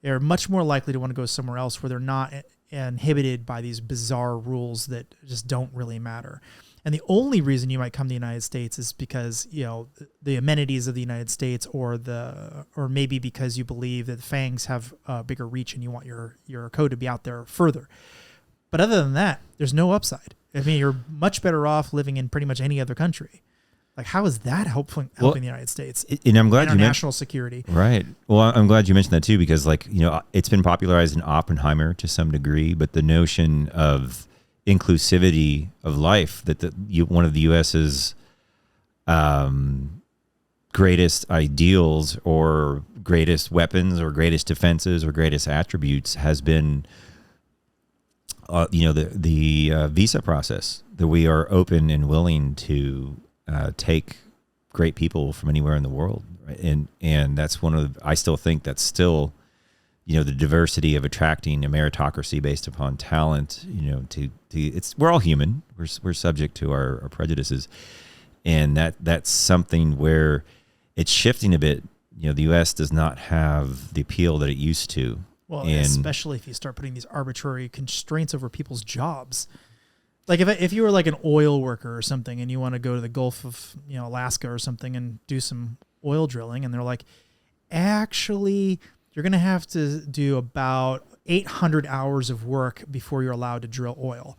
They're much more likely to want to go somewhere else where they're not inhibited by these bizarre rules that just don't really matter. And the only reason you might come to the United States is because, the amenities of the United States or maybe because you believe that the fangs have a bigger reach and you want your code to be out there further. But other than that, there's no upside. I mean, you're much better off living in pretty much any other country. Like, how is that helping the United States? And I'm glad you mentioned national security. Right. Well, I'm glad you mentioned that too, because it's been popularized in Oppenheimer to some degree, but the notion of inclusivity of life, that one of the U.S.'s greatest ideals or greatest weapons or greatest defenses or greatest attributes has been the visa process, that we are open and willing to take great people from anywhere in the world, right? And that's I still think that's still, the diversity of attracting a meritocracy based upon talent. We're all human. We're subject to our prejudices, and that's something where it's shifting a bit. The U.S. does not have the appeal that it used to. Well, especially if you start putting these arbitrary constraints over people's jobs. Like if you were like an oil worker or something and you want to go to the Gulf of Alaska or something and do some oil drilling, and they're like, actually, you're going to have to do about 800 hours of work before you're allowed to drill oil.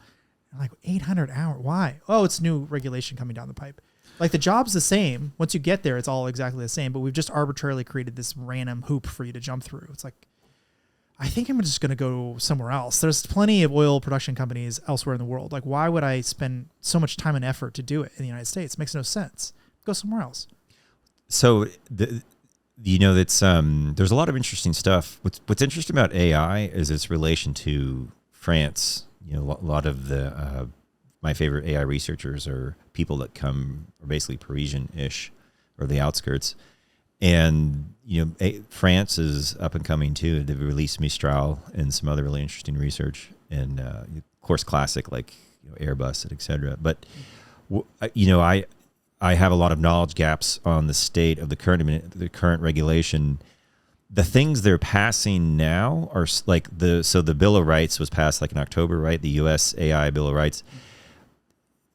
I'm like, 800 hours? Why? Oh, it's new regulation coming down the pipe. Like, the job's the same. Once you get there, it's all exactly the same, but we've just arbitrarily created this random hoop for you to jump through. It's like, I think I'm just going to go somewhere else. There's plenty of oil production companies elsewhere in the world. Like, why would I spend so much time and effort to do it in the United States? It makes no sense. Go somewhere else. So there's a lot of interesting stuff. What's interesting about AI is its relation to France. A lot of my favorite AI researchers are people that are basically Parisian-ish or the outskirts. And, France is up and coming too. They've released Mistral and some other really interesting research, and of course, classic like Airbus, et cetera. But, I have a lot of knowledge gaps on the state of the current regulation. The things they're passing now are like the Bill of Rights was passed like in October, right? The U.S. AI Bill of Rights.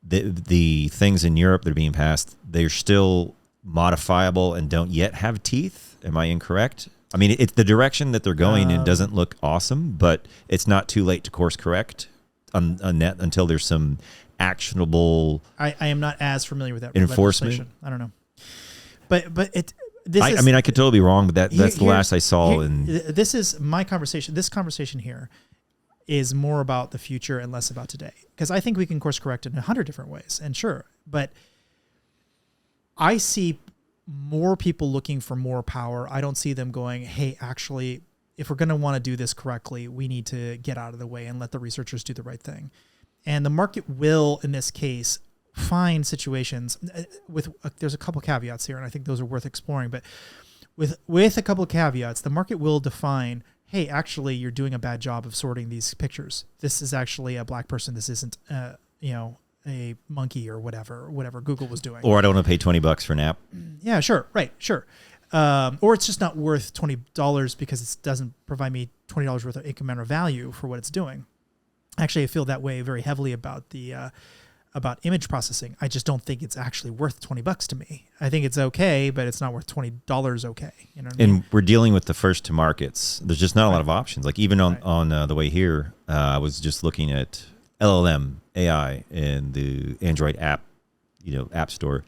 The things in Europe that are being passed, they're still modifiable and don't yet have teeth. Am I incorrect? I mean, it's the direction that they're going and doesn't look awesome, but it's not too late to course correct on that until there's some actionable. I am not as familiar with that enforcement. legislation. I don't know, but I could totally be wrong, but that's the last I saw. This is my conversation. This conversation here is more about the future and less about today, because I think we can course correct in 100 different ways, and sure, but I see more people looking for more power. I don't see them going, hey, actually, if we're going to want to do this correctly, we need to get out of the way and let the researchers do the right thing. And the market will, in this case, find situations with there's a couple caveats here, and I think those are worth exploring. But with a couple of caveats, the market will define, hey, actually, you're doing a bad job of sorting these pictures. This is actually a black person. This isn't, a monkey or whatever Google was doing. Or I don't want to pay $20 for an app. Yeah, sure. Right. Sure. Or it's just not worth $20 because it doesn't provide me $20 worth of income or value for what it's doing. Actually, I feel that way very heavily about about image processing. I just don't think it's actually worth $20 to me. I think it's okay, but it's not worth $20 okay. You know what I mean? And we're dealing with the first to markets. There's just not a lot of options. Like even on the way here, I was just looking at LLM AI in the Android app store.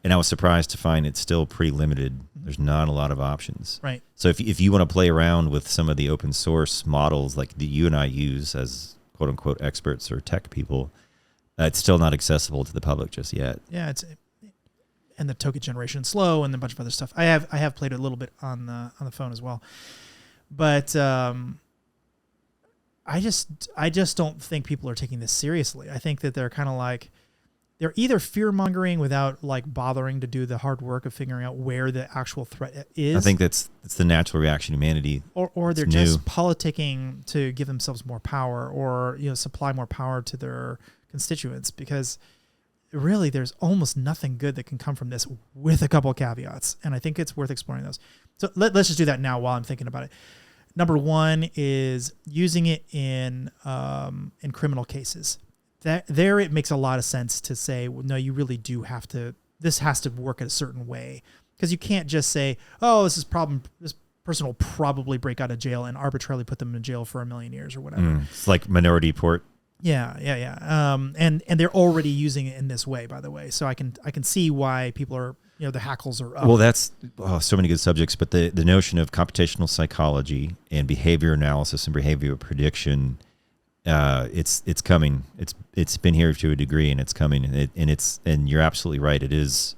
And I was surprised to find it's still pretty limited. There's not a lot of options. Right. So if you want to play around with some of the open source models like that you and I use as quote unquote experts or tech people, it's still not accessible to the public just yet. Yeah, and the token generation slow and a bunch of other stuff. I have played a little bit on the phone as well, but I just don't think people are taking this seriously. I think that they're kind of like, they're either fear mongering without like bothering to do the hard work of figuring out where the actual threat is. I think it's the natural reaction of humanity. Or they're just politicking to give themselves more power, or supply more power to their constituents, because really there's almost nothing good that can come from this, with a couple of caveats, and I think it's worth exploring those. So let's just do that now while I'm thinking about it. Number one is using it in criminal cases. There it makes a lot of sense to say, well, no, you really do have to, this has to work in a certain way, because you can't just say, oh, this person will probably break out of jail, and arbitrarily put them in jail for 1 million years or whatever. It's like Minority Report. Yeah. And they're already using it in this way, by the way. So I can see why people are, the hackles are up. Well, that's so many good subjects, but the notion of computational psychology and behavior analysis and behavior prediction, it's coming. It's been here to a degree, and it's coming, and you're absolutely right. It's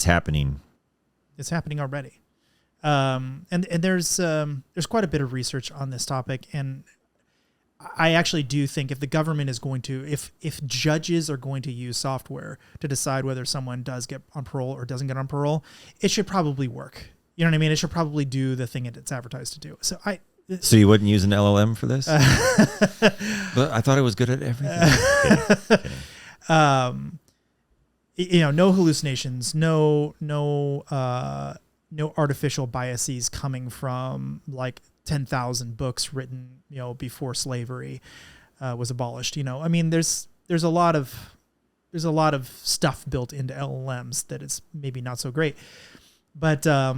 happening. It's happening already. And there's quite a bit of research on this topic, and I actually do think if the government is going to, if judges are going to use software to decide whether someone does get on parole or doesn't get on parole, it should probably work. You know what I mean? It should probably do the thing it's advertised to do. So you wouldn't use an LLM for this? But I thought it was good at everything. Kidding. No hallucinations, no artificial biases coming from like 10,000 books written, before slavery was abolished. I mean, there's a lot of stuff built into LLMs that is maybe not so great, but I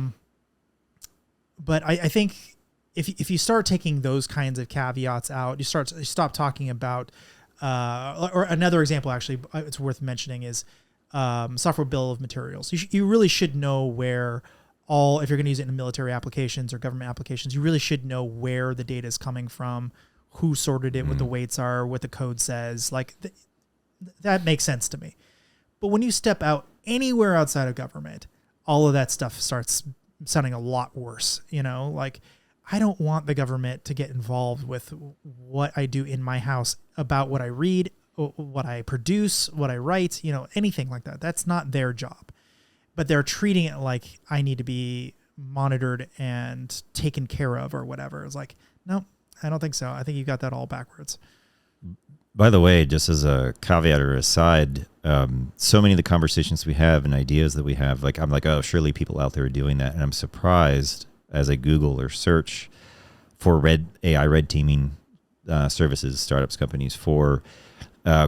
think if you start taking those kinds of caveats out, you stop talking about, or another example actually, it's worth mentioning is software bill of materials. You really should know where. If you're going to use it in military applications or government applications, you really should know where the data is coming from, who sorted it, what the weights are, what the code says. Like that makes sense to me. But when you step out anywhere outside of government, all of that stuff starts sounding a lot worse. Like I don't want the government to get involved with what I do in my house, about what I read, what I produce, what I write, anything like that. That's not their job. But they're treating it like I need to be monitored and taken care of or whatever. It's like, no, I don't think so. I think you got that all backwards. By the way, just as a caveat or aside, so many of the conversations we have and ideas that we have, I'm like, oh, surely people out there are doing that. And I'm surprised as I Google or search for AI red teaming services, startups, companies, for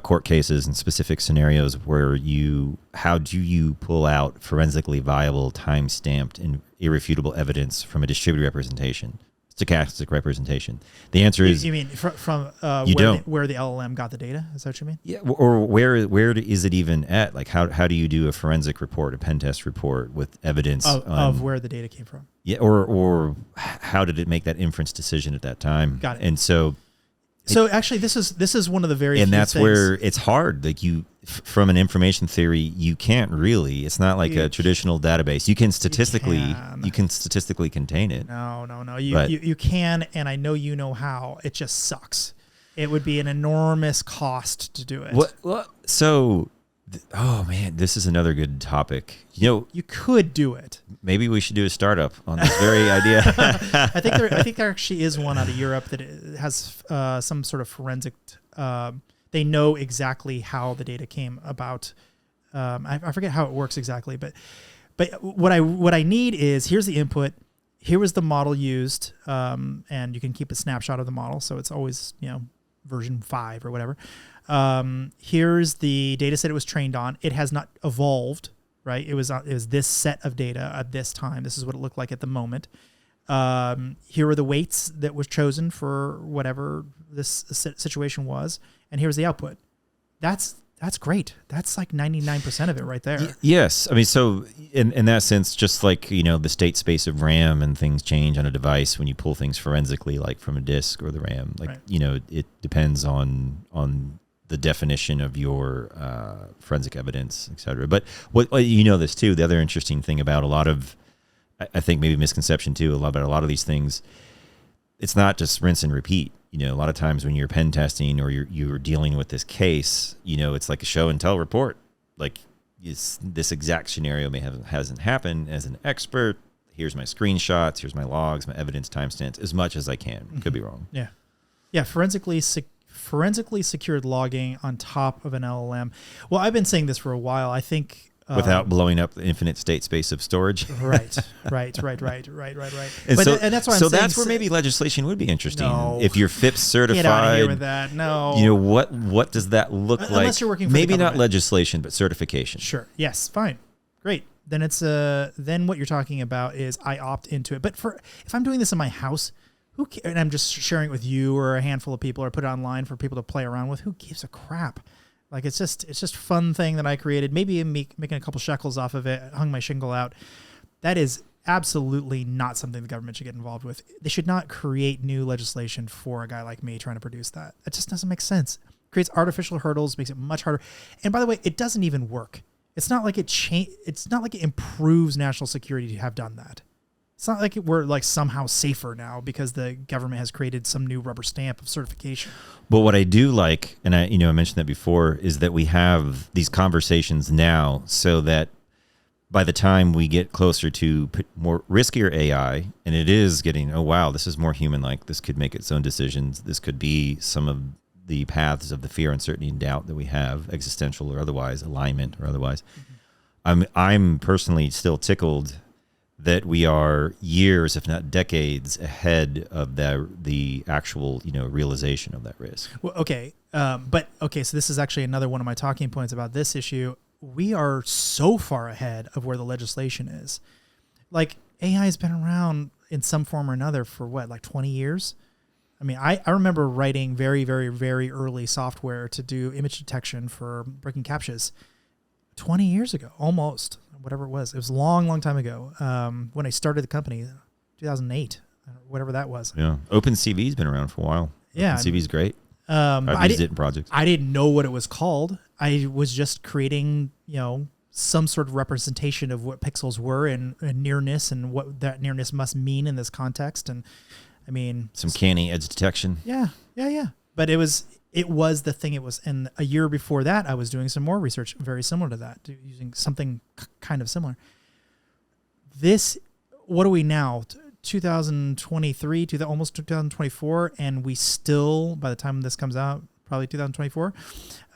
court cases and specific scenarios where how do you pull out forensically viable, time-stamped, and irrefutable evidence from a distributed representation, stochastic representation? The answer is... You mean from where the LLM got the data? Is that what you mean? Yeah, or where is it even at? Like how do you do a forensic report, a pen test report with evidence of where the data came from? Yeah, or how did it make that inference decision at that time? Got it. And so actually, this is one of the very and few that's things. Where it's hard. Like from an information theory, you can't really. It's not like a traditional database. You can statistically contain it. No. You can, and I know how. It just sucks. It would be an enormous cost to do it. What? So, oh man, this is another good topic. You know, you could do it. Maybe we should do a startup on this very idea. I think there actually is one out of Europe that has some sort of forensic. They know exactly how the data came about. I forget how it works exactly, but what I need is, here's the input. Here was the model used, and you can keep a snapshot of the model, so it's always, version 5 or whatever. Here's the data set it was trained on. It has not evolved, right? It was this set of data at this time. This is what it looked like at the moment. Here are the weights that was chosen for whatever this situation was, and here's the output. That's great. That's like 99% of it right there. Yes. I mean, so in that sense, just like, the state space of RAM and things change on a device when you pull things forensically, like from a disk or the RAM, like, right. It depends on the definition of your forensic evidence, et cetera. But what this too, the other interesting thing about a lot of, I think maybe misconception too, about a lot of these things, it's not just rinse and repeat. A lot of times when you're pen testing or you're dealing with this case, it's like a show and tell report. Like, this exact scenario hasn't happened. As an expert, here's my screenshots, here's my logs, my evidence timestamps, as much as I can. Mm-hmm. Could be wrong. Yeah. Forensically secured logging on top of an LLM. Well, I've been saying this for a while. I think. Without blowing up the infinite state space of storage. Right. And And that's why that's where maybe legislation would be interesting. No. If you're FIPS certified. Get out of here with that. No. What does that look like? Unless you're working for maybe the not government. legislation, but certification. Sure. Yes. Fine. Great. Then then what you're talking about is I opt into it. But if I'm doing this in my house, and I'm just sharing it with you or a handful of people or put it online for people to play around with, who gives a crap? Like, it's just fun thing that I created. Maybe I'm making a couple shekels off of it, hung my shingle out. That is absolutely not something the government should get involved with. They should not create new legislation for a guy like me trying to produce that. It just doesn't make sense. It creates artificial hurdles, makes it much harder. And by the way, it doesn't even work. It's not like it's not like it improves national security to have done that. It's not like we're like somehow safer now because the government has created some new rubber stamp of certification. But what I do like, and I mentioned that before, is that we have these conversations now so that by the time we get closer to more riskier AI, and it is getting, oh, wow, this is more human-like. This could make its own decisions. This could be some of the paths of the fear, uncertainty, and doubt that we have, existential or otherwise, alignment or otherwise. Mm-hmm. I'm personally still tickled that we are years, if not decades, ahead of the actual, realization of that risk. Well, okay. So this is actually another one of my talking points about this issue. We are so far ahead of where the legislation is. Like, AI has been around in some form or another for like 20 years? I mean, I remember writing very, very, very early software to do image detection for breaking CAPTCHAs 20 years ago, almost. Whatever it was a long time ago. When I started the company, 2008, whatever that was. Yeah, OpenCV's been around for a while. Yeah, OpenCV's great. I've used it in projects. I didn't know what it was called. I was just creating, some sort of representation of what pixels were and nearness and what that nearness must mean in this context. And I mean, some canny edge detection. Yeah. But it was the thing it was. And a year before that, I was doing some more research very similar to that, using something kind of similar. What are we now? 2023, almost 2024. And we still, by the time this comes out, probably 2024,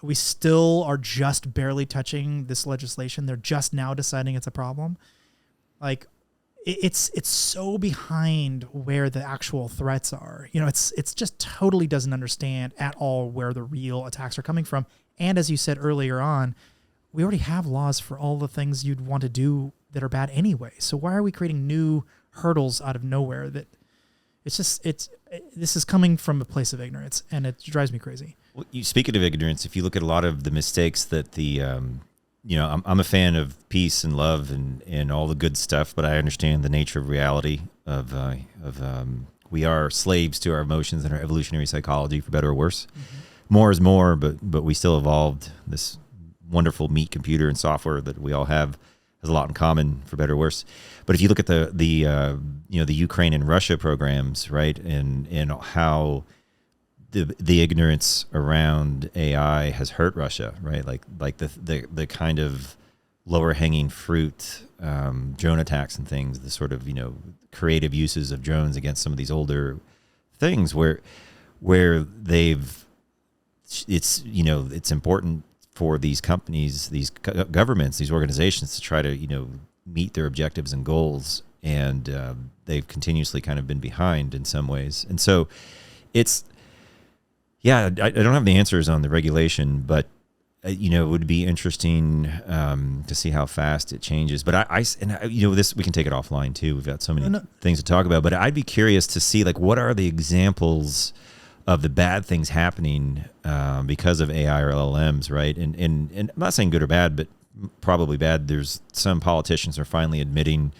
we still are just barely touching this legislation. They're just now deciding it's a problem. Like, it's so behind where the actual threats are. It's just totally doesn't understand at all where the real attacks are coming from. And as you said earlier on, we already have laws for all the things you'd want to do that are bad anyway. So why are we creating new hurdles out of nowhere? This is coming from a place of ignorance, and it drives me crazy. Well, speaking of ignorance, if you look at a lot of the mistakes that I'm a fan of peace and love and all the good stuff, but I understand the nature of reality of we are slaves to our emotions and our evolutionary psychology, for better or worse. Mm-hmm. More is more, but we still evolved. This wonderful meat computer and software that we all have has a lot in common, for better or worse. But if you look at the Ukraine and Russia programs, right, and how the ignorance around AI has hurt Russia, right? Like the kind of lower hanging fruit, drone attacks and things, the sort of, creative uses of drones against some of these older things where it's important for these companies, these governments, these organizations to try to, meet their objectives and goals. And they've continuously kind of been behind in some ways. And so I don't have the answers on the regulation, but it would be interesting to see how fast it changes. But this, we can take it offline too. We've got so many things to talk about, but I'd be curious to see what are the examples of the bad things happening because of AI or LLMs, right? And I'm not saying good or bad, but probably bad. There's some politicians are finally admitting,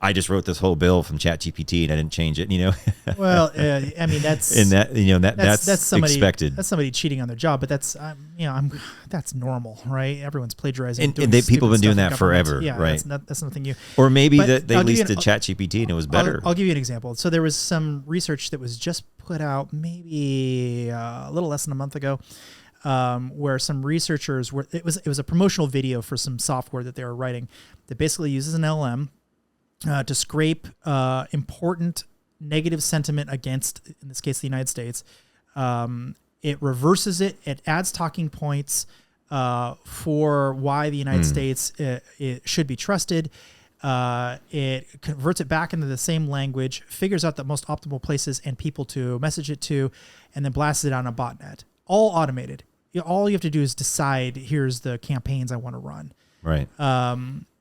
I just wrote this whole bill from ChatGPT and I didn't change it. Well, I mean that's that's somebody, expected. That's somebody cheating on their job, but that's that's normal, right? Everyone's plagiarizing. And people have been doing that forever, right? That's nothing new. Or maybe that they leased to ChatGPT and it was better. I'll give you an example. So there was some research that was just put out maybe a little less than a month ago. Where some researchers it was a promotional video for some software that they were writing that basically uses an LM to scrape important negative sentiment against, in this case, the United States. It reverses it. It adds talking points for why the United States it should be trusted. It converts it back into the same language, figures out the most optimal places and people to message it to, and then blasts it on a botnet. All automated. All you have to do is decide, here's the campaigns I want to run. Right.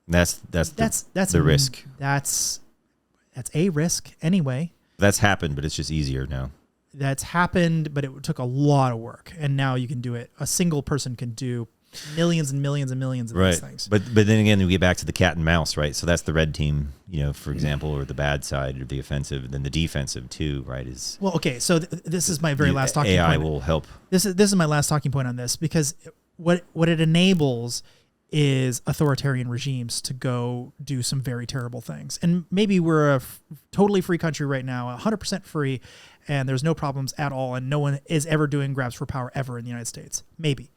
That's the risk. That's a risk anyway. That's happened, but it's just easier now. That's happened, but it took a lot of work, and now you can do it. A single person can do millions and millions and millions of these things. But then again, we get back to the cat and mouse, right? So that's the red team, for example, or the bad side of the offensive. Then the defensive too, right? Is well, okay. So this is my very last talking point. AI will help. This is my last talking point on this, because what it enables is authoritarian regimes to go do some very terrible things. And maybe we're a totally free country right now, 100% free, and there's no problems at all, and no one is ever doing grabs for power ever in the United States. Maybe.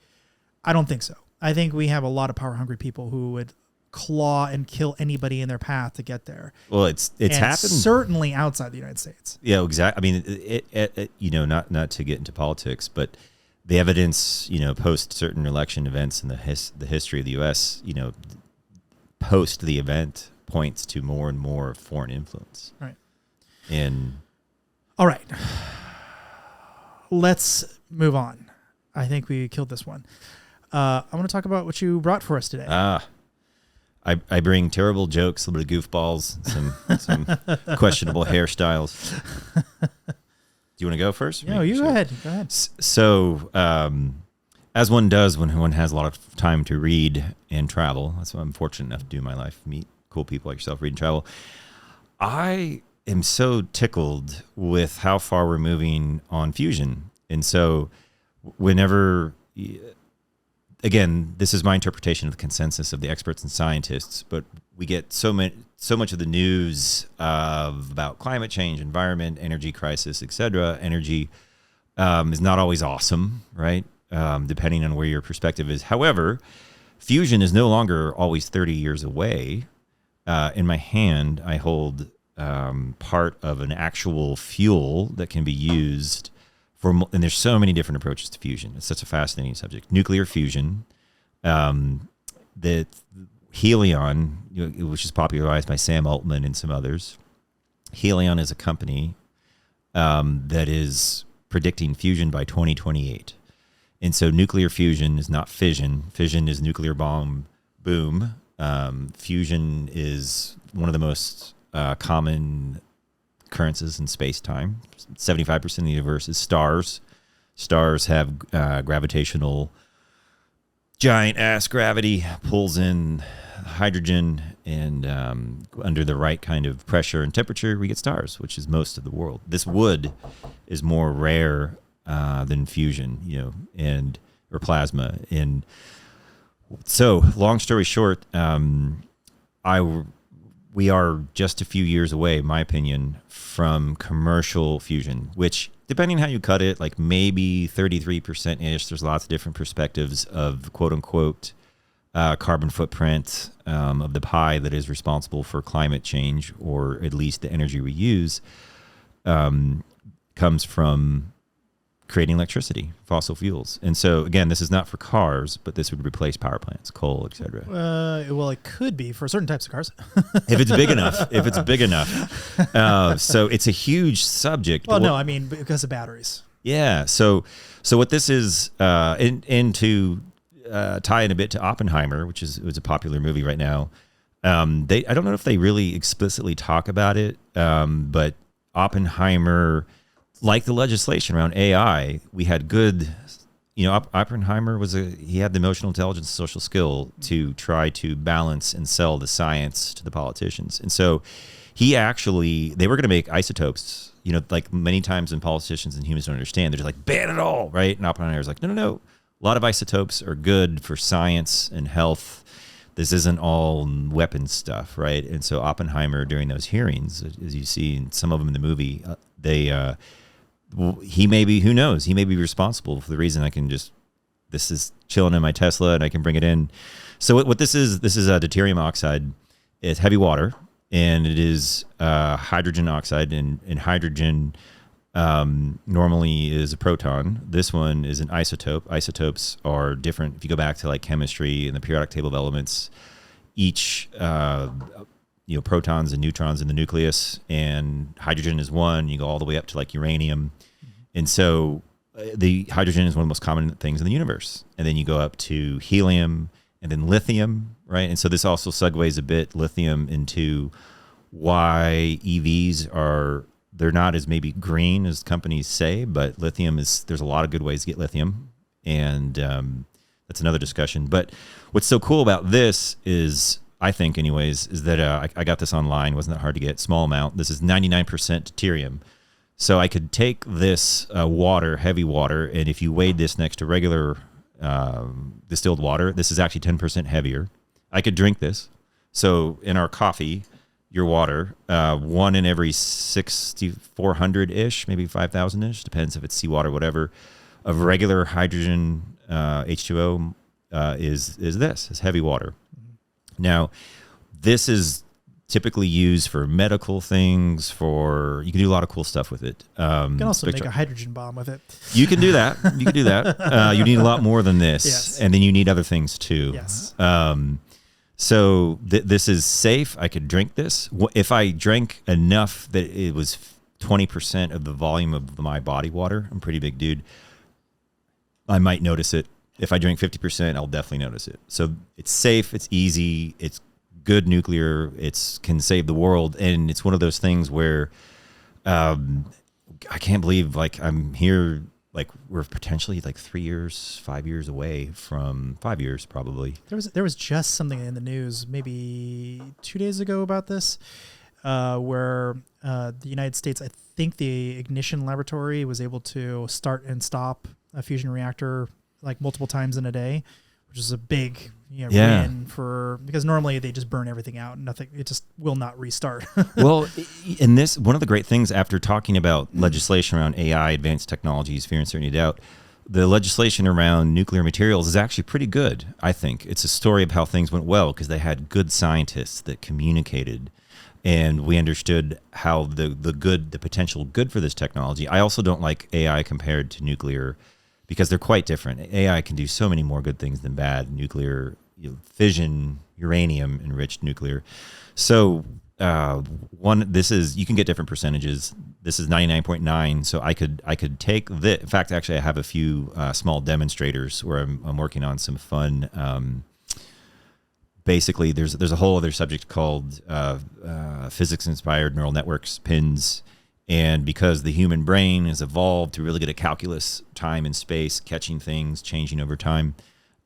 I don't think so. I think we have a lot of power-hungry people who would claw and kill anybody in their path to get there. Well, it's happened certainly outside the United States. Yeah, exactly. I mean, not to get into politics, but the evidence, post certain election events in the history of the U.S., post the event points to more and more foreign influence. Right. And all right, let's move on. I think we killed this one. I want to talk about what you brought for us today. I bring terrible jokes, a little bit of goofballs, some questionable hairstyles. Do you want to go first? No, you go ahead. Go ahead. So, as one does when one has a lot of time to read and travel, that's what I'm fortunate enough to do in my life, meet cool people like yourself, read and travel. I am so tickled with how far we're moving on fusion. And so whenever, again, this is my interpretation of the consensus of the experts and scientists, but we get so much of the news about climate change, environment, energy crisis, etc. Energy is not always awesome, right? Depending on where your perspective is. However, fusion is no longer always 30 years away. In my hand, I hold part of an actual fuel that can be used and there's so many different approaches to fusion. It's such a fascinating subject. Nuclear fusion, the Helion, which is popularized by Sam Altman and some others. Helion is a company that is predicting fusion by 2028. And so nuclear fusion is not fission. Fission is nuclear bomb, boom. Fusion is one of the most common occurrences in space-time. 75% of the universe is stars. Stars have gravitational, giant-ass gravity, pulls in hydrogen, and under the right kind of pressure and temperature, we get stars, which is most of the world. This wood is more rare than fusion, or plasma. And so, long story short, we are just a few years away, in my opinion, from commercial fusion, which depending how you cut it, like maybe 33%-ish. There's lots of different perspectives of quote unquote carbon footprint of the pie that is responsible for climate change, or at least the energy we use, comes from creating electricity, fossil fuels. And so again, this is not for cars, but this would replace power plants, coal, etc. Well, it could be for certain types of cars. If it's big enough. So it's a huge subject. Well, no, I mean, because of batteries. Yeah. So what this is, and to tie in a bit to Oppenheimer, which was a popular movie right now. I don't know if they really explicitly talk about it, but Oppenheimer, like the legislation around AI, we had good, Oppenheimer he had the emotional intelligence, social skill to try to balance and sell the science to the politicians. And so they were going to make isotopes, like many times when politicians and humans don't understand, they're just like, ban it all, right? And Oppenheimer's like, no. A lot of isotopes are good for science and health. This isn't all weapons stuff, right? And so Oppenheimer, during those hearings, as you see in some of them in the movie, he may be, who knows, he may be responsible for the reason this is chilling in my Tesla and I can bring it in. So what this is a deuterium oxide. It's heavy water, and it is hydrogen oxide, and hydrogen normally is a proton. This one is an isotope. Isotopes are different. If you go back to like chemistry and the periodic table of elements, each protons and neutrons in the nucleus, and hydrogen is one. You go all the way up to like uranium. And so the hydrogen is one of the most common things in the universe. And then you go up to helium and then lithium, right? And so this also segues a bit lithium into why EVs they're not as maybe green as companies say, but lithium there's a lot of good ways to get lithium. And that's another discussion. But what's so cool about this is, I think anyways, is that I got this online. It wasn't that hard to get. Small amount. This is 99% deuterium. So I could take this heavy water, and if you weighed this next to regular distilled water, this is actually 10% heavier. I could drink this. So in our coffee, your water, 1 in every 6,400-ish, maybe 5,000-ish, depends if it's seawater, whatever, of regular hydrogen H2O is heavy water. Now, this is typically used for medical things. You can do a lot of cool stuff with it. You can also make a hydrogen bomb with it. You can do that. You need a lot more than this, yes. And then you need other things too. Yes. So this is safe. I could drink this. If I drank enough that it was 20% of the volume of my body water, I'm a pretty big dude, I might notice it. If I drink 50%, I'll definitely notice it. So it's safe, it's easy, it's good nuclear, can save the world. And it's one of those things where I can't believe I'm here, we're potentially 3 years, 5 years away from 5 years probably. There was just something in the news maybe 2 days ago about this, where the United States, I think the Ignition Laboratory was able to start and stop a fusion reactor multiple times in a day, which is a big win because normally they just burn everything out and it just will not restart. Well, in this, one of the great things after talking about legislation around AI, advanced technologies, fear, uncertainty, doubt, the legislation around nuclear materials is actually pretty good. I think it's a story of how things went well because they had good scientists that communicated, and we understood how the potential good for this technology. I also don't like AI compared to nuclear, because they're quite different. AI can do so many more good things than bad. Nuclear, fission, uranium enriched nuclear. So you can get different percentages. This is 99.9. So I could take this. In fact, actually, I have a few small demonstrators where I'm working on some fun. Basically, there's a whole other subject called physics-inspired neural networks, PINs. And because the human brain has evolved to really good at calculus, time and space, catching things, changing over time,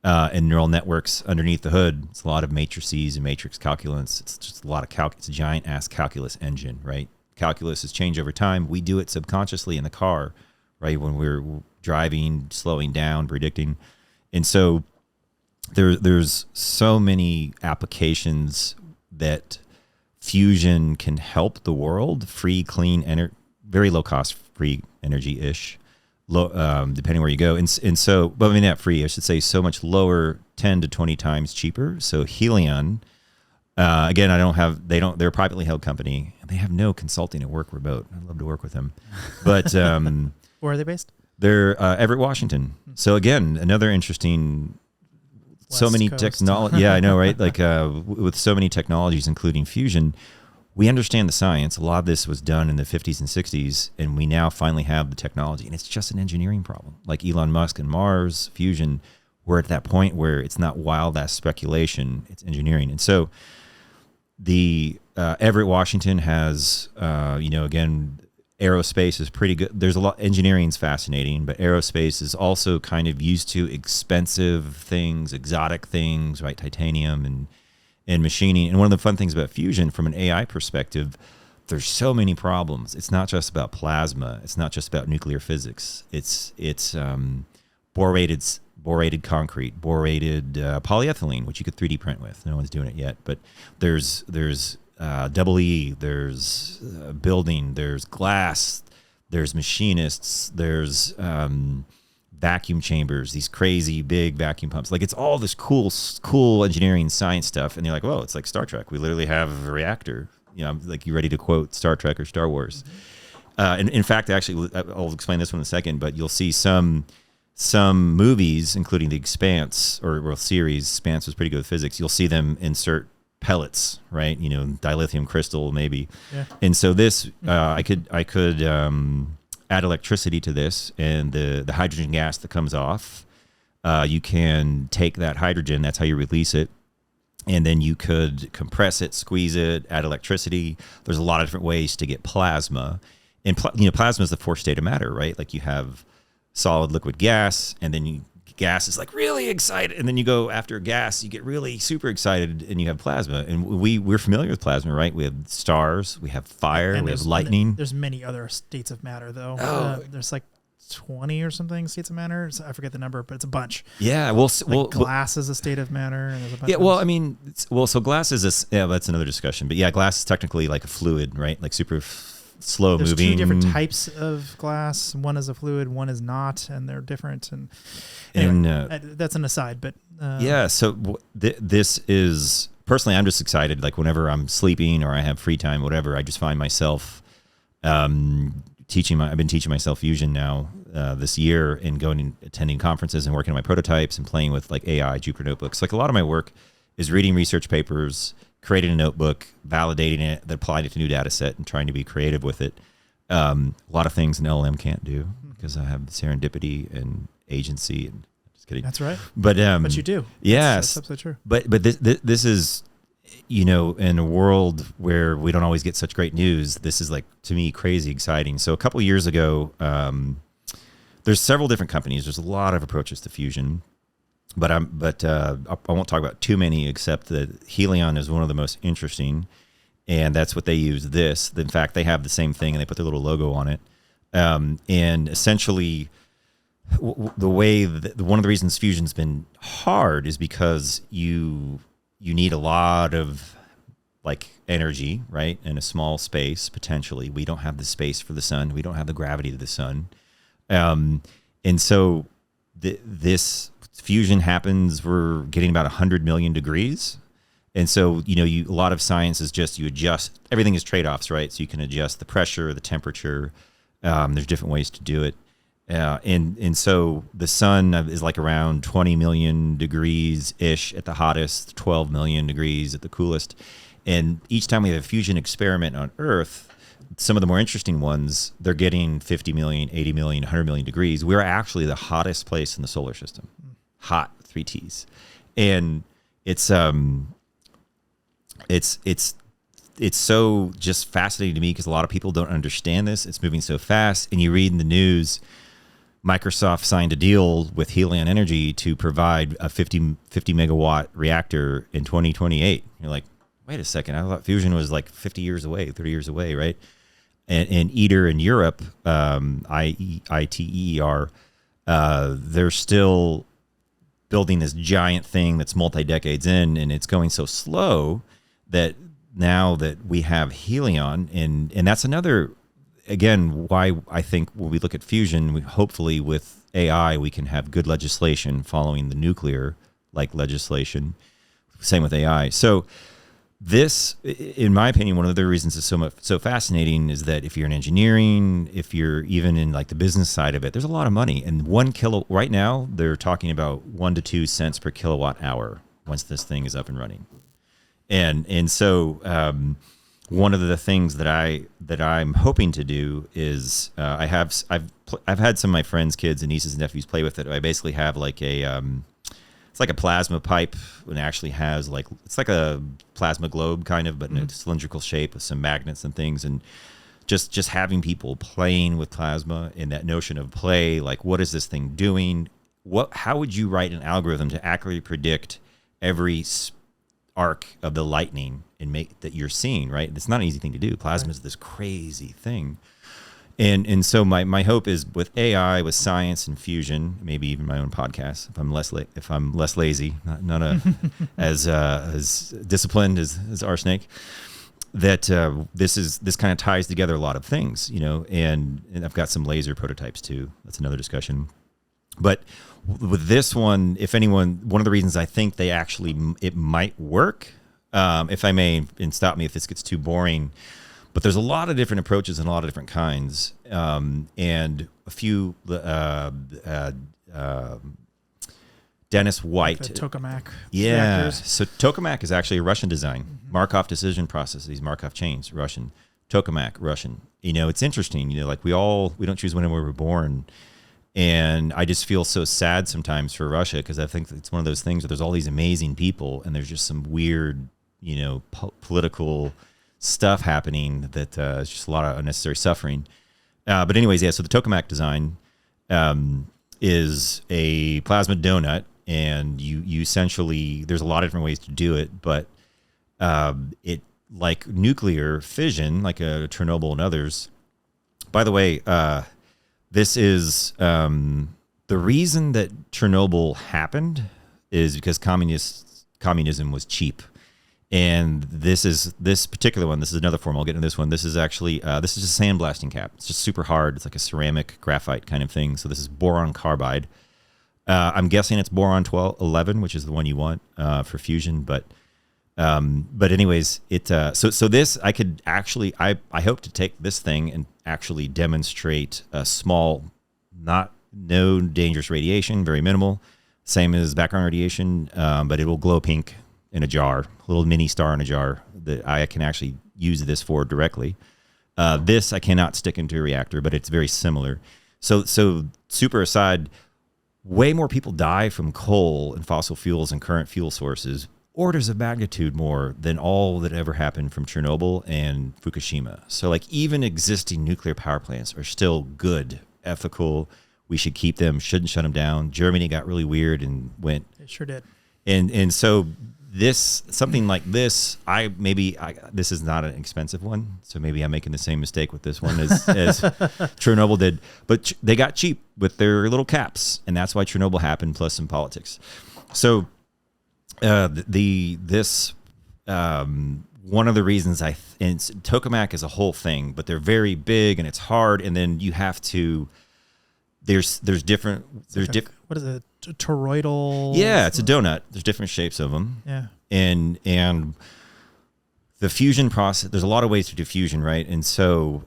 and neural networks underneath the hood, it's a lot of matrices and matrix calculus. It's just a lot of it's a giant ass calculus engine, right? Calculus has changed over time. We do it subconsciously in the car, right? When we're driving, slowing down, predicting. And so there's so many applications that fusion can help the world, free, clean very low cost, free energy-ish, low, depending where you go. And so, but I mean, not free, I should say, so much lower, 10 to 20 times cheaper. So Helion, again, they're a privately held company, and they have no consulting at work remote. I'd love to work with them. But where are they based? they're Everett, Washington. So again, another interesting, so many technology. Yeah, I know, right? Like with so many technologies, including fusion, we understand the science. A lot of this was done in the 50s and 60s, and we now finally have the technology, and it's just an engineering problem. Like Elon Musk and Mars, fusion, we're at that point where it's not wild-ass speculation, it's engineering. And so the Everett, Washington has, again, aerospace is pretty good. There's a lot, engineering's fascinating, but aerospace is also kind of used to expensive things, exotic things, right? Titanium and machining. And one of the fun things about fusion from an AI perspective, there's so many problems. It's not just about plasma. It's not just about nuclear physics. It's borated concrete, borated polyethylene, which you could 3D print with. No one's doing it yet, but there's double E, there's building, there's glass, there's machinists, there's vacuum chambers, these crazy big vacuum pumps. Like, it's all this cool engineering science stuff. And you're like, whoa, it's like Star Trek. We literally have a reactor. Like, you ready to quote Star Trek or Star Wars. And in fact, actually, I'll explain this one in a second, but you'll see some movies, including The Expanse or series. Expanse was pretty good with physics. You'll see them insert pellets, right? Dilithium crystal, maybe. Yeah. And so this, I could add electricity to this, and the hydrogen gas that comes off, you can take that hydrogen, that's how you release it, and then you could compress it, squeeze it, add electricity. There's a lot of different ways to get plasma. And plasma is the fourth state of matter, right? Like, you have solid, liquid, gas, and then gas is like really excited, and then you go after gas, you get really super excited, and you have plasma. And we're familiar with plasma, right? We have stars, we have fire, and we have lightning. There's many other states of matter, though. There's like 20 or something states of matter. I forget the number, but it's a bunch. Yeah, glass is a state of matter, and there's a bunch. Yeah, well, I mean, so glass is that's another discussion. But yeah, glass is technically like a fluid, right? Like super slow moving. There's two different types of glass. One is a fluid, one is not, and they're different. And anyway, that's an aside, but yeah. So this is, personally, I'm just excited. Like, whenever I'm sleeping or I have free time, whatever, I just find myself I've been teaching myself fusion now this year, and going and attending conferences and working on my prototypes and playing with like AI Jupyter notebooks. Like, a lot of my work is reading research papers, creating a notebook, validating it, then applying it to a new data set, and trying to be creative with it. A lot of things an LLM can't do, because I have serendipity and agency. And just kidding. That's right. But you do. Yes. That's absolutely true. But this is, in a world where we don't always get such great news, this is, like, to me, crazy exciting. So a couple of years ago, there's several different companies. There's a lot of approaches to fusion. But I won't talk about too many, except that Helion is one of the most interesting, and that's what they use. In fact, they have the same thing, and they put their little logo on it. And essentially, the way one of the reasons fusion's been hard is because you need a lot of, like, energy, right, in a small space. Potentially, we don't have the space for the sun. We don't have the gravity of the sun, and so this fusion happens, we're getting about 100 million degrees. And so, a lot of science is just, you adjust, everything is trade-offs, right? So you can adjust the pressure, the temperature. There's different ways to do it. And so the sun is like around 20 million degrees-ish at the hottest, 12 million degrees at the coolest. And each time we have a fusion experiment on Earth, some of the more interesting ones, they're getting 50 million, 80 million, 100 million degrees. We're actually the hottest place in the solar system. Hot, 3 T's. And it's so just fascinating to me, because a lot of people don't understand this. It's moving so fast. And you read in the news, Microsoft signed a deal with Helion Energy to provide a 50 megawatt reactor in 2028. You're like, wait a second, I thought fusion was like 50 years away, 30 years away, right? And ITER in Europe, ITER, they're still building this giant thing that's multi-decades in, and it's going so slow that now that we have Helion, and that's another again, why I think when we look at fusion, hopefully with AI, we can have good legislation following the nuclear like legislation. Same with AI. So this, in my opinion, one of the reasons it's so fascinating is that if you're in engineering, if you're even in like the business side of it, there's a lot of money. And right now, they're talking about 1 to 2 cents per kilowatt hour once this thing is up and running. And so one of the things that I'm hoping to do is I've had some of my friends' kids and nieces and nephews play with it. I basically have like it's like a plasma pipe, and it actually has it's like a plasma globe kind of, but in a cylindrical shape with some magnets and things, and just having people playing with plasma and that notion of play, like what is this thing doing? How would you write an algorithm to accurately predict every arc of the lightning and make that you're seeing, right? It's not an easy thing to do. Plasma is this crazy thing. And so my hope is with AI, with science and fusion, maybe even my own podcast, if I'm less lazy, not as disciplined as RSnake, that this kind of ties together a lot of things, and I've got some laser prototypes too. That's another discussion. But with this one, one of the reasons I think it might work, if I may, and stop me if this gets too boring, but there's a lot of different approaches and a lot of different kinds, and a few. Dennis White, the tokamak. Yeah. Reactors. So tokamak is actually a Russian design. Markov decision process. These Markov chains, Russian. Tokamak, Russian. It's interesting. Like we don't choose when we were born, and I just feel so sad sometimes for Russia because I think it's one of those things where there's all these amazing people and there's just some weird, political stuff happening that is just a lot of unnecessary suffering. But anyways, yeah, so the tokamak design is a plasma donut, and you essentially, there's a lot of different ways to do it, but it, like nuclear fission, like a Chernobyl and others. By the way, this is the reason that Chernobyl happened is because communism was cheap. And this particular one, this is another form. I'll get into this one. This is actually, this is a sandblasting cap. It's just super hard. It's like a ceramic graphite kind of thing. So this is boron carbide. I'm guessing it's boron 11, which is the one you want for fusion. But anyways, so this, I could actually, I hope to take this thing and actually demonstrate a small, no dangerous radiation, very minimal, same as background radiation, but it will glow pink in a jar, a little mini star in a jar that I can actually use this for directly. This I cannot stick into a reactor, but it's very similar. So super aside, way more people die from coal and fossil fuels and current fuel sources, orders of magnitude more than all that ever happened from Chernobyl and Fukushima. So like even existing nuclear power plants are still good, ethical. We should keep them, shouldn't shut them down. Germany got really weird and went. It sure did. And so something like this, this is not an expensive one, so maybe I'm making the same mistake with this one as Chernobyl did. But they got cheap with their little caps, and that's why Chernobyl happened, plus some politics. So one of the reasons and tokamak is a whole thing, but they're very big and it's hard, and then you have to. There's different. What is it? Toroidal. Yeah, it's a donut. There's different shapes of them. Yeah. And the fusion process, there's a lot of ways to do fusion, right? And so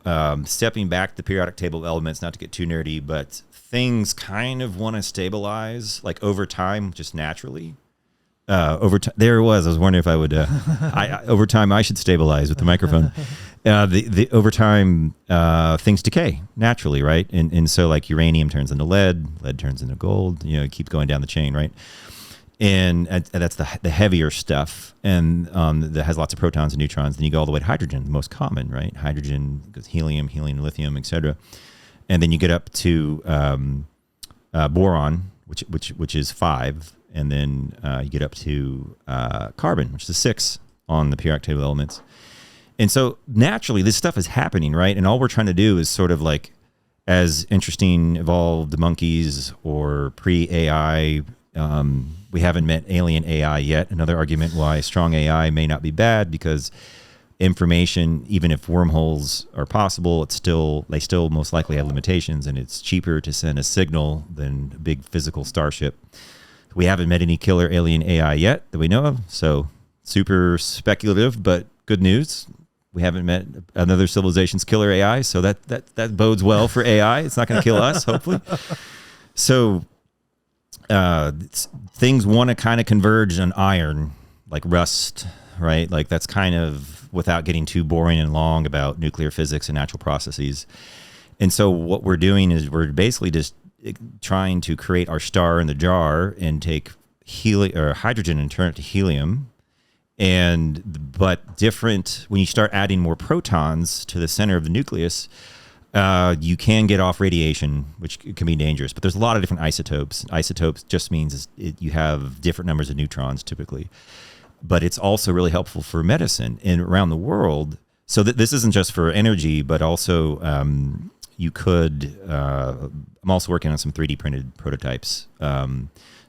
stepping back the periodic table of elements, not to get too nerdy, but things kind of want to stabilize like over time, just naturally. Over time, there it was. I was wondering if I would. Over time, I should stabilize with the microphone. The over time, things decay naturally, right? And so like uranium turns into lead turns into gold. It keeps going down the chain, right? And that's the heavier stuff, and that has lots of protons and neutrons. Then you go all the way to hydrogen, the most common, right? Hydrogen goes helium, lithium, etc. And then you get up to boron, which is 5. And then you get up to carbon, which is 6 on the periodic table of elements. And so naturally, this stuff is happening, right? And all we're trying to do is sort of like, as interesting evolved monkeys or pre-AI, we haven't met alien AI yet. Another argument why strong AI may not be bad, because information, even if wormholes are possible, they still most likely have limitations, and it's cheaper to send a signal than a big physical starship. We haven't met any killer alien AI yet that we know of, so super speculative, but good news. We haven't met another civilization's killer AI, so that bodes well for AI. It's not going to kill us, hopefully. So things want to kind of converge on iron, like rust, right? Like that's kind of, without getting too boring and long about nuclear physics and natural processes. And so what we're doing is we're basically just trying to create our star in the jar and take hydrogen and turn it to helium. But different, when you start adding more protons to the center of the nucleus, you can get off radiation, which can be dangerous. But there's a lot of different isotopes. Isotopes just means you have different numbers of neutrons typically. But it's also really helpful for medicine and around the world. So this isn't just for energy, but also you could, I'm also working on some 3D printed prototypes.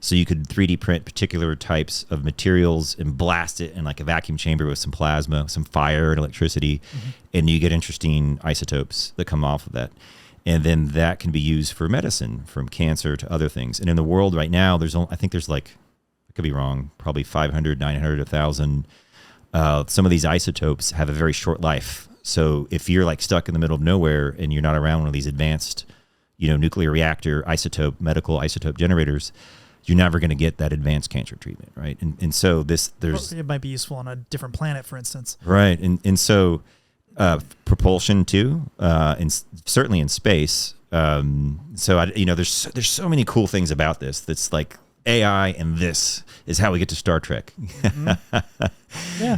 So you could 3D print particular types of materials and blast it in like a vacuum chamber with some plasma, some fire and electricity, and you get interesting isotopes that come off of that. And then that can be used for medicine, from cancer to other things. And in the world right now, I think there's like, I could be wrong, probably 500, 900, 1,000. Some of these isotopes have a very short life. So if you're like stuck in the middle of nowhere and you're not around one of these advanced, nuclear reactor medical isotope generators, you're never going to get that advanced cancer treatment, right? And so it might be useful on a different planet, for instance. Right, and so propulsion too, and certainly in space. There's so many cool things about this. That's like AI, and this is how we get to Star Trek. Yeah.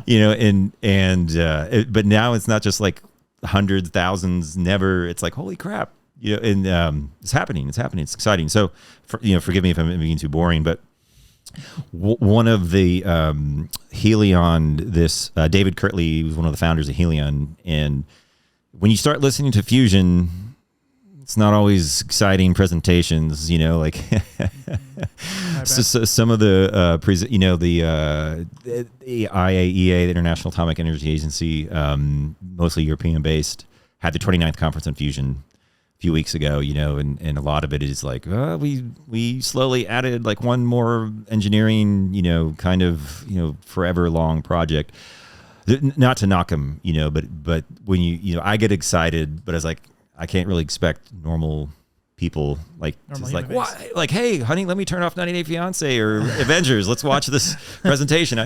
But now it's not just like hundreds, thousands, never. It's like, holy crap. It's happening. It's exciting. So, forgive me if I'm being too boring, but one of the Helion, David Kirtley was one of the founders of Helion, and when you start listening to Fusion, it's not always exciting presentations. Like so some of the the IAEA, the International Atomic Energy Agency, mostly European based, had the 29th conference on fusion few weeks ago, and a lot of it is like, we slowly added like one more engineering, kind of, forever long project. Not to knock them, but when I get excited, but it's like, I can't really expect normal people just like, why? Like, hey, honey, let me turn off 90 Day Fiance or Avengers. Let's watch this presentation.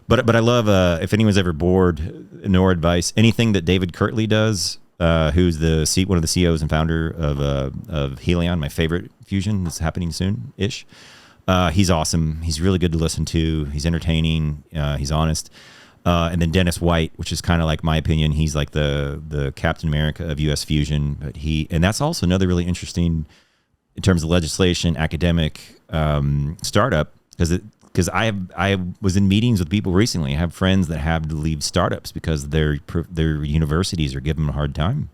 But I love, if anyone's ever bored, no advice, anything that David Kirtley does, who's one of the CEOs and founder of Helion, my favorite fusion that's happening soon-ish. He's awesome. He's really good to listen to. He's entertaining. He's honest. And then Dennis White, which is kind of like my opinion. He's like the Captain America of U.S. fusion. But and that's also another really interesting, in terms of legislation, academic startup, because I was in meetings with people recently. I have friends that have to leave startups because their universities are giving them a hard time,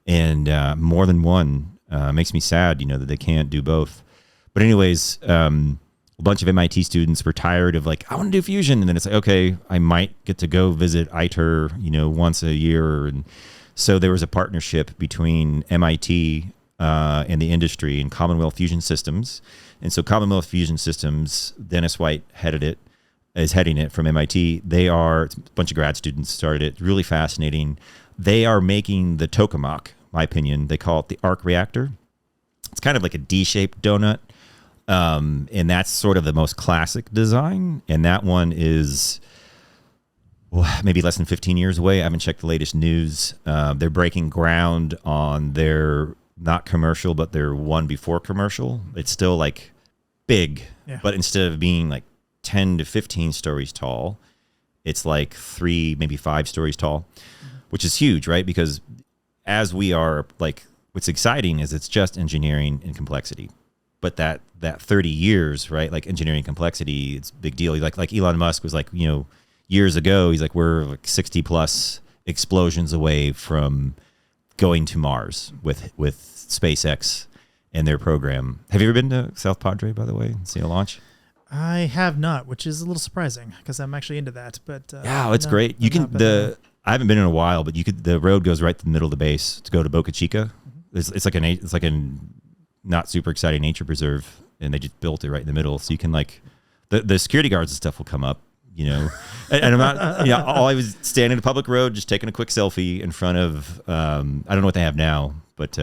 and more than one. Makes me sad, that they can't do both. But anyways, a bunch of MIT students were tired of like, I want to do fusion, and then it's like, okay, I might get to go visit ITER, once a year, and so there was a partnership between MIT and the industry and Commonwealth Fusion Systems. And so Commonwealth Fusion Systems, Dennis White is heading it from MIT. It's a bunch of grad students started it. Really fascinating. They are making the tokamak, my opinion. They call it the arc reactor. It's kind of like a D-shaped donut. And that's sort of the most classic design. And that one is maybe less than 15 years away. I haven't checked the latest news. They're breaking ground on their, not commercial, but their one before commercial. It's still like big, but instead of being like 10 to 15 stories tall, it's like 3, maybe 5 stories tall, which is huge, right? Because as we are like, what's exciting is it's just engineering and complexity. But that 30 years, right? Like engineering complexity, it's a big deal. Like Elon Musk was like, years ago, he's like, we're like 60 plus explosions away from going to Mars with SpaceX and their program. Have you ever been to South Padre, by the way, and seen a launch? I have not, which is a little surprising because I'm actually into that. But yeah, it's great. You can I haven't been in a while, but the road goes right to the middle of the base to go to Boca Chica. It's like a not super exciting nature preserve, and they just built it right in the middle, so you can the security guards and stuff will come up, and I'm not, all I was standing in a public road, just taking a quick selfie in front of, I don't know what they have now, but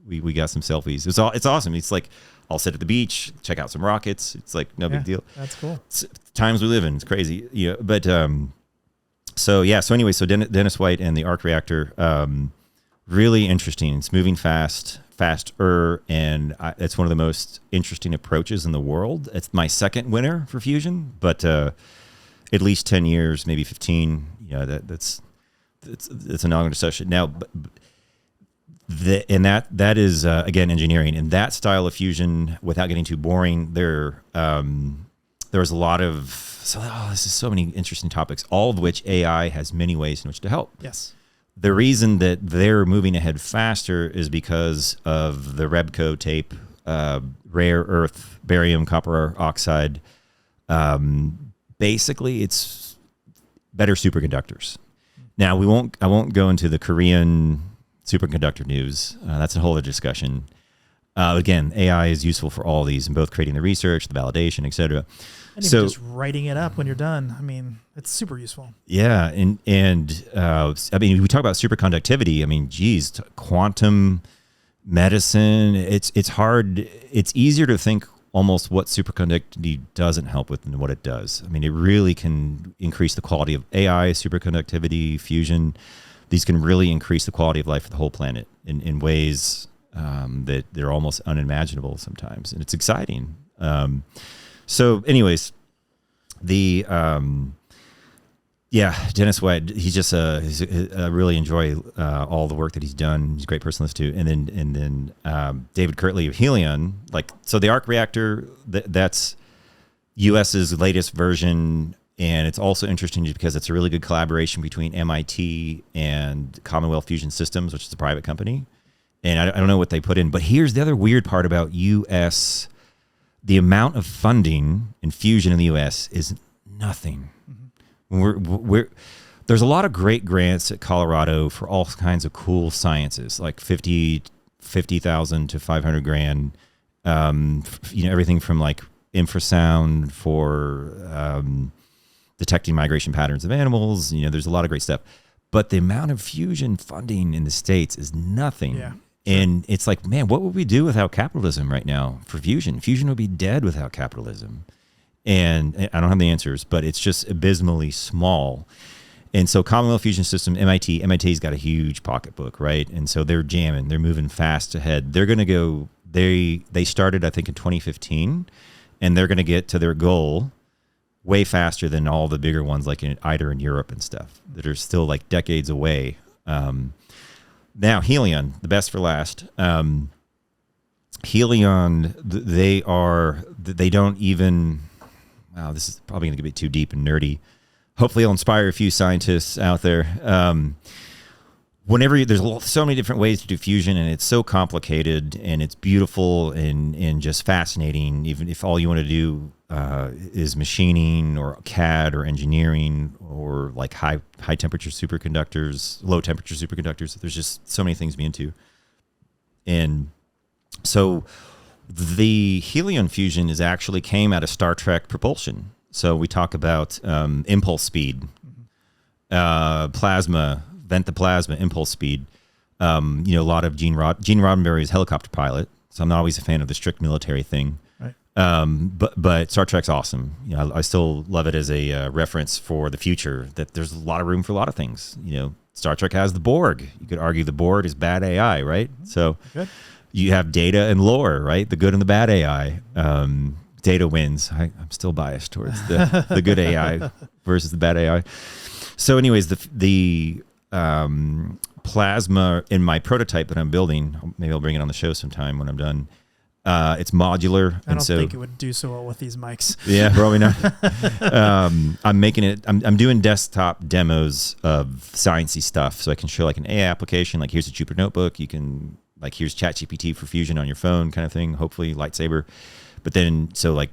we got some selfies. It's awesome. It's like, I'll sit at the beach, check out some rockets. It's like no big deal. That's cool. It's times we live in, it's crazy. But so Dennis White and the arc reactor, really interesting. It's moving faster, and it's one of the most interesting approaches in the world. It's my second winner for fusion, but at least 10 years, maybe 15. That's an ongoing discussion now. That is again engineering, and that style of fusion, without getting too boring, there's a lot of this is so many interesting topics, all of which AI has many ways in which to help. Yes. The reason that they're moving ahead faster is because of the Rebco tape, rare earth, barium, copper oxide. Basically, it's better superconductors. Now, I won't go into the Korean superconductor news. That's a whole other discussion. Again, AI is useful for all these, in both creating the research, the validation, etc. And even just writing it up when you're done. I mean, it's super useful. Yeah, and I mean, we talk about superconductivity. I mean, geez, quantum medicine. It's hard. It's easier to think almost what superconductivity doesn't help with than what it does. I mean, it really can increase the quality of AI, superconductivity, fusion. These can really increase the quality of life for the whole planet in ways that they're almost unimaginable sometimes, and it's exciting. So anyways, Dennis White, I really enjoy all the work that he's done. He's a great person to listen to. And then David Kirtley of Helion, so the arc reactor, that's US's latest version. And it's also interesting because it's a really good collaboration between MIT and Commonwealth Fusion Systems, which is a private company. And I don't know what they put in, but here's the other weird part about US. The amount of funding in fusion in the U.S. is nothing. Mm-hmm. There's a lot of great grants at Colorado for all kinds of cool sciences, like $50,000 to $500,000. Everything from like infrasound for detecting migration patterns of animals. There's a lot of great stuff, but the amount of fusion funding in the States is nothing. Yeah. And it's like, man, what would we do without capitalism right now for fusion? Fusion would be dead without capitalism. And I don't have the answers, but it's just abysmally small. And so Commonwealth Fusion System, MIT's got a huge pocketbook, right? And so they're jamming, they're moving fast ahead. They're going to go, they started, I think, in 2015, and they're going to get to their goal way faster than all the bigger ones like in ITER in Europe and stuff that are still like decades away. Now, Helion, the best for last. Helion, they don't even, wow, this is probably going to get too deep and nerdy. Hopefully it'll inspire a few scientists out there. There's so many different ways to do fusion, and it's so complicated, and it's beautiful and just fascinating, even if all you want to do is machining or CAD or engineering or like high temperature superconductors, low temperature superconductors. There's just so many things to be into. And so the Helion fusion came out of Star Trek propulsion. So we talk about impulse speed, plasma, vent the plasma, impulse speed. A lot of Gene Roddenberry's helicopter pilot. So I'm not always a fan of the strict military thing. Right. But Star Trek's awesome. I still love it as a reference for the future, that there's a lot of room for a lot of things. Star Trek has the Borg. You could argue the Borg is bad AI, right? So you have data and lore, right? The good and the bad AI. Data wins. I'm still biased towards the good AI versus the bad AI. So anyways, the plasma in my prototype that I'm building, maybe I'll bring it on the show sometime when I'm done. It's modular. I don't think it would do so well with these mics. Yeah, probably not. I'm making it. I'm doing desktop demos of sciencey stuff, so I can show like an AI application. Like here's a Jupyter notebook. You can here's ChatGPT for Fusion on your phone, kind of thing. Hopefully, lightsaber. But then, so like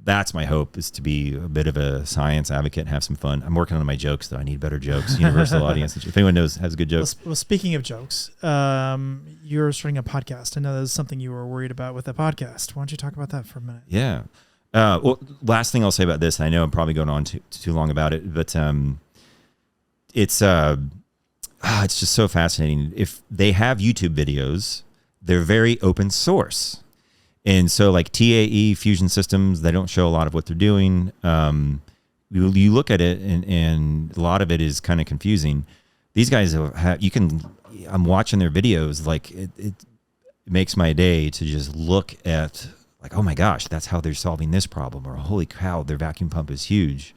that's my hope, is to be a bit of a science advocate and have some fun. I'm working on my jokes, though. I need better jokes. Universal audience. If anyone has good jokes. Well, speaking of jokes, you're starting a podcast. I know that's something you were worried about with the podcast. Why don't you talk about that for a minute? Yeah. Well, last thing I'll say about this, and I know I'm probably going on too long about it, but it's just so fascinating. If they have YouTube videos, they're very open source. And so like TAE Fusion Systems, they don't show a lot of what they're doing. You look at it and a lot of it is kind of confusing. These guys I'm watching their videos, like it makes my day to just look at like, oh my gosh, that's how they're solving this problem, or holy cow, their vacuum pump is huge.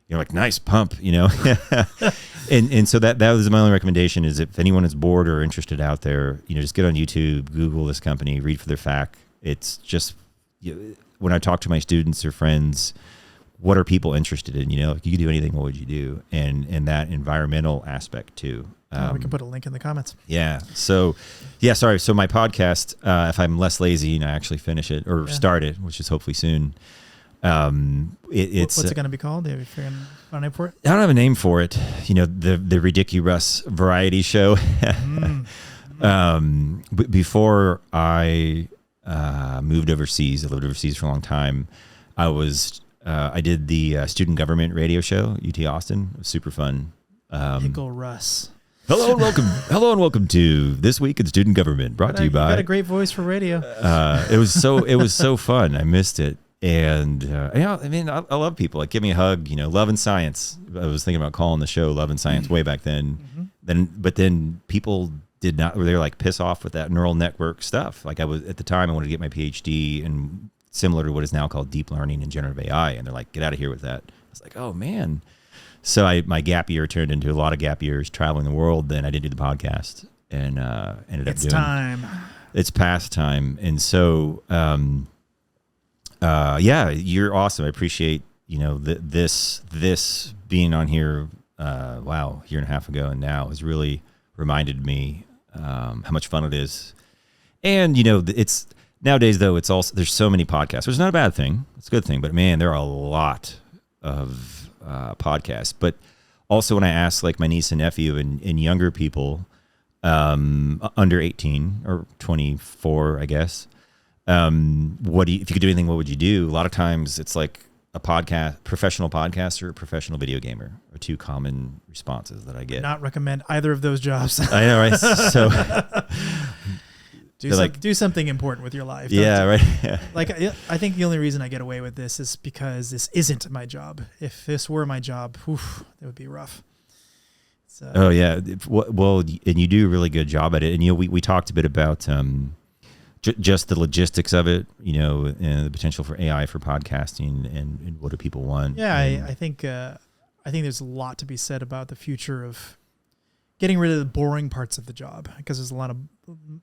You're like, nice pump, and so that was my only recommendation, is if anyone is bored or interested out there, just get on YouTube, Google this company, read for their fact. It's just, when I talk to my students or friends, what are people interested in? If you could do anything, what would you do? And that environmental aspect too. We can put a link in the comments. Yeah. So, sorry. So my podcast, if I'm less lazy and I actually finish it or start it, which is hopefully soon. What's it going to be called? Do you have a name for it? I don't have a name for it. The ridiculous variety show. Before I moved overseas, I lived overseas for a long time. I did the student government radio show, UT Austin. It was super fun. Pickle Russ. Hello and welcome to This Week in Student Government, brought to you by. You got a great voice for radio. It was so fun. I missed it. And I love people. Like, give me a hug. Love and Science. I was thinking about calling the show Love and Science way back then. But then people did not. They were like, piss off with that neural network stuff. Like, I was at the time, I wanted to get my PhD in similar to what is now called deep learning and generative AI, and they're like, get out of here with that. I was like, oh man. So my gap year turned into a lot of gap years traveling the world. Then I did do the podcast and ended up doing. It's time. It's past time, and so. You're awesome. I appreciate, this being on here, a year and a half ago, and now has really reminded me how much fun it is. And, it's nowadays, though, it's also, there's so many podcasts, which is not a bad thing. It's a good thing, but man, there are a lot of podcasts. But also when I ask like my niece and nephew and younger people under 18 or 24, I guess, if you could do anything, what would you do? A lot of times it's like a professional podcaster or professional video gamer are two common responses that I get. Not recommend either of those jobs. I know, right? So do something important with your life. Right. Like, I think the only reason I get away with this is because this isn't my job. If this were my job, it would be rough. So. Oh yeah. Well, and you do a really good job at it. And, we talked a bit about, just the logistics of it, and the potential for AI for podcasting and what do people want. Yeah, I think there's a lot to be said about the future of getting rid of the boring parts of the job, because there's a lot of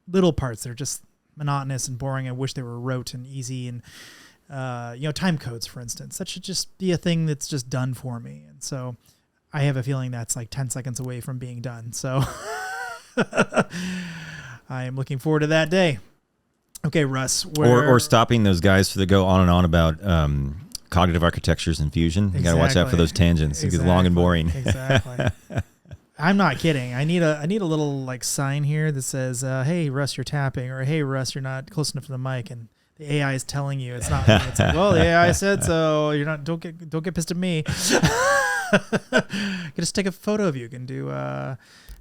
little parts that are just monotonous and boring. I wish they were rote and easy, and time codes, for instance. That should just be a thing that's just done for me. And so I have a feeling that's like 10 seconds away from being done. So I am looking forward to that day. Okay, Russ. Or stopping those guys that go on and on about cognitive architectures and fusion. You got to watch out for those tangents. It gets long and boring. Exactly. I'm not kidding. I need a little like sign here that says, "Hey, Russ, you're tapping," or "Hey, Russ, you're not close enough to the mic," and the AI is telling you it's not me. It's like, well, the AI said so. You're not. Don't get pissed at me. Just take a photo of you. You can do.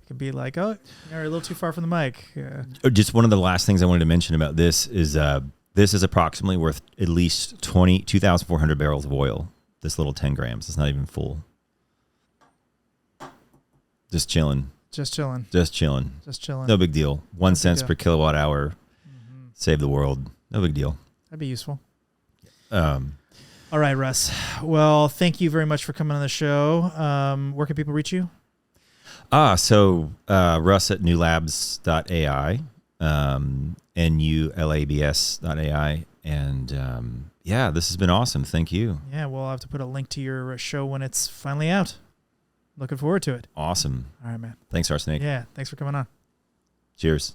Could be like, oh, you're a little too far from the mic. Just one of the last things I wanted to mention about this is approximately worth at least 2,400 barrels of oil. This little 10 grams. It's not even full. Just chilling. No big deal. 1 cent per kilowatt hour. Mm-hmm. Save the world. No big deal. That'd be useful. All right, Russ. Well, thank you very much for coming on the show. Where can people reach you? Russ at newlabs.ai, nulabs.ai. And this has been awesome. Thank you. Yeah, we'll have to put a link to your show when it's finally out. Looking forward to it. Awesome. All right, man. Thanks, RSnake. Yeah, thanks for coming on. Cheers.